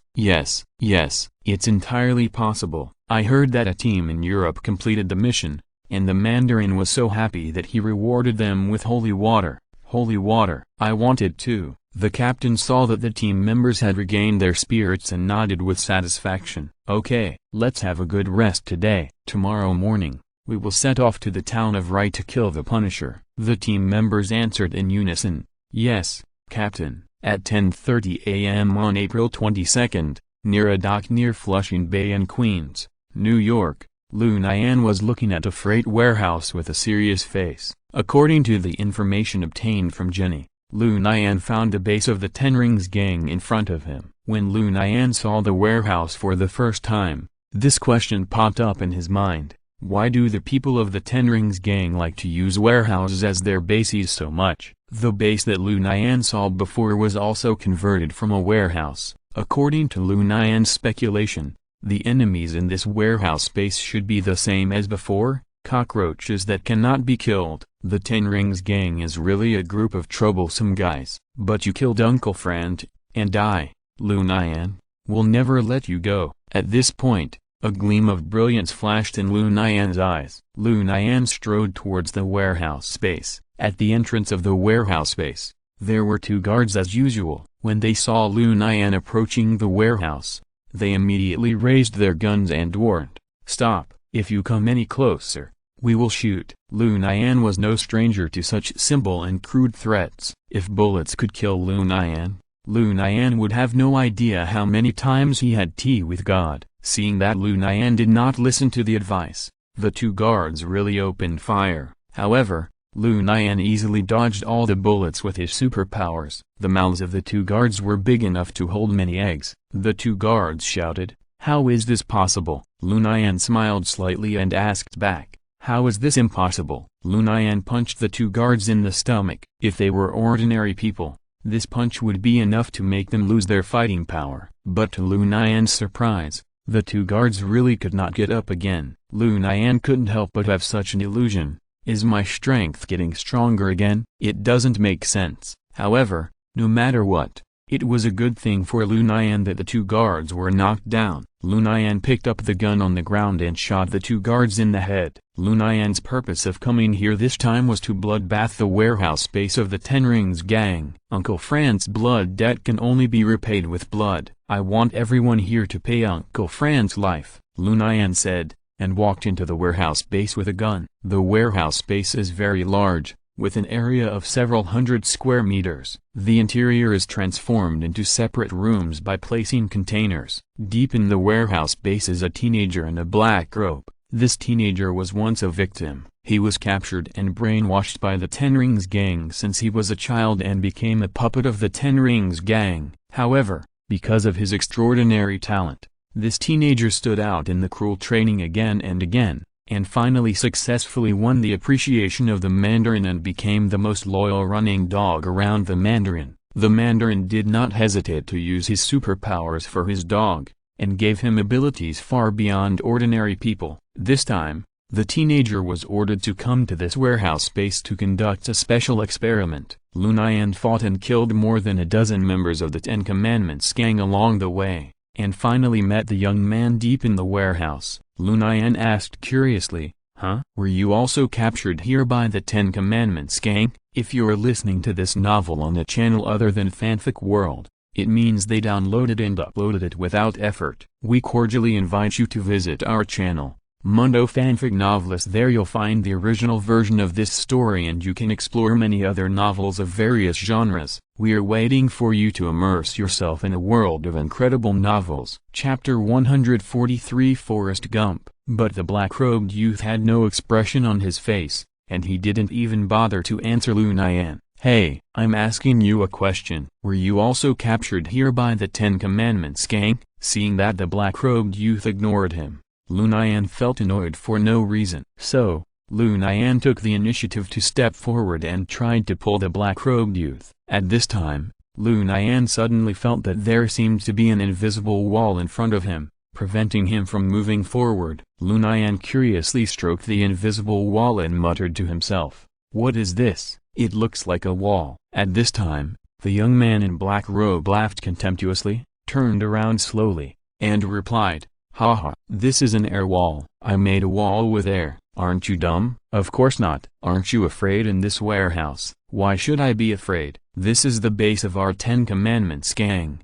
Yes, it's entirely possible. I heard that a team in Europe completed the mission, and the Mandarin was so happy that he rewarded them with holy water. Holy water. I wanted to. The captain saw that the team members had regained their spirits and nodded with satisfaction. "Okay, let's have a good rest today. Tomorrow morning, we will set off to the town of Rai to kill the Punisher." The team members answered in unison, "Yes, Captain." At 10:30 a.m. on April 22, near a dock near Flushing Bay in Queens, New York, Lu Nian was looking at a freight warehouse with a serious face. According to the information obtained from Jenny, Lu Nian found the base of the Ten Rings gang in front of him. When Lu Nian saw the warehouse for the first time, this question popped up in his mind. Why do the people of the Ten Rings gang like to use warehouses as their bases so much? The base that Lu Nian saw before was also converted from a warehouse. According to Lu Nian's speculation, the enemies in this warehouse space should be the same as before, cockroaches that cannot be killed. The Ten Rings gang is really a group of troublesome guys. But you killed Uncle Frank, and I, Lu Nian, will never let you go. At this point, a gleam of brilliance flashed in Lu Nian's eyes. Lu Nian strode towards the warehouse space. At the entrance of the warehouse space, there were two guards as usual. When they saw Lu Nian approaching the warehouse, they immediately raised their guns and warned, "Stop, if you come any closer, we will shoot." Lu Nian was no stranger to such simple and crude threats. If bullets could kill Lu Nian would have no idea how many times he had tea with God. Seeing that Lu Nian did not listen to the advice, the two guards really opened fire. However, Lu Nian easily dodged all the bullets with his superpowers. The mouths of the two guards were big enough to hold many eggs. The two guards shouted, "How is this possible?" Lu Nian smiled slightly and asked back, "How is this impossible?" Lu Nian punched the two guards in the stomach. If they were ordinary people, this punch would be enough to make them lose their fighting power. But to Lu Nian's surprise, the two guards really could not get up again. Lu Nian couldn't help but have such an illusion. Is my strength getting stronger again? It doesn't make sense. However, no matter what, it was a good thing for Lu Nian that the two guards were knocked down. Lu Nian picked up the gun on the ground and shot the two guards in the head. Lu Nian's purpose of coming here this time was to bloodbath the warehouse space of the Ten Rings gang. Uncle Frank's blood debt can only be repaid with blood. I want everyone here to pay Uncle Frank's life, Lu Nian said, and walked into the warehouse base with a gun. The warehouse space is very large, with an area of several hundred square meters. The interior is transformed into separate rooms by placing containers. Deep in the warehouse base is a teenager in a black robe. This teenager was once a victim. He was captured and brainwashed by the Ten Rings gang since he was a child and became a puppet of the Ten Rings gang. However, because of his extraordinary talent, this teenager stood out in the cruel training again and again, and finally successfully won the appreciation of the Mandarin and became the most loyal running dog around the Mandarin. The Mandarin did not hesitate to use his superpowers for his dog, and gave him abilities far beyond ordinary people. This time, the teenager was ordered to come to this warehouse space to conduct a special experiment. Lu Nian fought and killed more than a dozen members of the Ten Commandments gang along the way, and finally met the young man deep in the warehouse. Lu Nian asked curiously, "Huh? Were you also captured here by the Ten Commandments gang?" If you're listening to this novel on a channel other than Fanfic World, it means they downloaded and uploaded it without effort. We cordially invite you to visit our channel, Mundo Fanfic Novelist. There you'll find the original version of this story and you can explore many other novels of various genres. We are waiting for you to immerse yourself in a world of incredible novels. Chapter 143 Forrest Gump. But the black-robed youth had no expression on his face, and he didn't even bother to answer Lu Nian. "Hey, I'm asking you a question. Were you also captured here by the Ten Commandments gang?" Seeing that the black-robed youth ignored him, Lu Nian felt annoyed for no reason. So, Lu Nian took the initiative to step forward and tried to pull the black-robed youth. At this time, Lu Nian suddenly felt that there seemed to be an invisible wall in front of him, preventing him from moving forward. Lu Nian curiously stroked the invisible wall and muttered to himself, "What is this? It looks like a wall." At this time, the young man in black robe laughed contemptuously, turned around slowly, and replied, "Haha, this is an air wall. I made a wall with air." Aren't you dumb? Of course not. Aren't you afraid in this warehouse? Why should I be afraid? This is the base of our 10 Commandments gang.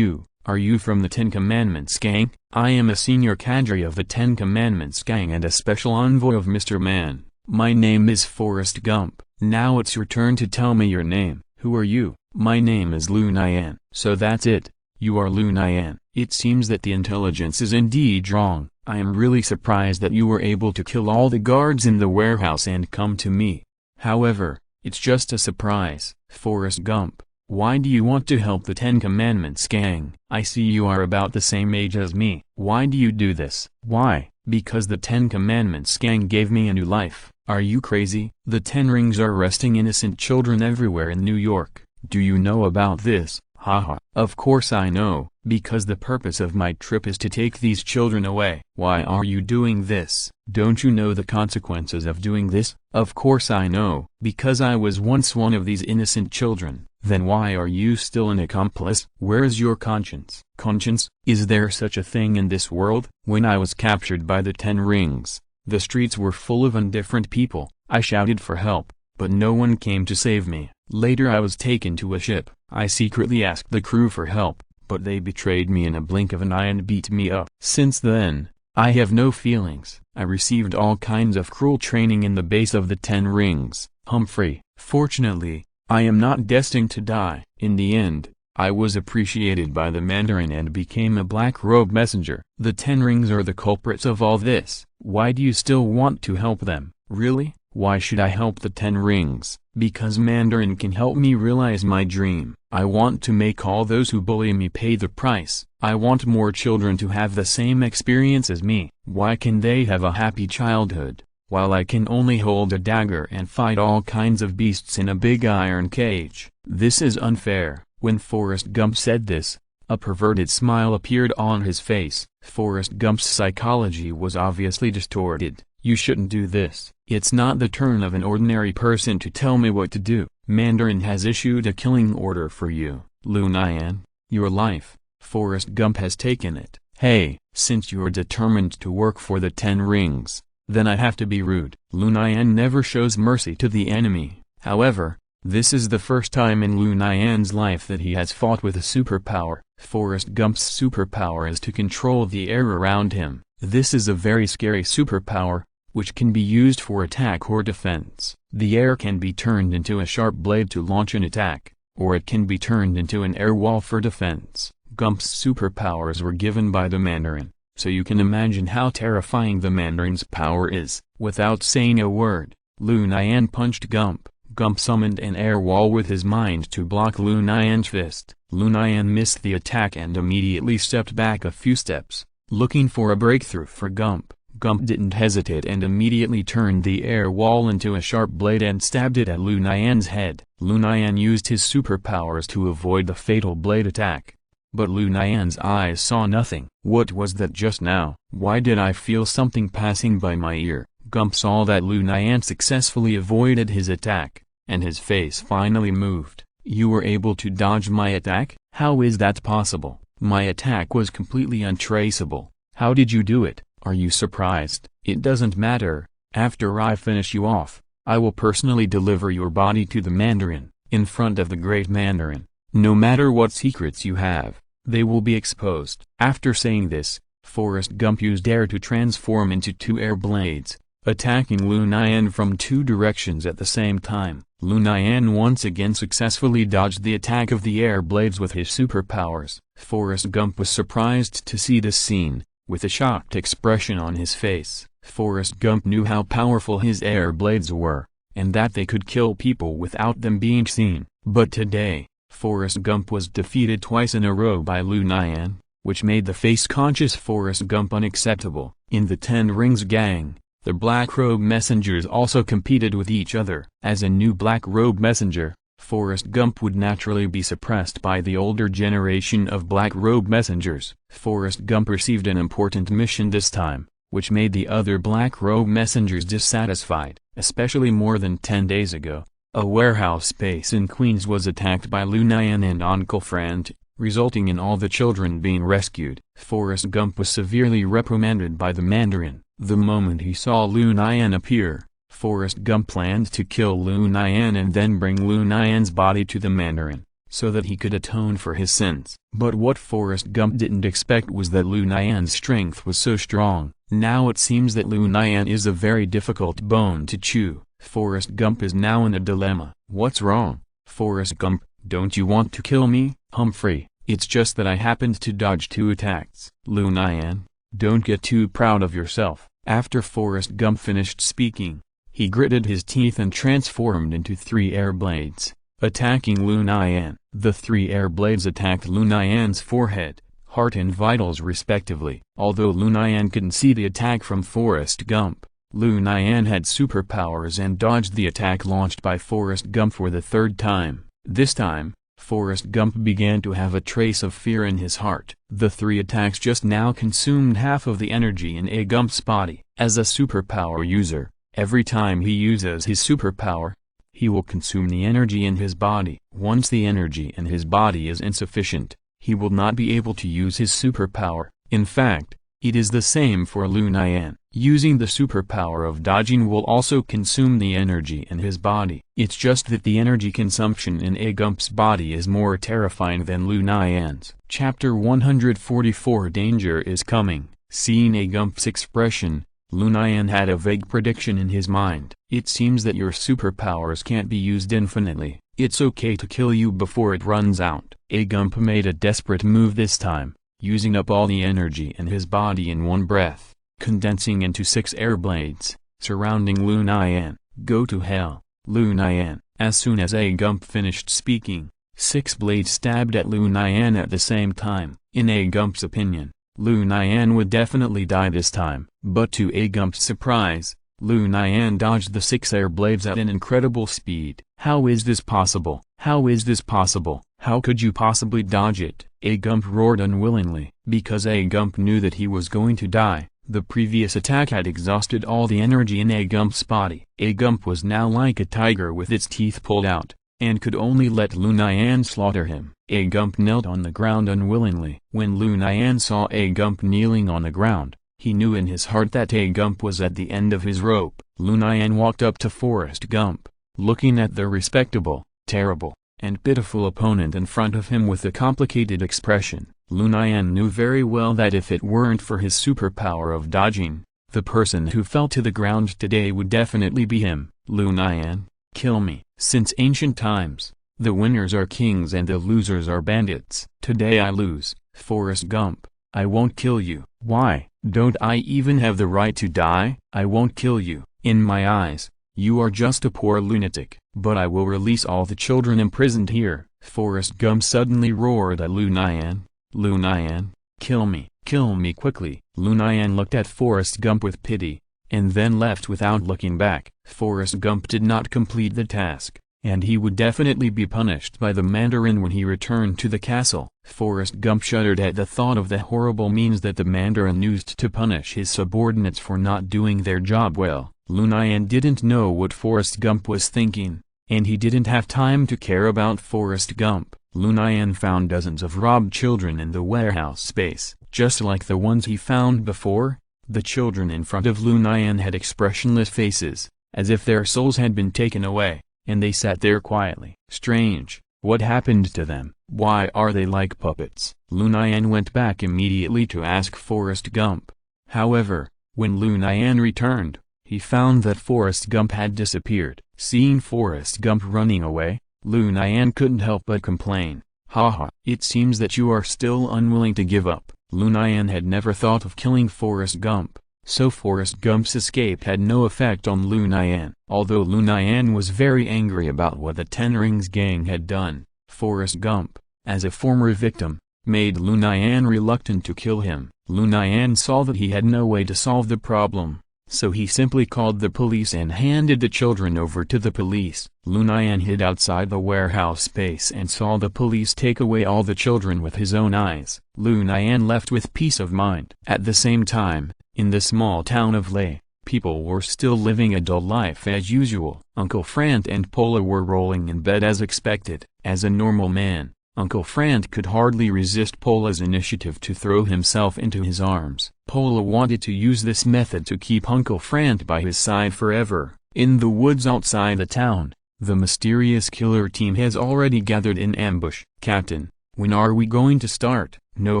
Are you from the 10 Commandments gang? I am a senior cadre of the 10 Commandments gang and a special envoy of Mr. Man. My name is Forrest Gump. Now it's your turn to tell me your name. Who are you? My name is Lu Nian. So that's it. You are Lu Nian. It seems that the intelligence is indeed wrong. I am really surprised that you were able to kill all the guards in the warehouse and come to me. However, it's just a surprise. Forrest Gump, why do you want to help the 10 Commandments gang? I see you are about the same age as me. Why do you do this? Why? Because the 10 Commandments gang gave me a new life. Are you crazy? The 10 rings are arresting innocent children everywhere in New York. Do you know about this? Haha. Of course I know, because the purpose of my trip is to take these children away. Why are you doing this? Don't you know the consequences of doing this? Of course I know, because I was once one of these innocent children. Then why are you still an accomplice? Where is your conscience? Conscience? Is there such a thing in this world? When I was captured by the 10 rings, the streets were full of indifferent people. I shouted for help, but no one came to save me. Later I was taken to a ship. I secretly asked the crew for help, but they betrayed me in a blink of an eye and beat me up. Since then, I have no feelings. I received all kinds of cruel training in the base of the 10 rings. Humphrey. Fortunately, I am not destined to die. In the end, I was appreciated by the Mandarin and became a black robe messenger. The 10 rings are the culprits of all this. Why do you still want to help them? Really? Why should I help the 10 rings? Because Mandarin can help me realize my dream. I want to make all those who bully me pay the price. I want more children to have the same experience as me. Why can they have a happy childhood, while I can only hold a dagger and fight all kinds of beasts in a big iron cage? This is unfair. When Forrest Gump said this, a perverted smile appeared on his face. Forrest Gump's psychology was obviously distorted. You shouldn't do this. It's not the turn of an ordinary person to tell me what to do. Mandarin has issued a killing order for you, Lu Nian. Your life. Forrest Gump has taken it. Hey, since you're determined to work for the 10 rings, then I have to be rude. Lu Nian never shows mercy to the enemy. However, this is the first time in Lu Nian's life that he has fought with a superpower. Forrest Gump's superpower is to control the air around him. This is a very scary superpower, which can be used for attack or defense. The air can be turned into a sharp blade to launch an attack, or it can be turned into an air wall for defense. Gump's superpowers were given by the Mandarin, so you can imagine how terrifying the Mandarin's power is. Without saying a word, Lu Nian punched Gump. Gump summoned an air wall with his mind to block Lu Nian's fist. Lu Nian missed the attack and immediately stepped back a few steps, looking for a breakthrough for Gump. Gump didn't hesitate and immediately turned the air wall into a sharp blade and stabbed it at Lu Nian's head. Lu Nian used his superpowers to avoid the fatal blade attack, but Lu Nian's eyes saw nothing. What was that just now? Why did I feel something passing by my ear? Gump saw that Lu Nian successfully avoided his attack, and his face finally moved. You were able to dodge my attack? How is that possible? My attack was completely untraceable. How did you do it? Are you surprised? It doesn't matter. After I finish you off, I will personally deliver your body to the Mandarin, in front of the great Mandarin. No matter what secrets you have, they will be exposed. After saying this, Forrest Gump used air to transform into 2 air blades, attacking Lu Nian from 2 directions at the same time. Lu Nian once again successfully dodged the attack of the air blades with his superpowers. Forrest Gump was surprised to see this scene. With a shocked expression on his face, Forrest Gump knew how powerful his air blades were, and that they could kill people without them being seen. But today, Forrest Gump was defeated twice in a row by Lu Nian, which made the face-conscious Forrest Gump unacceptable. In the 10 Rings gang, the Black Robe Messengers also competed with each other. As a new Black Robe Messenger, Forrest Gump would naturally be suppressed by the older generation of Black Robe Messengers. Forrest Gump received an important mission this time, which made the other Black Robe Messengers dissatisfied. Especially more than 10 days ago, a warehouse space in Queens was attacked by Lu Nian and Uncle Frank, resulting in all the children being rescued. Forrest Gump was severely reprimanded by the Mandarin, The moment he saw Lu Nian appear, Forrest Gump planned to kill Lu Nian and then bring Lu Nian's body to the Mandarin, so that he could atone for his sins. But what Forrest Gump didn't expect was that Lu Nian's strength was so strong. Now it seems that Lu Nian is a very difficult bone to chew. Forrest Gump is now in a dilemma. What's wrong, Forrest Gump? Don't you want to kill me? Humphrey, it's just that I happened to dodge 2 attacks. Lu Nian, don't get too proud of yourself. After Forrest Gump finished speaking, he gritted his teeth and transformed into 3 air blades, attacking Lu Nian. The 3 air blades attacked Lu Nian's forehead, heart and vitals respectively. Although Lu Nian couldn't see the attack from Forrest Gump, Lu Nian had superpowers and dodged the attack launched by Forrest Gump for the 3rd time. This time, Forrest Gump began to have a trace of fear in his heart. The 3 attacks just now consumed half of the energy in A. Gump's body. As a superpower user, every time he uses his superpower, he will consume the energy in his body. Once the energy in his body is insufficient, he will not be able to use his superpower. In fact, it is the same for Lu Nian. Using the superpower of dodging will also consume the energy in his body. It's just that the energy consumption in A. Gump's body is more terrifying than Lu Nian's. Chapter 144 Danger is Coming. Seeing A. Gump's expression, Lu Nian had a vague prediction in his mind. It seems that your superpowers can't be used infinitely. It's okay to kill you before it runs out. A. Gump made a desperate move this time, using up all the energy in his body in one breath, condensing into 6 air blades, surrounding Lu Nian. Go to hell, Lu Nian. As soon as A. Gump finished speaking, 6 blades stabbed at Lu Nian at the same time. In A. Gump's opinion, Lu Nian would definitely die this time. But to A. Gump's surprise, Lu Nian dodged the 6 air blades at an incredible speed. How is this possible? How is this possible? How could you possibly dodge it? A. Gump roared unwillingly. Because A. Gump knew that he was going to die, the previous attack had exhausted all the energy in A. Gump's body. A. Gump was now like a tiger with its teeth pulled out, and could only let Lu Nian slaughter him. A. Gump knelt on the ground unwillingly. When Lu Nian saw A. Gump kneeling on the ground, he knew in his heart that A. Gump was at the end of his rope. Lu Nian walked up to Forrest Gump, looking at the respectable, terrible, and pitiful opponent in front of him with a complicated expression. Lu Nian knew very well that if it weren't for his superpower of dodging, the person who fell to the ground today would definitely be him. Lu Nian, kill me. Since ancient times, the winners are kings and the losers are bandits. Today I lose, Forrest Gump. I won't kill you. Why? Don't I even have the right to die? I won't kill you. In my eyes, you are just a poor lunatic. But I will release all the children imprisoned here. Forrest Gump suddenly roared at Lu Nian. Lu Nian, kill me quickly. Lu Nian looked at Forrest Gump with pity, and then left without looking back. Forrest Gump did not complete the task, and he would definitely be punished by the Mandarin when he returned to the castle. Forrest Gump shuddered at the thought of the horrible means that the Mandarin used to punish his subordinates for not doing their job well. Lu Nian didn't know what Forrest Gump was thinking, and he didn't have time to care about Forrest Gump. Lu Nian found dozens of robbed children in the warehouse space. Just like the ones he found before, the children in front of Lu Nian had expressionless faces, as if their souls had been taken away, and they sat there quietly. Strange, what happened to them? Why are they like puppets? Lu Nian went back immediately to ask Forrest Gump. However, when Lu Nian returned, he found that Forrest Gump had disappeared. Seeing Forrest Gump running away, Lu Nian couldn't help but complain. Haha, it seems that you are still unwilling to give up. Lu Nian had never thought of killing Forrest Gump, so Forrest Gump's escape had no effect on Lu Nian. Although Lu Nian was very angry about what the Ten Rings gang had done, Forrest Gump, as a former victim, made Lu Nian reluctant to kill him. Lu Nian saw that he had no way to solve the problem, so he simply called the police and handed the children over to the police. Lu Nian hid outside the warehouse space and saw the police take away all the children with his own eyes. Lu Nian left with peace of mind. At the same time, in the small town of Lei, people were still living a dull life as usual. Uncle Frant and Pola were rolling in bed as expected. As a normal man, Uncle Frank could hardly resist Pola's initiative to throw himself into his arms. Pola wanted to use this method to keep Uncle Frank by his side forever. In the woods outside the town, the mysterious killer team has already gathered in ambush. "Captain, when are we going to start?" "No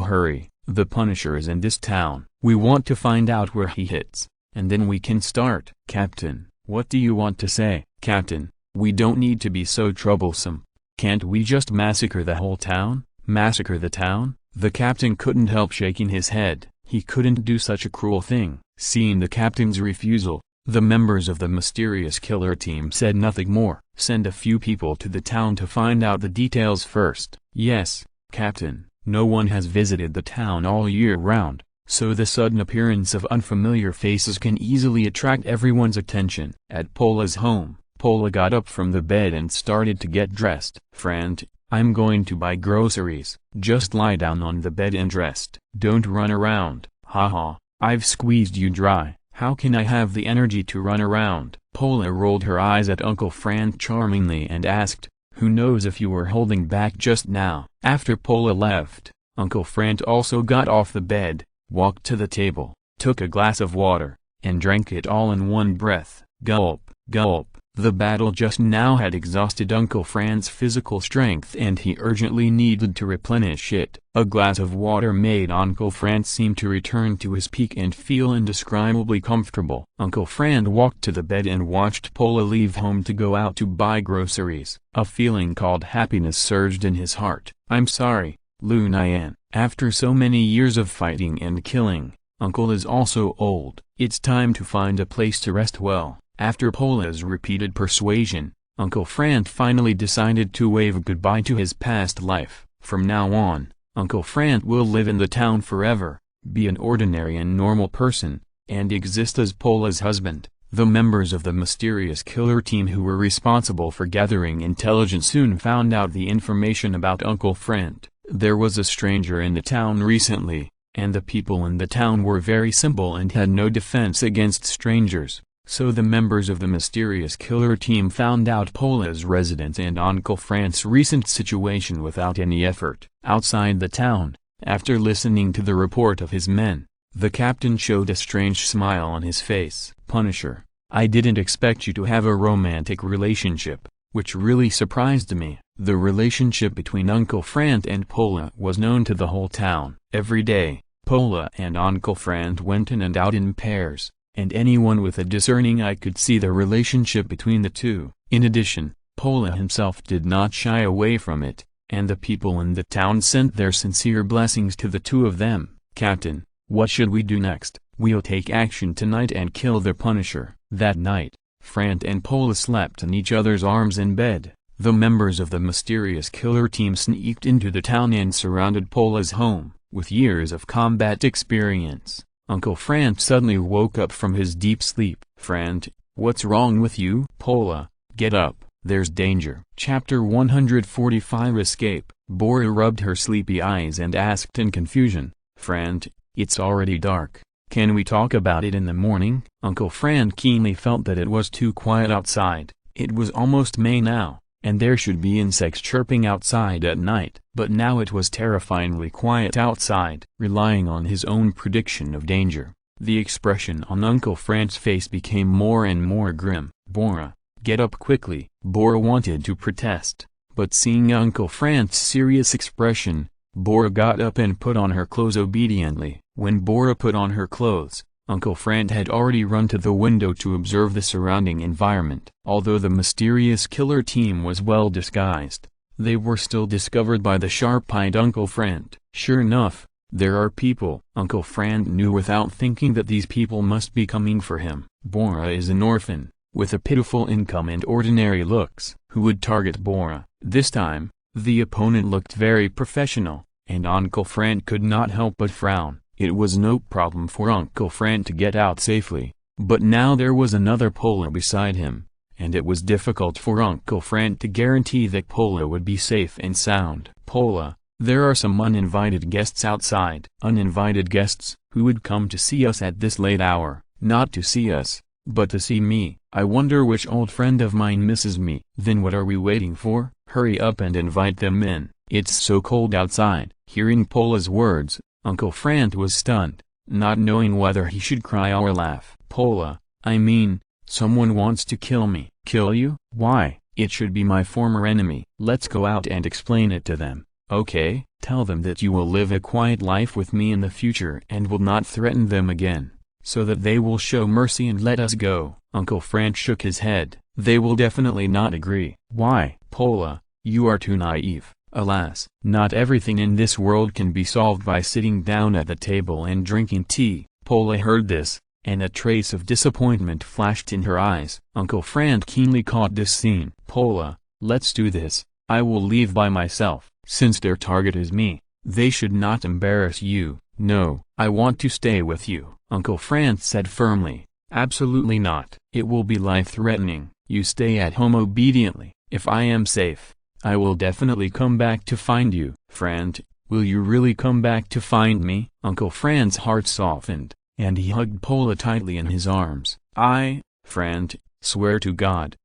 hurry, the Punisher is in this town. We want to find out where he hits, and then we can start." "Captain, what do you want to say?" "Captain, we don't need to be so troublesome. Can't we just massacre the whole town?" "Massacre the town?" The captain couldn't help shaking his head. He couldn't do such a cruel thing. Seeing the captain's refusal, the members of the mysterious killer team said nothing more. "Send a few people to the town to find out the details first." "Yes, Captain." No one has visited the town all year round, so the sudden appearance of unfamiliar faces can easily attract everyone's attention. At Pola's home, Pola got up from the bed and started to get dressed. "Friend, I'm going to buy groceries." "Just lie down on the bed and rest. Don't run around." "Haha, I've squeezed you dry. How can I have the energy to run around?" Pola rolled her eyes at Uncle Frank charmingly and asked, "Who knows if you were holding back just now?" After Pola left, Uncle Frank also got off the bed, walked to the table, took a glass of water, and drank it all in one breath. Gulp, gulp. The battle just now had exhausted Uncle Frank's physical strength and he urgently needed to replenish it. A glass of water made Uncle Frank seem to return to his peak and feel indescribably comfortable. Uncle Frank walked to the bed and watched Pola leave home to go out to buy groceries. A feeling called happiness surged in his heart. "I'm sorry, Lu Nian. After so many years of fighting and killing, Uncle is also old. It's time to find a place to rest well." After Pola's repeated persuasion, Uncle Frank finally decided to wave goodbye to his past life. From now on, Uncle Frank will live in the town forever, be an ordinary and normal person, and exist as Pola's husband. The members of the mysterious killer team who were responsible for gathering intelligence soon found out the information about Uncle Frank. There was a stranger in the town recently, and the people in the town were very simple and had no defense against strangers. So the members of the mysterious killer team found out Pola's residence and Uncle Frank's recent situation without any effort. Outside the town, after listening to the report of his men, the captain showed a strange smile on his face. "Punisher, I didn't expect you to have a romantic relationship, which really surprised me." The relationship between Uncle Frank and Pola was known to the whole town. Every day, Pola and Uncle Frank went in and out in pairs, and anyone with a discerning eye could see the relationship between the two. In addition, Pola himself did not shy away from it, and the people in the town sent their sincere blessings to the two of them. "Captain, what should we do next?" "We'll take action tonight and kill the Punisher." That night, Frank and Pola slept in each other's arms in bed. The members of the mysterious killer team sneaked into the town and surrounded Pola's home. With years of combat experience, Uncle Frank suddenly woke up from his deep sleep. "Frank, what's wrong with you?" "Pola, get up, there's danger." Chapter 145 Escape. Bora rubbed her sleepy eyes and asked in confusion, "Frank, it's already dark. Can we talk about it in the morning?" Uncle Frank keenly felt that it was too quiet outside. It was almost May now, and there should be insects chirping outside at night. But now it was terrifyingly quiet outside. Relying on his own prediction of danger, the expression on Uncle Frank's face became more and more grim. "Bora, get up quickly." Bora wanted to protest, but seeing Uncle Frank's serious expression, Bora got up and put on her clothes obediently. When Bora put on her clothes, Uncle Frank had already run to the window to observe the surrounding environment. Although the mysterious killer team was well disguised, they were still discovered by the sharp-eyed Uncle Frank. Sure enough, there are people. Uncle Frank knew without thinking that these people must be coming for him. Bora is an orphan, with a pitiful income and ordinary looks. Who would target Bora? This time, the opponent looked very professional, and Uncle Frank could not help but frown. It was no problem for Uncle Frank to get out safely, but now there was another Pola beside him, and it was difficult for Uncle Frank to guarantee that Pola would be safe and sound. "Pola, there are some uninvited guests outside." "Uninvited guests? Who would come to see us at this late hour?" "Not to see us, but to see me. I wonder which old friend of mine misses me." "Then what are we waiting for? Hurry up and invite them in." It's so cold outside. Hearing Pola's words, Uncle Frank was stunned, not knowing whether he should cry or laugh. Pola, I mean, someone wants to kill me. Kill you? Why? It should be my former enemy. Let's go out and explain it to them. Okay? Tell them that you will live a quiet life with me in the future and will not threaten them again, so that they will show mercy and let us go. Uncle Frank shook his head. They will definitely not agree. Why? Pola, you are too naive. Alas, not everything in this world can be solved by sitting down at the table and drinking tea. Pola heard this, and a trace of disappointment flashed in her eyes. Uncle Frank keenly caught this scene. Pola, let's do this. I will leave by myself. Since their target is me, they should not embarrass you. No, I want to stay with you. Uncle Frank said firmly. Absolutely not. It will be life-threatening. You stay at home obediently. If I am safe, I will definitely come back to find you. Frank, will you really come back to find me? Uncle Frank's heart softened, and he hugged Pola tightly in his arms. Frank, swear to God,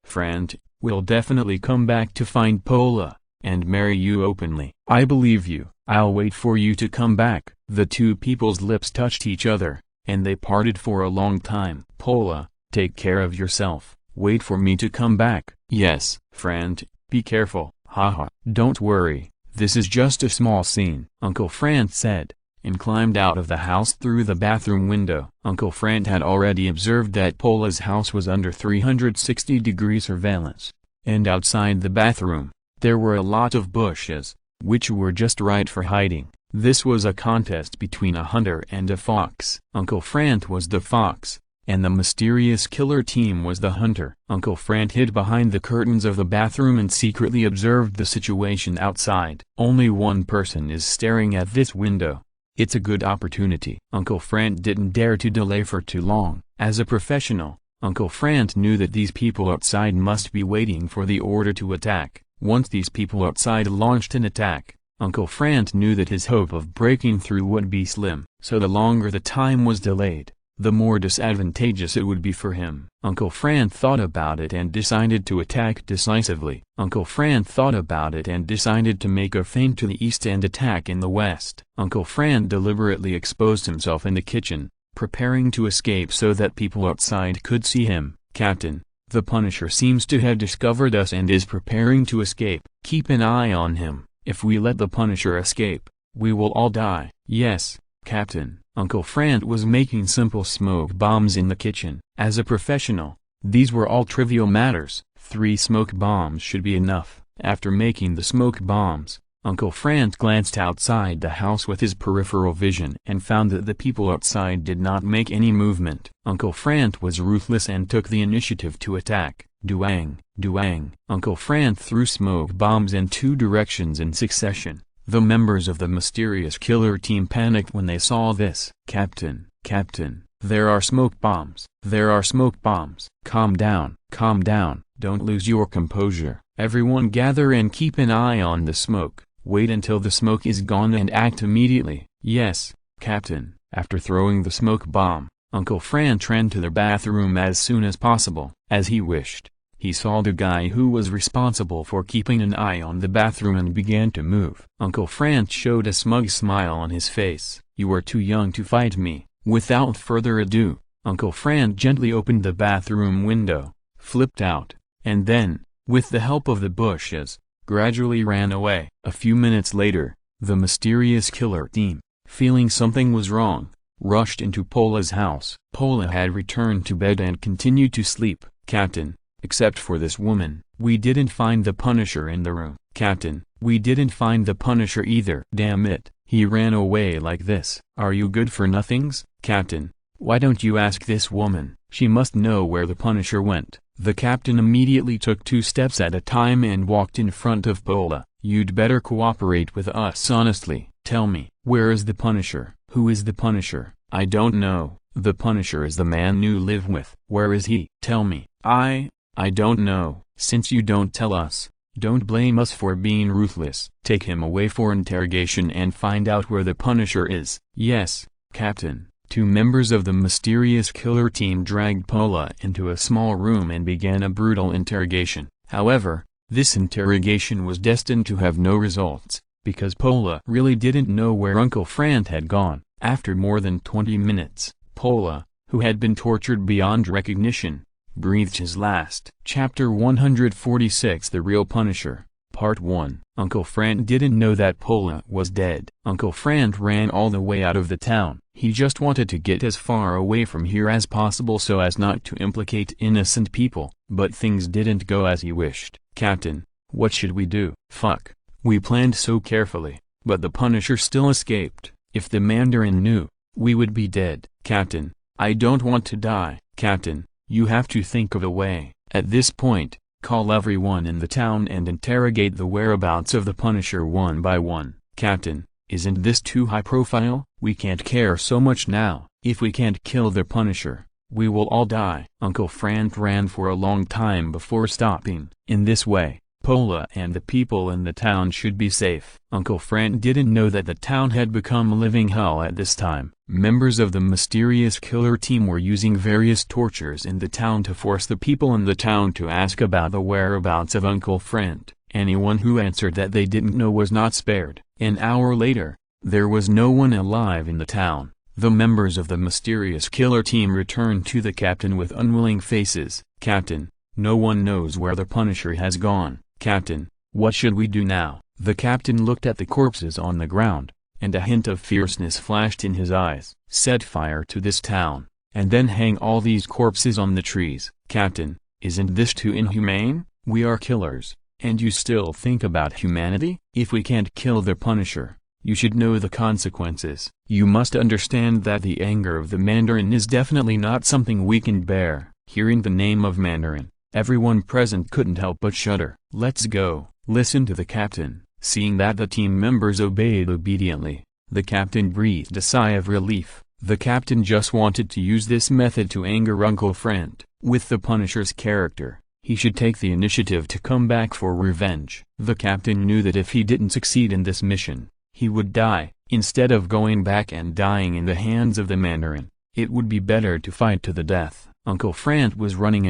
Frank, will definitely come back to find Pola, and marry you openly. I believe you. I'll wait for you to come back. The two people's lips touched each other, and they parted for a long time. Pola, take care of yourself. Wait for me to come back. Yes, Frank, be careful. Haha. Don't worry, this is just a small scene, Uncle Frank said, and climbed out of the house through the bathroom window. Uncle Frank had already observed that Pola's house was under 360-degree surveillance, and outside the bathroom, there were a lot of bushes, which were just right for hiding. This was a contest between a hunter and a fox. Uncle Frank was the fox, and the mysterious killer team was the hunter. Uncle Frank hid behind the curtains of the bathroom and secretly observed the situation outside. Only one person is staring at this window. It's a good opportunity. Uncle Frank didn't dare to delay for too long. As a professional, Uncle Frank knew that these people outside must be waiting for the order to attack. Once these people outside launched an attack, Uncle Frank knew that his hope of breaking through would be slim. So the longer the time was delayed, the more disadvantageous it would be for him. Uncle Frank thought about it and decided to attack decisively. Uncle Frank thought about it and decided to make a feint to the east and attack in the west. Uncle Frank deliberately exposed himself in the kitchen, preparing to escape so that people outside could see him. Captain, the Punisher seems to have discovered us and is preparing to escape. Keep an eye on him. If we let the Punisher escape, we will all die. Yes, Captain. Uncle Frank was making simple smoke bombs in the kitchen. As a professional, these were all trivial matters. 3 smoke bombs should be enough. After making the smoke bombs, Uncle Frank glanced outside the house with his peripheral vision and found that the people outside did not make any movement. Uncle Frank was ruthless and took the initiative to attack. Duang, duang. Uncle Frank threw smoke bombs in 2 directions in succession. The members of the mysterious killer team panicked when they saw this. Captain, there are smoke bombs. There are smoke bombs. Calm down, don't lose your composure. Everyone gather and keep an eye on the smoke. Wait until the smoke is gone and act immediately. Yes, Captain. After throwing the smoke bomb, Uncle Frank ran to the bathroom as soon as possible. As he wished, he saw the guy who was responsible for keeping an eye on the bathroom and began to move. Uncle Frank showed a smug smile on his face. You are too young to fight me. Without further ado, Uncle Frank gently opened the bathroom window, flipped out, and then, with the help of the bushes, gradually ran away. A few minutes later, the mysterious killer team, feeling something was wrong, rushed into Pola's house. Pola had returned to bed and continued to sleep. Captain, except for this woman, we didn't find the Punisher in the room. Captain, we didn't find the Punisher either. Damn it, he ran away like this. Are you good for nothings? Captain, why don't you ask this woman? She must know where the Punisher went. The captain immediately took 2 steps at a time and walked in front of Pola. You'd better cooperate with us honestly. Tell me, where is the Punisher? Who is the Punisher? I don't know. The Punisher is the man you live with. Where is he? Tell me. I don't know. Since you don't tell us, don't blame us for being ruthless. Take him away for interrogation and find out where the Punisher is. Yes, Captain. 2 members of the mysterious killer team dragged Pola into a small room and began a brutal interrogation. However, This interrogation was destined to have no results, because Pola really didn't know where Uncle Frank had gone. After more than 20 minutes, Pola, who had been tortured beyond recognition, breathed his last. Chapter 146 The Real Punisher, Part 1. Uncle Frank didn't know that Pola was dead. Uncle Frank ran all the way out of the town. He just wanted to get as far away from here as possible so as not to implicate innocent people. But things didn't go as he wished. Captain, what should we do? Fuck. We planned so carefully, but the Punisher still escaped. If the Mandarin knew, we would be dead. Captain, I don't want to die. Captain, you have to think of a way. At this point, call everyone in the town and interrogate the whereabouts of the Punisher one by one. Captain, isn't this too high profile? We can't care so much now. If we can't kill the Punisher, we will all die. Uncle Frank ran for a long time before stopping. In this way, Pola and the people in the town should be safe. Uncle Frank didn't know that the town had become living hell at this time. Members of the mysterious killer team were using various tortures in the town to force the people in the town to ask about the whereabouts of Uncle Frank. Anyone who answered that they didn't know was not spared. An hour later, there was no one alive in the town. The members of the mysterious killer team returned to the captain with unwilling faces. Captain, no one knows where the Punisher has gone. Captain, what should we do now? The captain looked at the corpses on the ground, and a hint of fierceness flashed in his eyes. Set fire to this town, and then hang all these corpses on the trees. Captain, isn't this too inhumane? We are killers, and you still think about humanity? If we can't kill the Punisher, you should know the consequences. You must understand that the anger of the Mandarin is definitely not something we can bear. Hearing the name of Mandarin, everyone present couldn't help but shudder. Let's go. Listen to the captain. Seeing that the team members obeyed obediently, the captain breathed a sigh of relief. The captain just wanted to use this method to anger Uncle Frank. With the Punisher's character, he should take the initiative to come back for revenge. The captain knew that if he didn't succeed in this mission, he would die. Instead of going back and dying in the hands of the Mandarin, it would be better to fight to the death. Uncle Frank was running,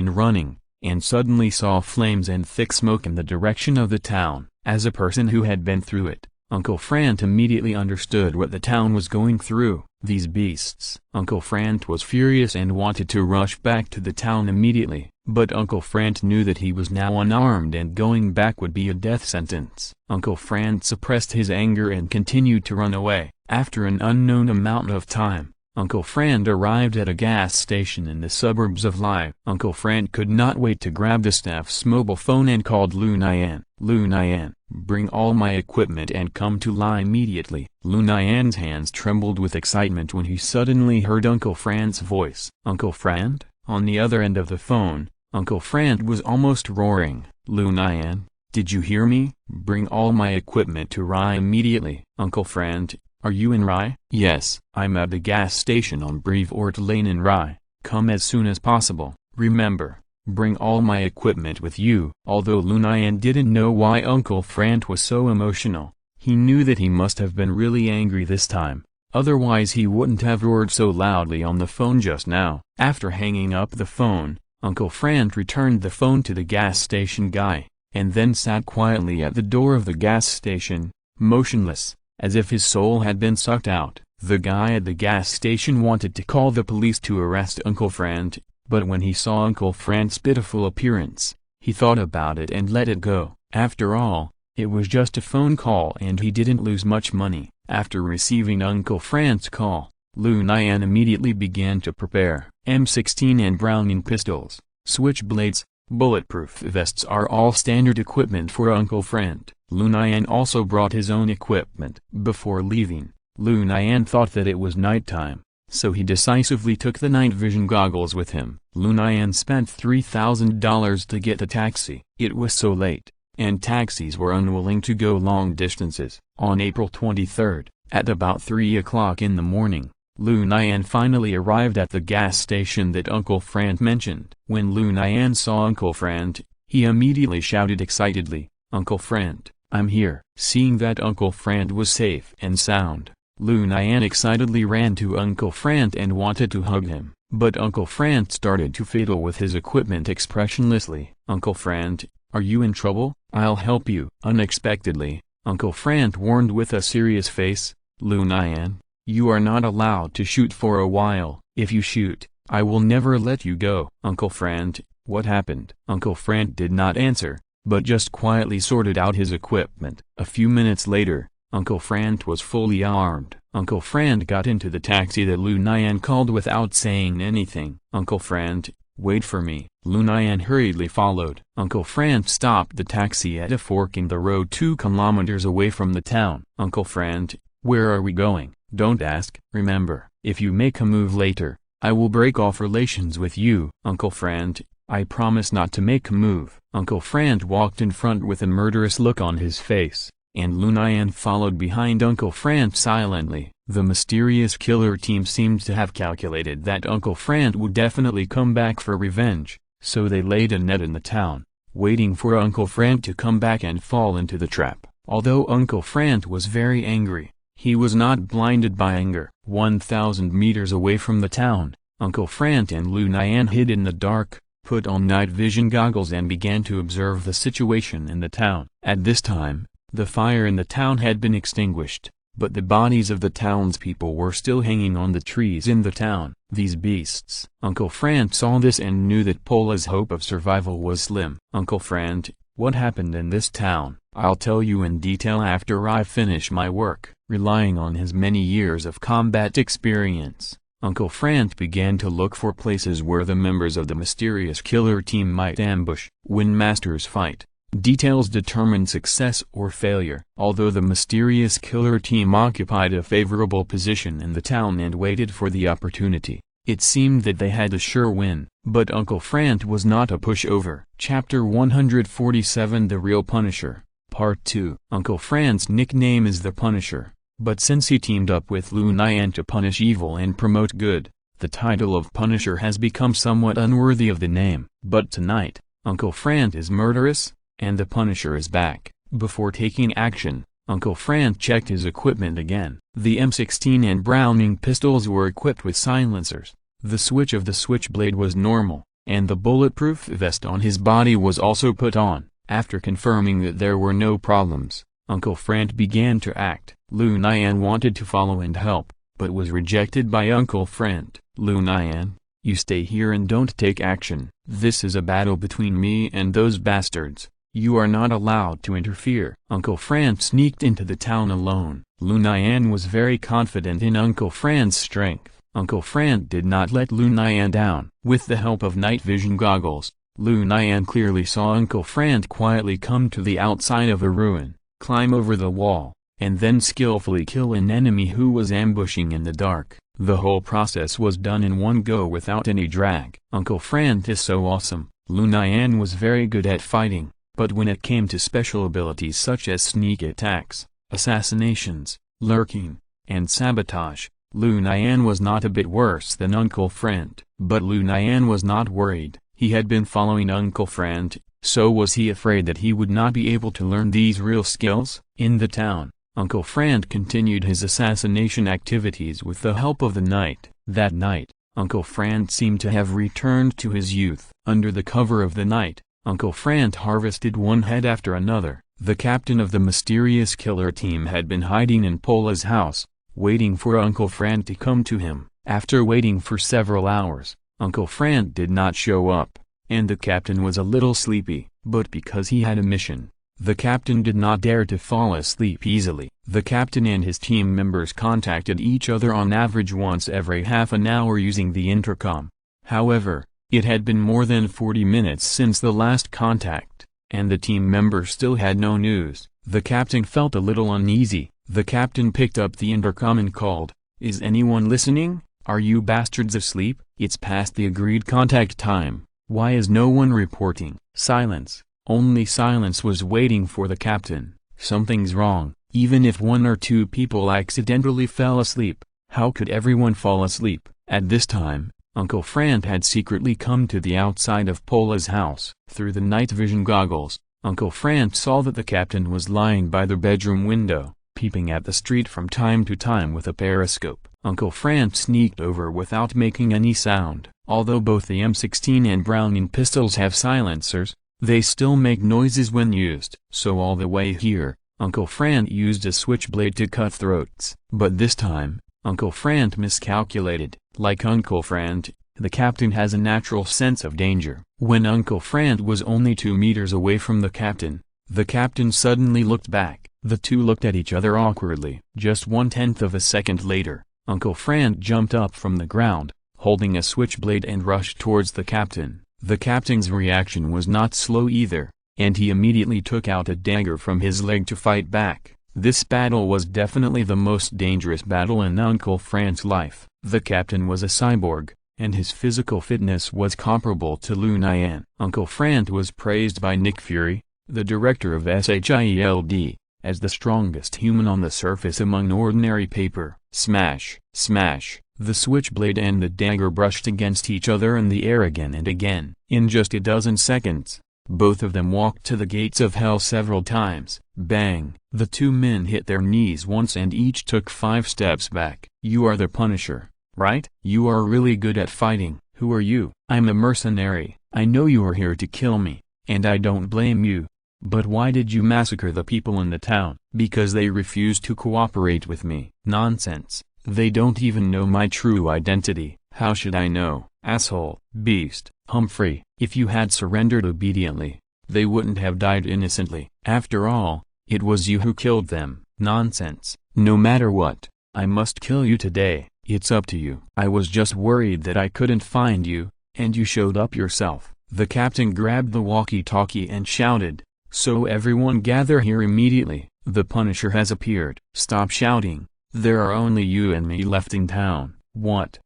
and suddenly saw flames and thick smoke in the direction of the town. As a person who had been through it, Uncle Frank immediately understood what the town was going through. These beasts. Uncle Frank was furious and wanted to rush back to the town immediately, but Uncle Frank knew that he was now unarmed and going back would be a death sentence. Uncle Frank suppressed his anger and continued to run away. After an unknown amount of time, Uncle Frank arrived at a gas station in the suburbs of Lai. Uncle Frank could not wait to grab the staff's mobile phone and called Lu Nian. Lu Nian, bring all my equipment and come to Lai immediately. Lu Nian's hands trembled with excitement when he suddenly heard Uncle Frank's voice. Uncle Frank? On the other end of the phone, Uncle Frank was almost roaring. Lu Nian, did you hear me? Bring all my equipment to Rai immediately. Uncle Frank, are you in Rai? Yes, I'm at the gas station on Brevoort Lane in Rai. Come as soon as possible. Remember, bring all my equipment with you. Although Lu Nian didn't know why Uncle Frank was so emotional, he knew that he must have been really angry this time. Otherwise he wouldn't have roared so loudly on the phone just now. After hanging up the phone, Uncle Frank returned the phone to the gas station guy, and then sat quietly at the door of the gas station, motionless, as if his soul had been sucked out. The guy at the gas station wanted to call the police to arrest Uncle Frank, but when he saw Uncle Frank's pitiful appearance, he thought about it and let it go. After all, it was just a phone call and he didn't lose much money. After receiving Uncle Frank's call, Lu Nian immediately began to prepare. M16 and Browning pistols, switchblades, bulletproof vests are all standard equipment for Uncle Frank. Lu Nian also brought his own equipment. Before leaving, Lu Nian thought that it was nighttime, so he decisively took the night vision goggles with him. Lu Nian spent $3,000 to get a taxi. It was so late, and taxis were unwilling to go long distances. On April 23, at about 3 o'clock in the morning, Lu Nian finally arrived at the gas station that Uncle Frank mentioned. When Lu Nian saw Uncle Frank, he immediately shouted excitedly, "Uncle Frank, I'm here." Seeing that Uncle Frank was safe and sound, Lu Nian excitedly ran to Uncle Frank and wanted to hug him. But Uncle Frank started to fiddle with his equipment expressionlessly. "Uncle Frank, Are you in trouble? I'll help you. Unexpectedly, Uncle Frank warned with a serious face, Lu Nian, you are not allowed to shoot for a while. If you shoot, I will never let you go. Uncle Frank, what happened? Uncle Frank did not answer, but just quietly sorted out his equipment. A few minutes later, Uncle Frank was fully armed. Uncle Frank got into the taxi that Lu Nian called without saying anything. Uncle Frank, wait for me. Lu Nian hurriedly followed. Uncle Frank stopped the taxi at a fork in the road 2 kilometers away from the town. Uncle Frank, where are we going? Don't ask. Remember, if you make a move later, I will break off relations with you. Uncle Frank, I promise not to make a move. Uncle Frank walked in front with a murderous look on his face, and Lu Nian followed behind Uncle Frank silently. The mysterious killer team seemed to have calculated that Uncle Frank would definitely come back for revenge, so they laid a net in the town, waiting for Uncle Frank to come back and fall into the trap. Although Uncle Frank was very angry, he was not blinded by anger. 1,000 meters away from the town, Uncle Frank and Lu Nian hid in the dark, put on night vision goggles and began to observe the situation in the town. At this time, the fire in the town had been extinguished, but the bodies of the townspeople were still hanging on the trees in the town. These beasts. Uncle Frank saw this and knew that Pola's hope of survival was slim. Uncle Frank, what happened in this town? I'll tell you in detail after I finish my work. Relying on his many years of combat experience, Uncle Frank began to look for places where the members of the mysterious killer team might ambush. When masters fight, details determine success or failure. Although the mysterious killer team occupied a favorable position in the town and waited for the opportunity, it seemed that they had a sure win. But Uncle Frank was not a pushover. Chapter 147 The Real Punisher, Part 2. Uncle Frank's nickname is the Punisher, but since he teamed up with Lu Nian to punish evil and promote good, the title of Punisher has become somewhat unworthy of the name. But tonight, Uncle Frank is murderous, and the Punisher is back. Before taking action, Uncle Frank checked his equipment again. The M16 and Browning pistols were equipped with silencers, the switch of the switchblade was normal, and the bulletproof vest on his body was also put on. After confirming that there were no problems, Uncle Frank began to act. Lu Nian wanted to follow and help, but was rejected by Uncle Frank. Lu Nian, you stay here and don't take action. This is a battle between me and those bastards. You are not allowed to interfere. Uncle Frank sneaked into the town alone. Lu Nian was very confident in Uncle Frank's strength. Uncle Frank did not let Lu Nian down. With the help of night vision goggles, Lu Nian clearly saw Uncle Frank quietly come to the outside of a ruin, climb over the wall, and then skillfully kill an enemy who was ambushing in the dark. The whole process was done in one go without any drag. Uncle Frank is so awesome. Lu Nian was very good at fighting, but when it came to special abilities such as sneak attacks, assassinations, lurking, and sabotage, Lu Nian was not a bit worse than Uncle Frank. But Lu Nian was not worried. He had been following Uncle Frank, so was he afraid that he would not be able to learn these real skills? In the town, Uncle Frank continued his assassination activities with the help of the night. That night, Uncle Frank seemed to have returned to his youth. Under the cover of the night, Uncle Frank harvested one head after another. The captain of the mysterious killer team had been hiding in Pola's house, waiting for Uncle Frank to come to him. After waiting for several hours, Uncle Frank did not show up, and the captain was a little sleepy. But because he had a mission, the captain did not dare to fall asleep easily. The captain and his team members contacted each other on average once every half an hour using the intercom. However, it had been more than 40 minutes since the last contact, and the team members still had no news. The captain felt a little uneasy. The captain picked up the intercom and called, "Is anyone listening? Are you bastards asleep? It's past the agreed contact time. Why is no one reporting?" Silence. Only silence was waiting for the captain. Something's wrong. Even if one or two people accidentally fell asleep, how could everyone fall asleep? At this time, Uncle Frank had secretly come to the outside of Pola's house. Through the night vision goggles, Uncle Frank saw that the captain was lying by the bedroom window, peeping at the street from time to time with a periscope. Uncle Frank sneaked over without making any sound. Although both the M16 and Browning pistols have silencers, They still make noises when used. So all the way here, Uncle Frank used a switchblade to cut throats. But this time, Uncle Frank miscalculated. Like Uncle Frank, the captain has a natural sense of danger. When Uncle Frank was only 2 meters away from the captain suddenly looked back. The two looked at each other awkwardly. Just 1/10 of a second later, Uncle Frank jumped up from the ground, holding a switchblade, and rushed towards the captain. The captain's reaction was not slow either, and he immediately took out a dagger from his leg to fight back. This battle was definitely the most dangerous battle in Uncle Frank's life. The captain was a cyborg, and his physical fitness was comparable to Lu Nian. Uncle Frank was praised by Nick Fury, the director of SHIELD, as the strongest human on the surface among ordinary paper. Smash, smash, the switchblade and the dagger brushed against each other in the air again and again. In just a dozen seconds, both of them walked to the gates of hell several times. Bang! The two men hit their knees once and each took 5 steps back. You are the Punisher, right? You are really good at fighting. Who are you? I'm a mercenary. I know you are here to kill me, and I don't blame you. But why did you massacre the people in the town? Because they refused to cooperate with me. Nonsense. They don't even know my true identity. How should I know? Asshole. Beast. Humphrey. If you had surrendered obediently, they wouldn't have died innocently. After all, it was you who killed them. Nonsense. No matter what, I must kill you today. It's up to you. I was just worried that I couldn't find you, and you showed up yourself. The captain grabbed the walkie-talkie and shouted, "So everyone gather here immediately. The Punisher has appeared." Stop shouting. There are only you and me left in town. What?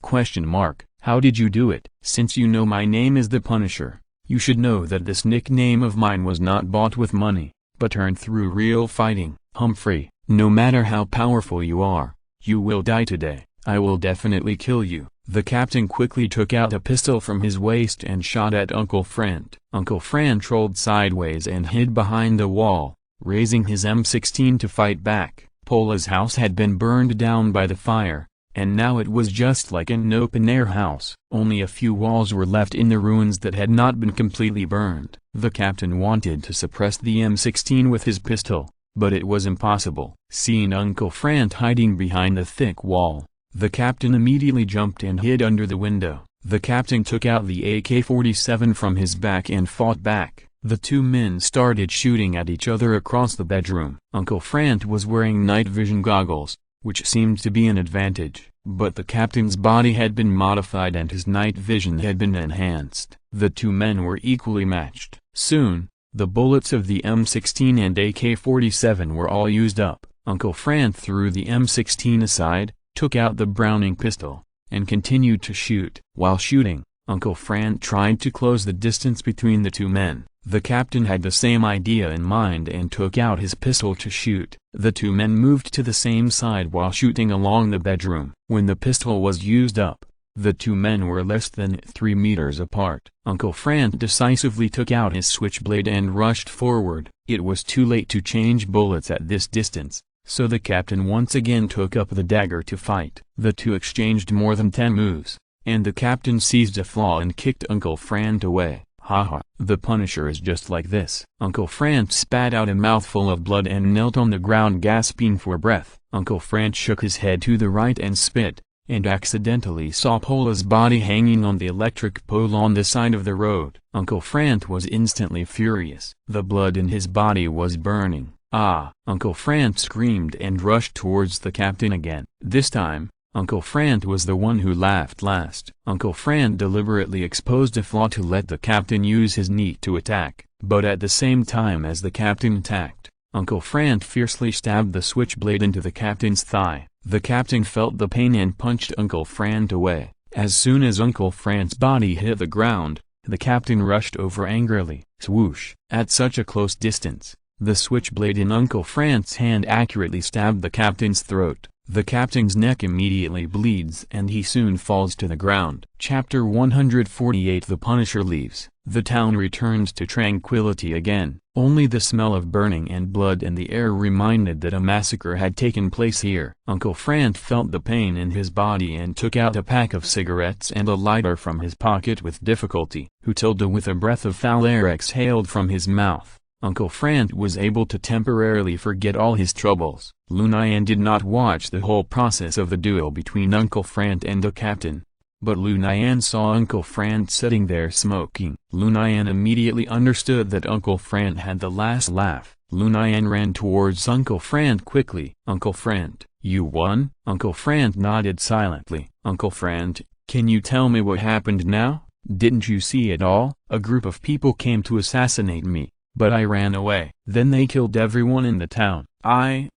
Question mark. How did you do it? Since you know my name is the Punisher, you should know that this nickname of mine was not bought with money, but earned through real fighting. Humphrey, no matter how powerful you are, you will die today. I will definitely kill you. The captain quickly took out a pistol from his waist and shot at Uncle Frank. Uncle Frank rolled sideways and hid behind a wall, raising his M16 to fight back. Paula's house had been burned down by the fire, and now it was just like an open-air house. Only a few walls were left in the ruins that had not been completely burned. The captain wanted to suppress the M16 with his pistol, but it was impossible. Seeing Uncle Frank hiding behind the thick wall, the captain immediately jumped and hid under the window. The captain took out the AK-47 from his back and fought back. The two men started shooting at each other across the bedroom. Uncle Frank was wearing night vision goggles, which seemed to be an advantage, but the captain's body had been modified and his night vision had been enhanced. The two men were equally matched. Soon, the bullets of the M16 and AK-47 were all used up. Uncle Frank threw the M16 aside, took out the Browning pistol, and continued to shoot. While shooting, Uncle Frank tried to close the distance between the two men. The captain had the same idea in mind and took out his pistol to shoot. The two men moved to the same side while shooting along the bedroom. When the pistol was used up, the two men were less than 3 meters apart. Uncle Frank decisively took out his switchblade and rushed forward. It was too late to change bullets at this distance, so the captain once again took up the dagger to fight. The two exchanged more than 10 moves, and the captain seized a flaw and kicked Uncle Frank away. Haha, the Punisher is just like this. Uncle Frank spat out a mouthful of blood and knelt on the ground gasping for breath. Uncle Frank shook his head to the right and spit, and accidentally saw Paula's body hanging on the electric pole on the side of the road. Uncle Frank was instantly furious. The blood in his body was burning. Ah! Uncle Frank screamed and rushed towards the captain again. This time, Uncle Frank was the one who laughed last. Uncle Frank deliberately exposed a flaw to let the captain use his knee to attack. But at the same time as the captain attacked, Uncle Frank fiercely stabbed the switchblade into the captain's thigh. The captain felt the pain and punched Uncle Frank away. As soon as Uncle Frank's body hit the ground, the captain rushed over angrily. Swoosh! At such a close distance, the switchblade in Uncle Frank's hand accurately stabbed the captain's throat. The captain's neck immediately bleeds and he soon falls to the ground. Chapter 148 The Punisher leaves. The town returned to tranquility again. Only the smell of burning and blood in the air reminded that a massacre had taken place here. Uncle Frank felt the pain in his body and took out a pack of cigarettes and a lighter from his pocket with difficulty. With a breath of foul air exhaled from his mouth, Uncle Frank was able to temporarily forget all his troubles. Lu Nian did not watch the whole process of the duel between Uncle Frank and the captain. But Lu Nian saw Uncle Frank sitting there smoking. Lu Nian immediately understood that Uncle Frank had the last laugh. Lu Nian ran towards Uncle Frank quickly. "Uncle Frank, you won?" Uncle Frank nodded silently. "Uncle Frank, can you tell me what happened now? Didn't you see it all? A group of people came to assassinate me, but I ran away. Then they killed everyone in the town. I.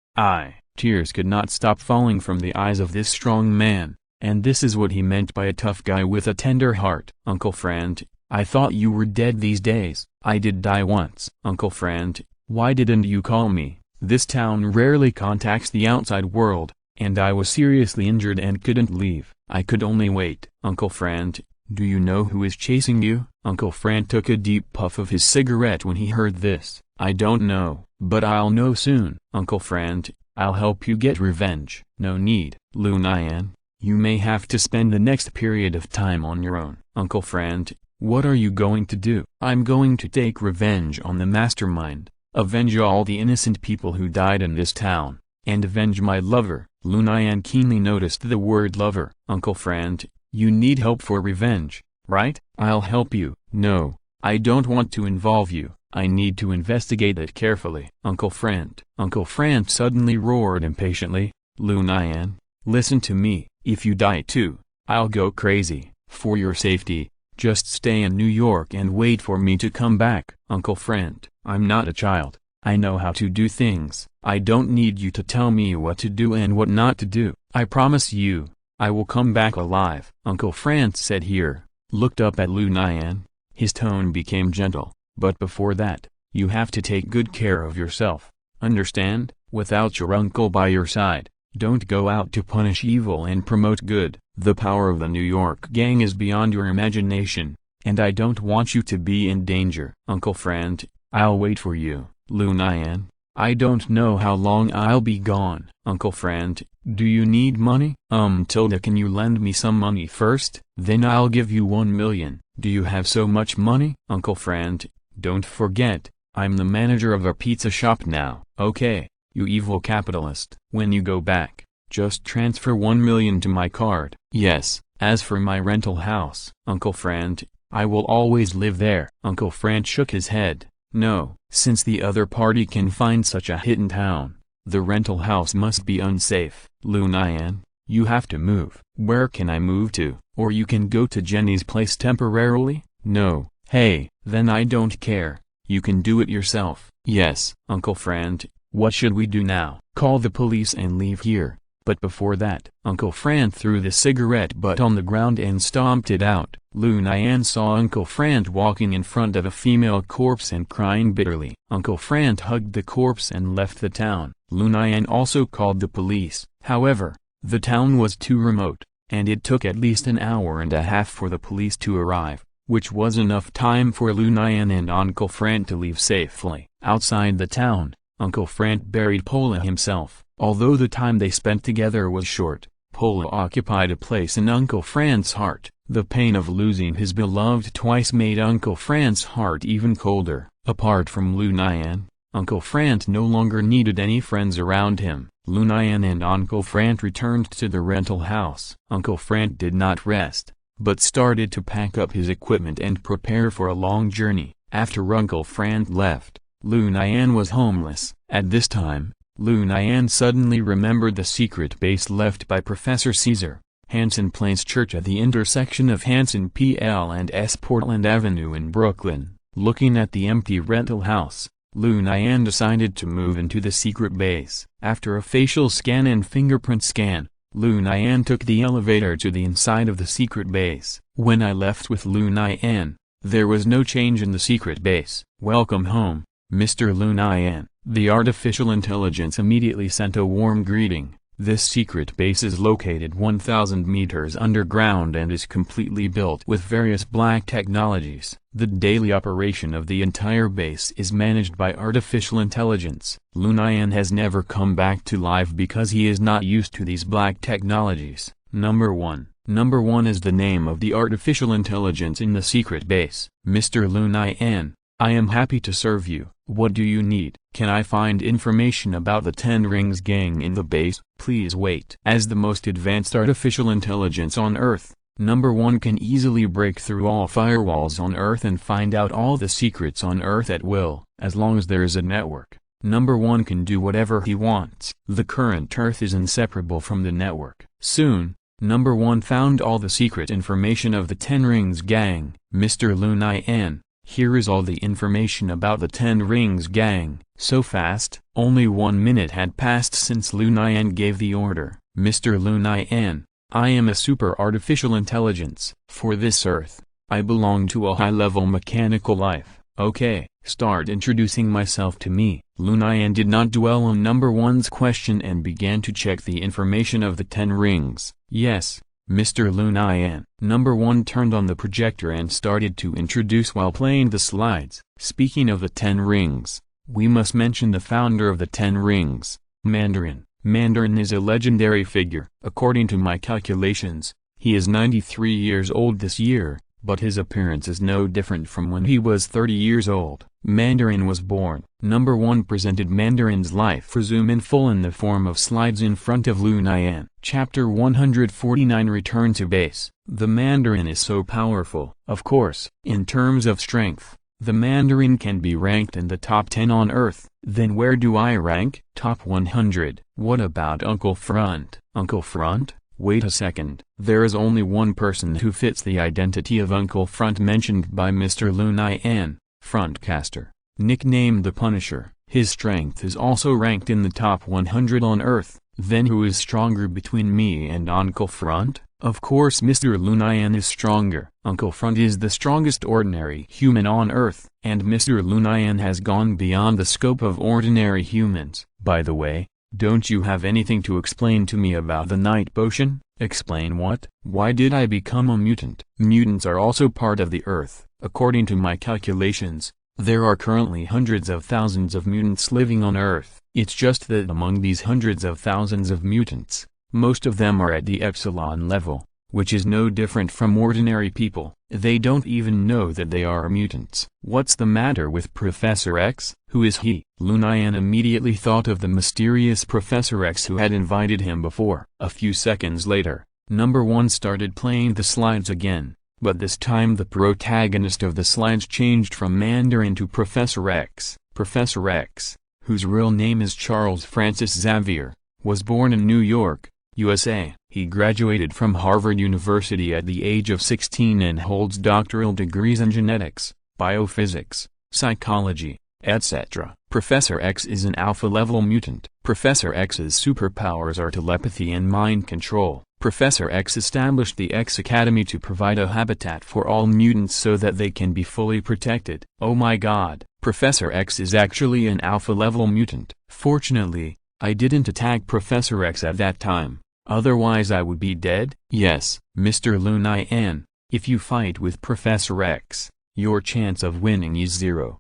Tears could not stop falling from the eyes of this strong man. And this is what he meant by a tough guy with a tender heart. "Uncle Frank, I thought you were dead these days." "I did die once." "Uncle Frank, why didn't you call me? This town rarely contacts the outside world, and I was seriously injured and couldn't leave. I could only wait." "Uncle Frank, do you know who is chasing you?" Uncle Frank took a deep puff of his cigarette when he heard this. "I don't know, but I'll know soon." "Uncle Frank, I'll help you get revenge." "No need, Lu Nian. You may have to spend the next period of time on your own." "Uncle Frank, what are you going to do?" "I'm going to take revenge on the mastermind, avenge all the innocent people who died in this town, and avenge my lover." Lu Nian keenly noticed the word lover. "Uncle Frank, you need help for revenge, right?" "I'll help you." "No, I don't want to involve you. I need to investigate it carefully." "Uncle Frank." Uncle Frank suddenly roared impatiently. "Lu Nian, listen to me. If you die too, I'll go crazy. For your safety, just stay in New York and wait for me to come back." "Uncle Frank, I'm not a child. I know how to do things. I don't need you to tell me what to do and what not to do. I promise you, I will come back alive." Uncle Frank said here, looked up at Lu Nian. His tone became gentle. "But before that, you have to take good care of yourself. Understand? Without your uncle by your side, don't go out to punish evil and promote good. The power of the New York gang is beyond your imagination, and I don't want you to be in danger." "Uncle Frank, I'll wait for you." "Lu Nian, I don't know how long I'll be gone." "Uncle Frank, do you need money?" Can you lend me some money first? Then I'll give you 1 million. "Do you have so much money?" "Uncle Frank, don't forget, I'm the manager of a pizza shop now." "Okay, you evil capitalist. When you go back, just transfer 1 million to my card." "Yes, as for my rental house, Uncle Frank, I will always live there." Uncle Frank shook his head. "No, since the other party can find such a hit in town, the rental house must be unsafe." "Lu Nian, you have to move." "Where can I move to?" "Or you can go to Jenny's place temporarily." "No." "Hey, then I don't care. You can do it yourself." "Yes." "Uncle Frank, what should we do now?" "Call the police and leave here." But before that, Uncle Frank threw the cigarette butt on the ground and stomped it out. Lu Nian saw Uncle Frank walking in front of a female corpse and crying bitterly. Uncle Frank hugged the corpse and left the town. Lu Nian also called the police. However, the town was too remote, and it took at least an hour and a half for the police to arrive, which was enough time for Lu Nian and Uncle Frank to leave safely. Outside the town, Uncle Frank buried Pola himself. Although the time they spent together was short, Pola occupied a place in Uncle Frank's heart. The pain of losing his beloved twice made Uncle Frank's heart even colder. Apart from Lu Nian, Uncle Frank no longer needed any friends around him. Lu Nian and Uncle Frank returned to the rental house. Uncle Frank did not rest, but started to pack up his equipment and prepare for a long journey. After Uncle Frank left, Lu Nian was homeless. At this time, Lu Nian suddenly remembered the secret base left by Professor Caesar, Hanson Place Church at the intersection of Hanson PL and S Portland Avenue in Brooklyn. Looking at the empty rental house, Lu Nian decided to move into the secret base. After a facial scan and fingerprint scan, Lu Nian took the elevator to the inside of the secret base. When I left with Lu Nian, there was no change in the secret base. "Welcome home, Mr. Lu Nian." The artificial intelligence immediately sent a warm greeting. This secret base is located 1,000 meters underground and is completely built with various black technologies. The daily operation of the entire base is managed by artificial intelligence. Lu Nian has never come back to life because he is not used to these black technologies. Number 1. Number 1 is the name of the artificial intelligence in the secret base. Mr. Lu Nian, I am happy to serve you. What do you need? Can I find information about the Ten Rings gang in the base? Please wait. As the most advanced artificial intelligence on Earth, Number 1 can easily break through all firewalls on Earth and find out all the secrets on Earth at will, as long as there is a network. Number 1 can do whatever he wants. The current Earth is inseparable from the network. Soon, Number 1 found all the secret information of the Ten Rings gang. Mr. Lu Nian, here is all the information about the Ten Rings gang. So fast? Only 1 minute had passed since Lu Nian gave the order. Mr. Lu Nian, I am a super artificial intelligence. For this Earth, I belong to a high-level mechanical life. Okay, start introducing myself to me. Lu Nian did not dwell on Number 1's question and began to check the information of the Ten Rings. Yes, Mr. Lu Nian. Number 1 turned on the projector and started to introduce while playing the slides. Speaking of the Ten Rings, we must mention the founder of the Ten Rings, Mandarin. Mandarin is a legendary figure. According to my calculations, he is 93 years old this year, but his appearance is no different from when he was 30 years old. Mandarin was born. Number 1 presented Mandarin's life resume in full in the form of slides in front of Lu Nian. Chapter 149 Return to Base. The Mandarin is so powerful. Of course, in terms of strength, the Mandarin can be ranked in the top 10 on Earth. Then where do I rank? Top 100. What about Uncle Front? Uncle Front? Wait a second. There is only one person who fits the identity of Uncle Front mentioned by Mr. Lu Nian, Frontcaster. Nicknamed the Punisher. His strength is also ranked in the top 100 on Earth. Then who is stronger between me and Uncle Front? Of course Mr. Lu Nian is stronger. Uncle Front is the strongest ordinary human on Earth, and Mr. Lu Nian has gone beyond the scope of ordinary humans. By the way, don't you have anything to explain to me about the night potion? Explain what? Why did I become a mutant? Mutants are also part of the Earth. According to my calculations, there are currently hundreds of thousands of mutants living on Earth. It's just that among these hundreds of thousands of mutants, most of them are at the Epsilon level, which is no different from ordinary people. They don't even know that they are mutants. What's the matter with Professor X? Who is he? Lu Nian immediately thought of the mysterious Professor X who had invited him before. A few seconds later, Number 1 started playing the slides again, but this time the protagonist of the slides changed from Mandarin to Professor X. Professor X, whose real name is Charles Francis Xavier, was born in New York, USA. He graduated from Harvard University at the age of 16 and holds doctoral degrees in genetics, biophysics, psychology, etc. Professor X is an alpha-level mutant. Professor X's superpowers are telepathy and mind control. Professor X established the X Academy to provide a habitat for all mutants so that they can be fully protected. Oh my god, Professor X is actually an alpha-level mutant. Fortunately, I didn't attack Professor X at that time. Otherwise I would be dead? Yes, Mr. Lu Nian, if you fight with Professor X, your chance of winning is 0.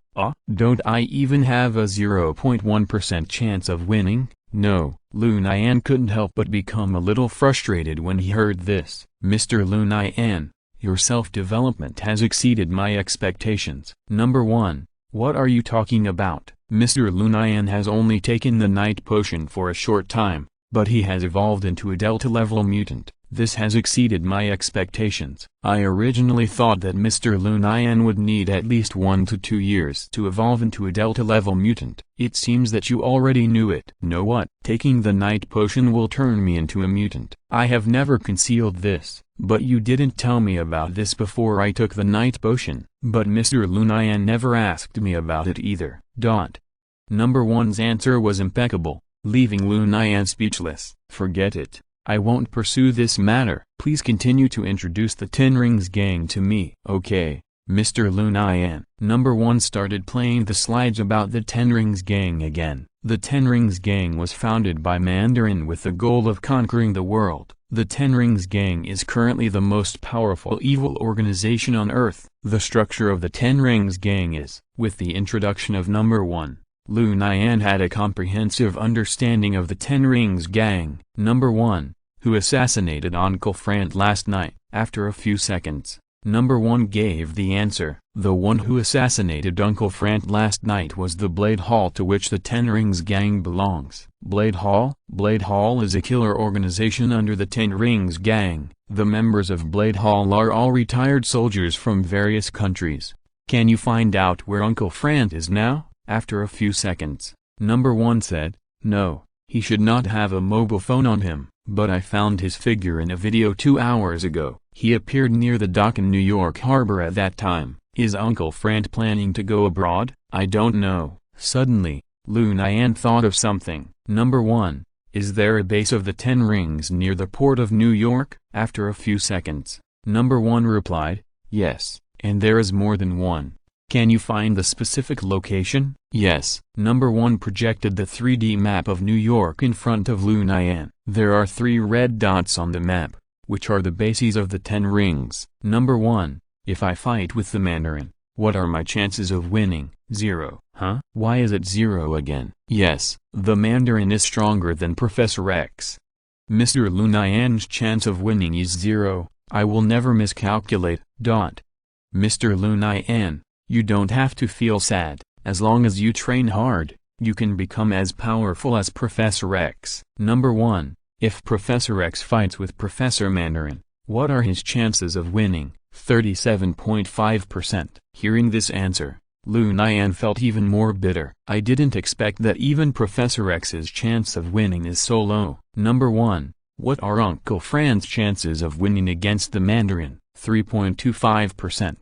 Don't I even have a 0.1% chance of winning? No. Lu Nian couldn't help but become a little frustrated when he heard this. Mr. Lu Nian, your self-development has exceeded my expectations. Number 1, what are you talking about? Mr. Lu Nian has only taken the night potion for a short time, but he has evolved into a Delta-level mutant. This has exceeded my expectations. I originally thought that Mr. Lu Nian would need at least 1 to 2 years to evolve into a Delta-level mutant. It seems that you already knew it. Know what? Taking the night potion will turn me into a mutant. I have never concealed this, but you didn't tell me about this before I took the night potion. But Mr. Lu Nian never asked me about it either. Number 1's answer was impeccable, leaving Lu Nian speechless. Forget it. I won't pursue this matter. Please continue to introduce the Ten Rings gang to me. Okay, Mr. Lu Nian. Number 1 started playing the slides about the Ten Rings gang again. The Ten Rings Gang was founded by Mandarin with the goal of conquering the world. The Ten Rings Gang is currently the most powerful evil organization on Earth. The structure of the Ten Rings Gang is, with the introduction of number 1, Lu Nian had a comprehensive understanding of the Ten Rings Gang. Number 1, who assassinated Uncle Frank last night? After a few seconds, number 1 gave the answer. The one who assassinated Uncle Frank last night was the Blade Hall, to which the Ten Rings Gang belongs. Blade Hall? Blade Hall is a killer organization under the Ten Rings Gang. The members of Blade Hall are all retired soldiers from various countries. Can you find out where Uncle Frank is now? After a few seconds, number 1 said, no, he should not have a mobile phone on him, but I found his figure in a video 2 hours ago. He appeared near the dock in New York Harbor at that time. Is Uncle Frank planning to go abroad? I don't know. Suddenly, Lu Nian thought of something. Number 1, is there a base of the Ten Rings near the port of New York? After a few seconds, number 1 replied, yes, and there is more than one. Can you find the specific location? Yes. Number 1 projected the 3D map of New York in front of Lu Nian. There are 3 red dots on the map, which are the bases of the Ten Rings. Number 1, if I fight with the Mandarin, what are my chances of winning? 0. Huh? Why is it 0 again? Yes, the Mandarin is stronger than Professor X. Mr. Lu Nian's chance of winning is 0, I will never miscalculate. Mr. Lu Nian, you don't have to feel sad. As long as you train hard, you can become as powerful as Professor X. Number 1, if Professor X fights with Professor Mandarin, what are his chances of winning? 37.5%. Hearing this answer, Lu Nian felt even more bitter. I didn't expect that even Professor X's chance of winning is so low. Number 1, what are Uncle Frank's chances of winning against the Mandarin? 3.25%.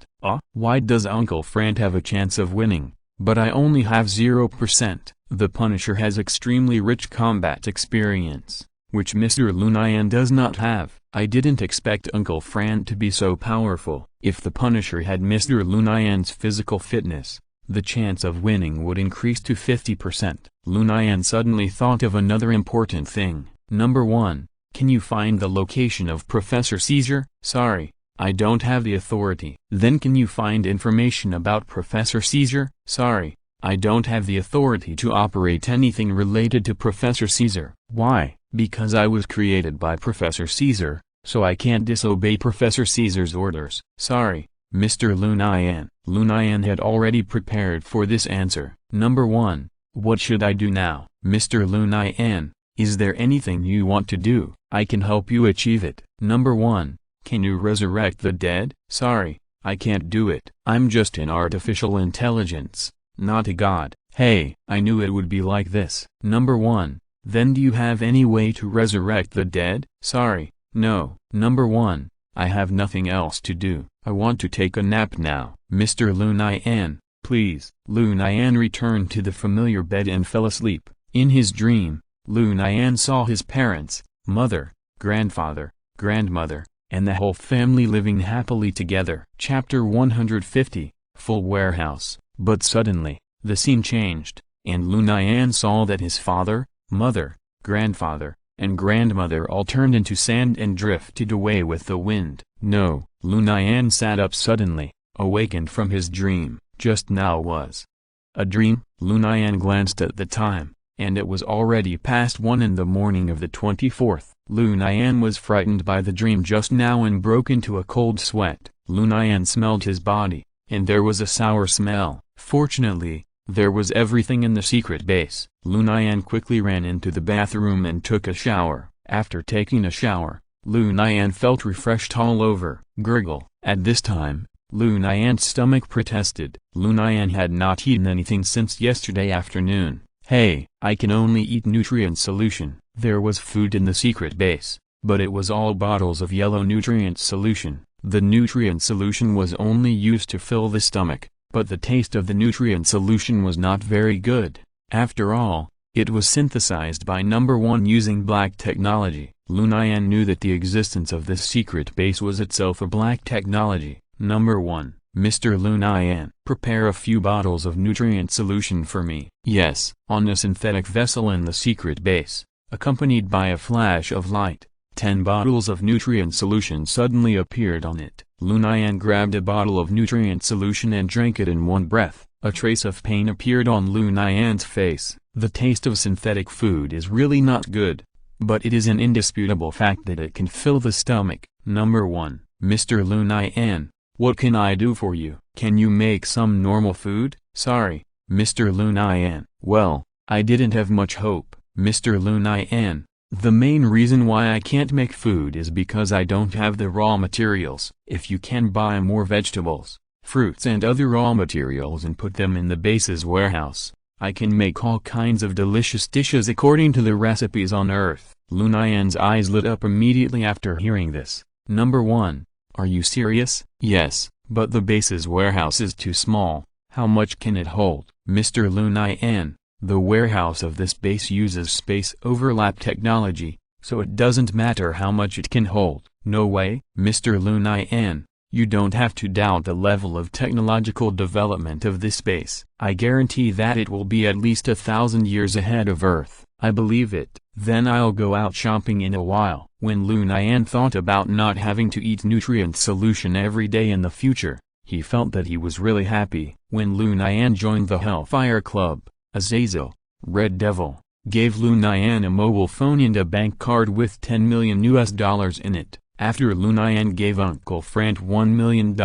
Why does Uncle Frank have a chance of winning, but I only have 0%? The Punisher has extremely rich combat experience, which Mr. Lu Nian does not have. I didn't expect Uncle Frank to be so powerful. If the Punisher had Mr. Lu Nian's physical fitness, the chance of winning would increase to 50%. Lu Nian suddenly thought of another important thing. Number 1, can you find the location of Professor Caesar? Sorry, I don't have the authority. Then can you find information about Professor Caesar? Sorry, I don't have the authority to operate anything related to Professor Caesar. Why? Because I was created by Professor Caesar, so I can't disobey Professor Caesar's orders. Sorry, Mr. Lu Nian. Lu Nian had already prepared for this answer. Number 1, what should I do now? Mr. Lu Nian, is there anything you want to do? I can help you achieve it. Number 1, can you resurrect the dead? Sorry, I can't do it. I'm just an artificial intelligence, not a god. Hey, I knew it would be like this. Number 1, then do you have any way to resurrect the dead? Sorry, no. Number 1, I have nothing else to do. I want to take a nap now. Mr. Lu Nian, please. Lu Nian returned to the familiar bed and fell asleep. In his dream, Lu Nian saw his parents, mother, grandfather, grandmother, and the whole family living happily together. Chapter 150, Full Warehouse. But suddenly, the scene changed, and Lu Nian saw that his father, mother, grandfather, and grandmother all turned into sand and drifted away with the wind. No. Lu Nian sat up suddenly, awakened from his dream. Just now was a dream? Lu Nian glanced at the time, and it was already past 1 in the morning of the 24th. Lu Nian was frightened by the dream just now and broke into a cold sweat. Lu Nian smelled his body, and there was a sour smell. Fortunately, there was everything in the secret base. Lu Nian quickly ran into the bathroom and took a shower. After taking a shower, Lu Nian felt refreshed all over. Gurgle. At this time, Lu Nian's stomach protested. Lu Nian had not eaten anything since yesterday afternoon. Hey, I can only eat nutrient solution. There was food in the secret base, but it was all bottles of yellow nutrient solution. The nutrient solution was only used to fill the stomach, but the taste of the nutrient solution was not very good. After all, it was synthesized by number 1 using black technology. Lu Nian knew that the existence of this secret base was itself a black technology. Number 1, Mr. Lu Nian. Prepare a few bottles of nutrient solution for me. Yes. On a synthetic vessel in the secret base, accompanied by a flash of light, 10 bottles of nutrient solution suddenly appeared on it. Lu Nian grabbed a bottle of nutrient solution and drank it in one breath. A trace of pain appeared on Lu Nian's face. The taste of synthetic food is really not good, but it is an indisputable fact that it can fill the stomach. Number 1. Mr. Lu Nian, what can I do for you? Can you make some normal food? Sorry, Mr. Lu Nian. Well, I didn't have much hope, Mr. Lu Nian. The main reason why I can't make food is because I don't have the raw materials. If you can buy more vegetables, fruits and other raw materials and put them in the base's warehouse, I can make all kinds of delicious dishes according to the recipes on Earth. Lu Nian's eyes lit up immediately after hearing this. Number 1. Are you serious? Yes, but the base's warehouse is too small. How much can it hold? Mr. Lu Nian, the warehouse of this base uses space overlap technology, so it doesn't matter how much it can hold. No way, Mr. Lu Nian. You don't have to doubt the level of technological development of this base. I guarantee that it will be at least 1,000 years ahead of Earth. I believe it. Then I'll go out shopping in a while. When Lu Nian thought about not having to eat nutrient solution every day in the future, he felt that he was really happy. When Lu Nian joined the Hellfire Club, Azazel, Red Devil, gave Lu Nian a mobile phone and a bank card with $10 million in it. After Lu Nian gave Uncle Frank $1 million,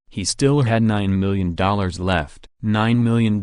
he still had $9 million left. $9 million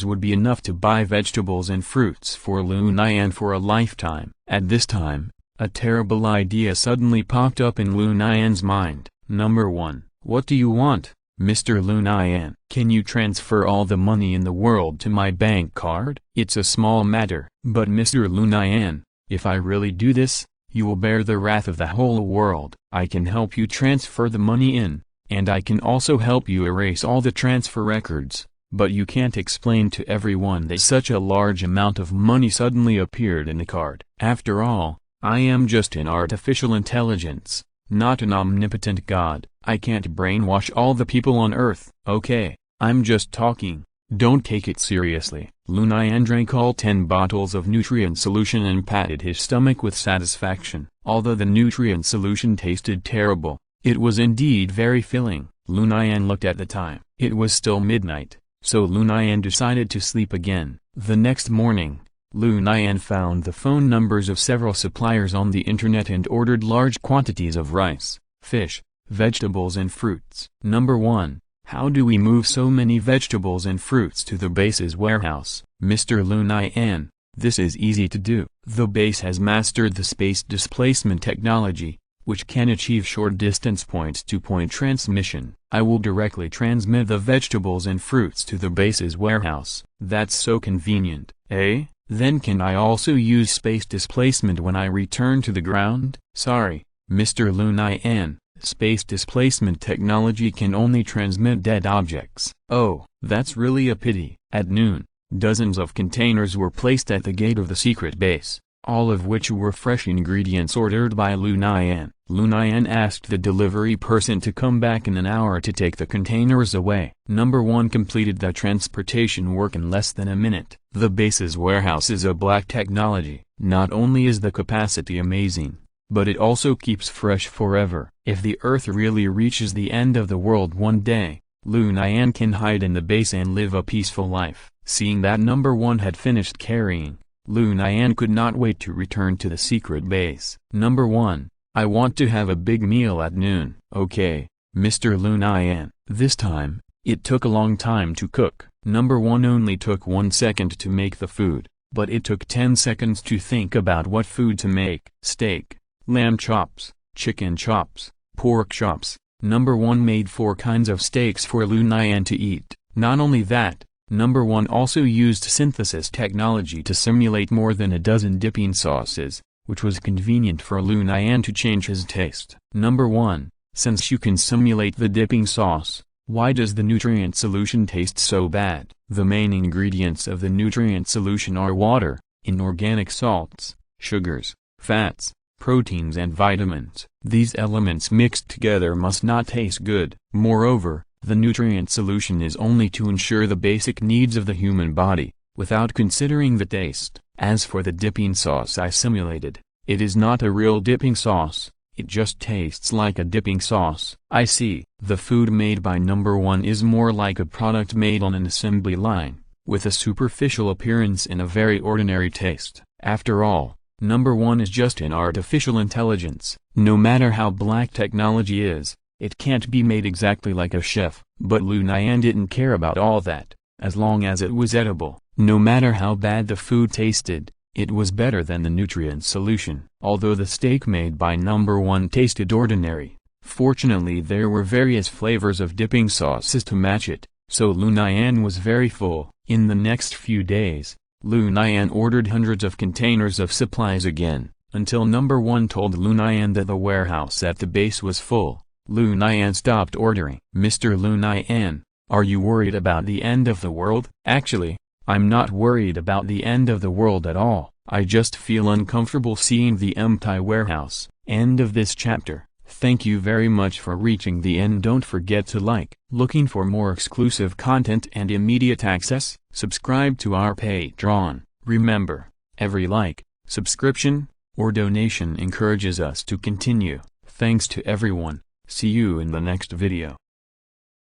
would be enough to buy vegetables and fruits for Lu Nian for a lifetime. At this time, a terrible idea suddenly popped up in Lu Nian's mind. Number 1. What do you want, Mr. Lu Nian? Can you transfer all the money in the world to my bank card? It's a small matter. But Mr. Lu Nian, if I really do this, you will bear the wrath of the whole world. I can help you transfer the money in, and I can also help you erase all the transfer records, but you can't explain to everyone that such a large amount of money suddenly appeared in the card. After all, I am just an artificial intelligence, not an omnipotent god. I can't brainwash all the people on Earth. Okay, I'm just talking. Don't take it seriously. Lu Nian drank all 10 bottles of nutrient solution and patted his stomach with satisfaction. Although the nutrient solution tasted terrible, it was indeed very filling. Lu Nian looked at the time. It was still midnight, so Lu Nian decided to sleep again. The next morning, Lu Nian found the phone numbers of several suppliers on the internet and ordered large quantities of rice, fish, vegetables and fruits. Number 1. How do we move so many vegetables and fruits to the base's warehouse? Mr. Lu Nian, this is easy to do. The base has mastered the space displacement technology, which can achieve short-distance point-to-point transmission. I will directly transmit the vegetables and fruits to the base's warehouse. That's so convenient, eh? Then can I also use space displacement when I return to the ground? Sorry, Mr. Lu Nian. Space displacement technology can only transmit dead objects. Oh, that's really a pity. At noon, dozens of containers were placed at the gate of the secret base, all of which were fresh ingredients ordered by Lu Nian. Lu Nian asked the delivery person to come back in an hour to take the containers away. Number 1 completed the transportation work in less than a minute. The base's warehouse is a black technology. Not only is the capacity amazing, but it also keeps fresh forever. If the Earth really reaches the end of the world one day, Lu Nian can hide in the base and live a peaceful life. Seeing that Number 1 had finished carrying, Lu Nian could not wait to return to the secret base. Number 1, I want to have a big meal at noon. Okay, Mr. Lu Nian. This time, it took a long time to cook. Number 1 only took 1 second to make the food, but it took 10 seconds to think about what food to make. Steak, lamb chops, chicken chops, pork chops. Number 1 made 4 kinds of steaks for Lu Nian to eat. Not only that, Number 1 also used synthesis technology to simulate more than a dozen dipping sauces, which was convenient for Lu Nian to change his taste. Number 1, since you can simulate the dipping sauce, why does the nutrient solution taste so bad? The main ingredients of the nutrient solution are water, inorganic salts, sugars, fats, proteins and vitamins. These elements mixed together must not taste good. Moreover, The nutrient solution is only to ensure the basic needs of the human body, without considering the taste. As for the dipping sauce I simulated, it is not a real dipping sauce, it just tastes like a dipping sauce. I see. The food made by number one is more like a product made on an assembly line, with a superficial appearance and a very ordinary taste. After all, number one is just an artificial intelligence. No matter how black technology is, it can't be made exactly like a chef. But Lu Nian didn't care about all that, as long as it was edible. No matter how bad the food tasted, it was better than the nutrient solution. Although the steak made by number one tasted ordinary, fortunately there were various flavors of dipping sauces to match it, so Lu Nian was very full. In the next few days, Lu Nian ordered hundreds of containers of supplies again, until number one told Lu Nian that the warehouse at the base was full. Lu Nian stopped ordering. Mr. Lu Nian, are you worried about the end of the world? Actually, I'm not worried about the end of the world at all. I just feel uncomfortable seeing the empty warehouse. End of this chapter. Thank you very much for reaching the end. Don't forget to like. Looking for more exclusive content and immediate access? Subscribe to our Patreon. Remember, every like, subscription, or donation encourages us to continue. Thanks to everyone. See you in the next video.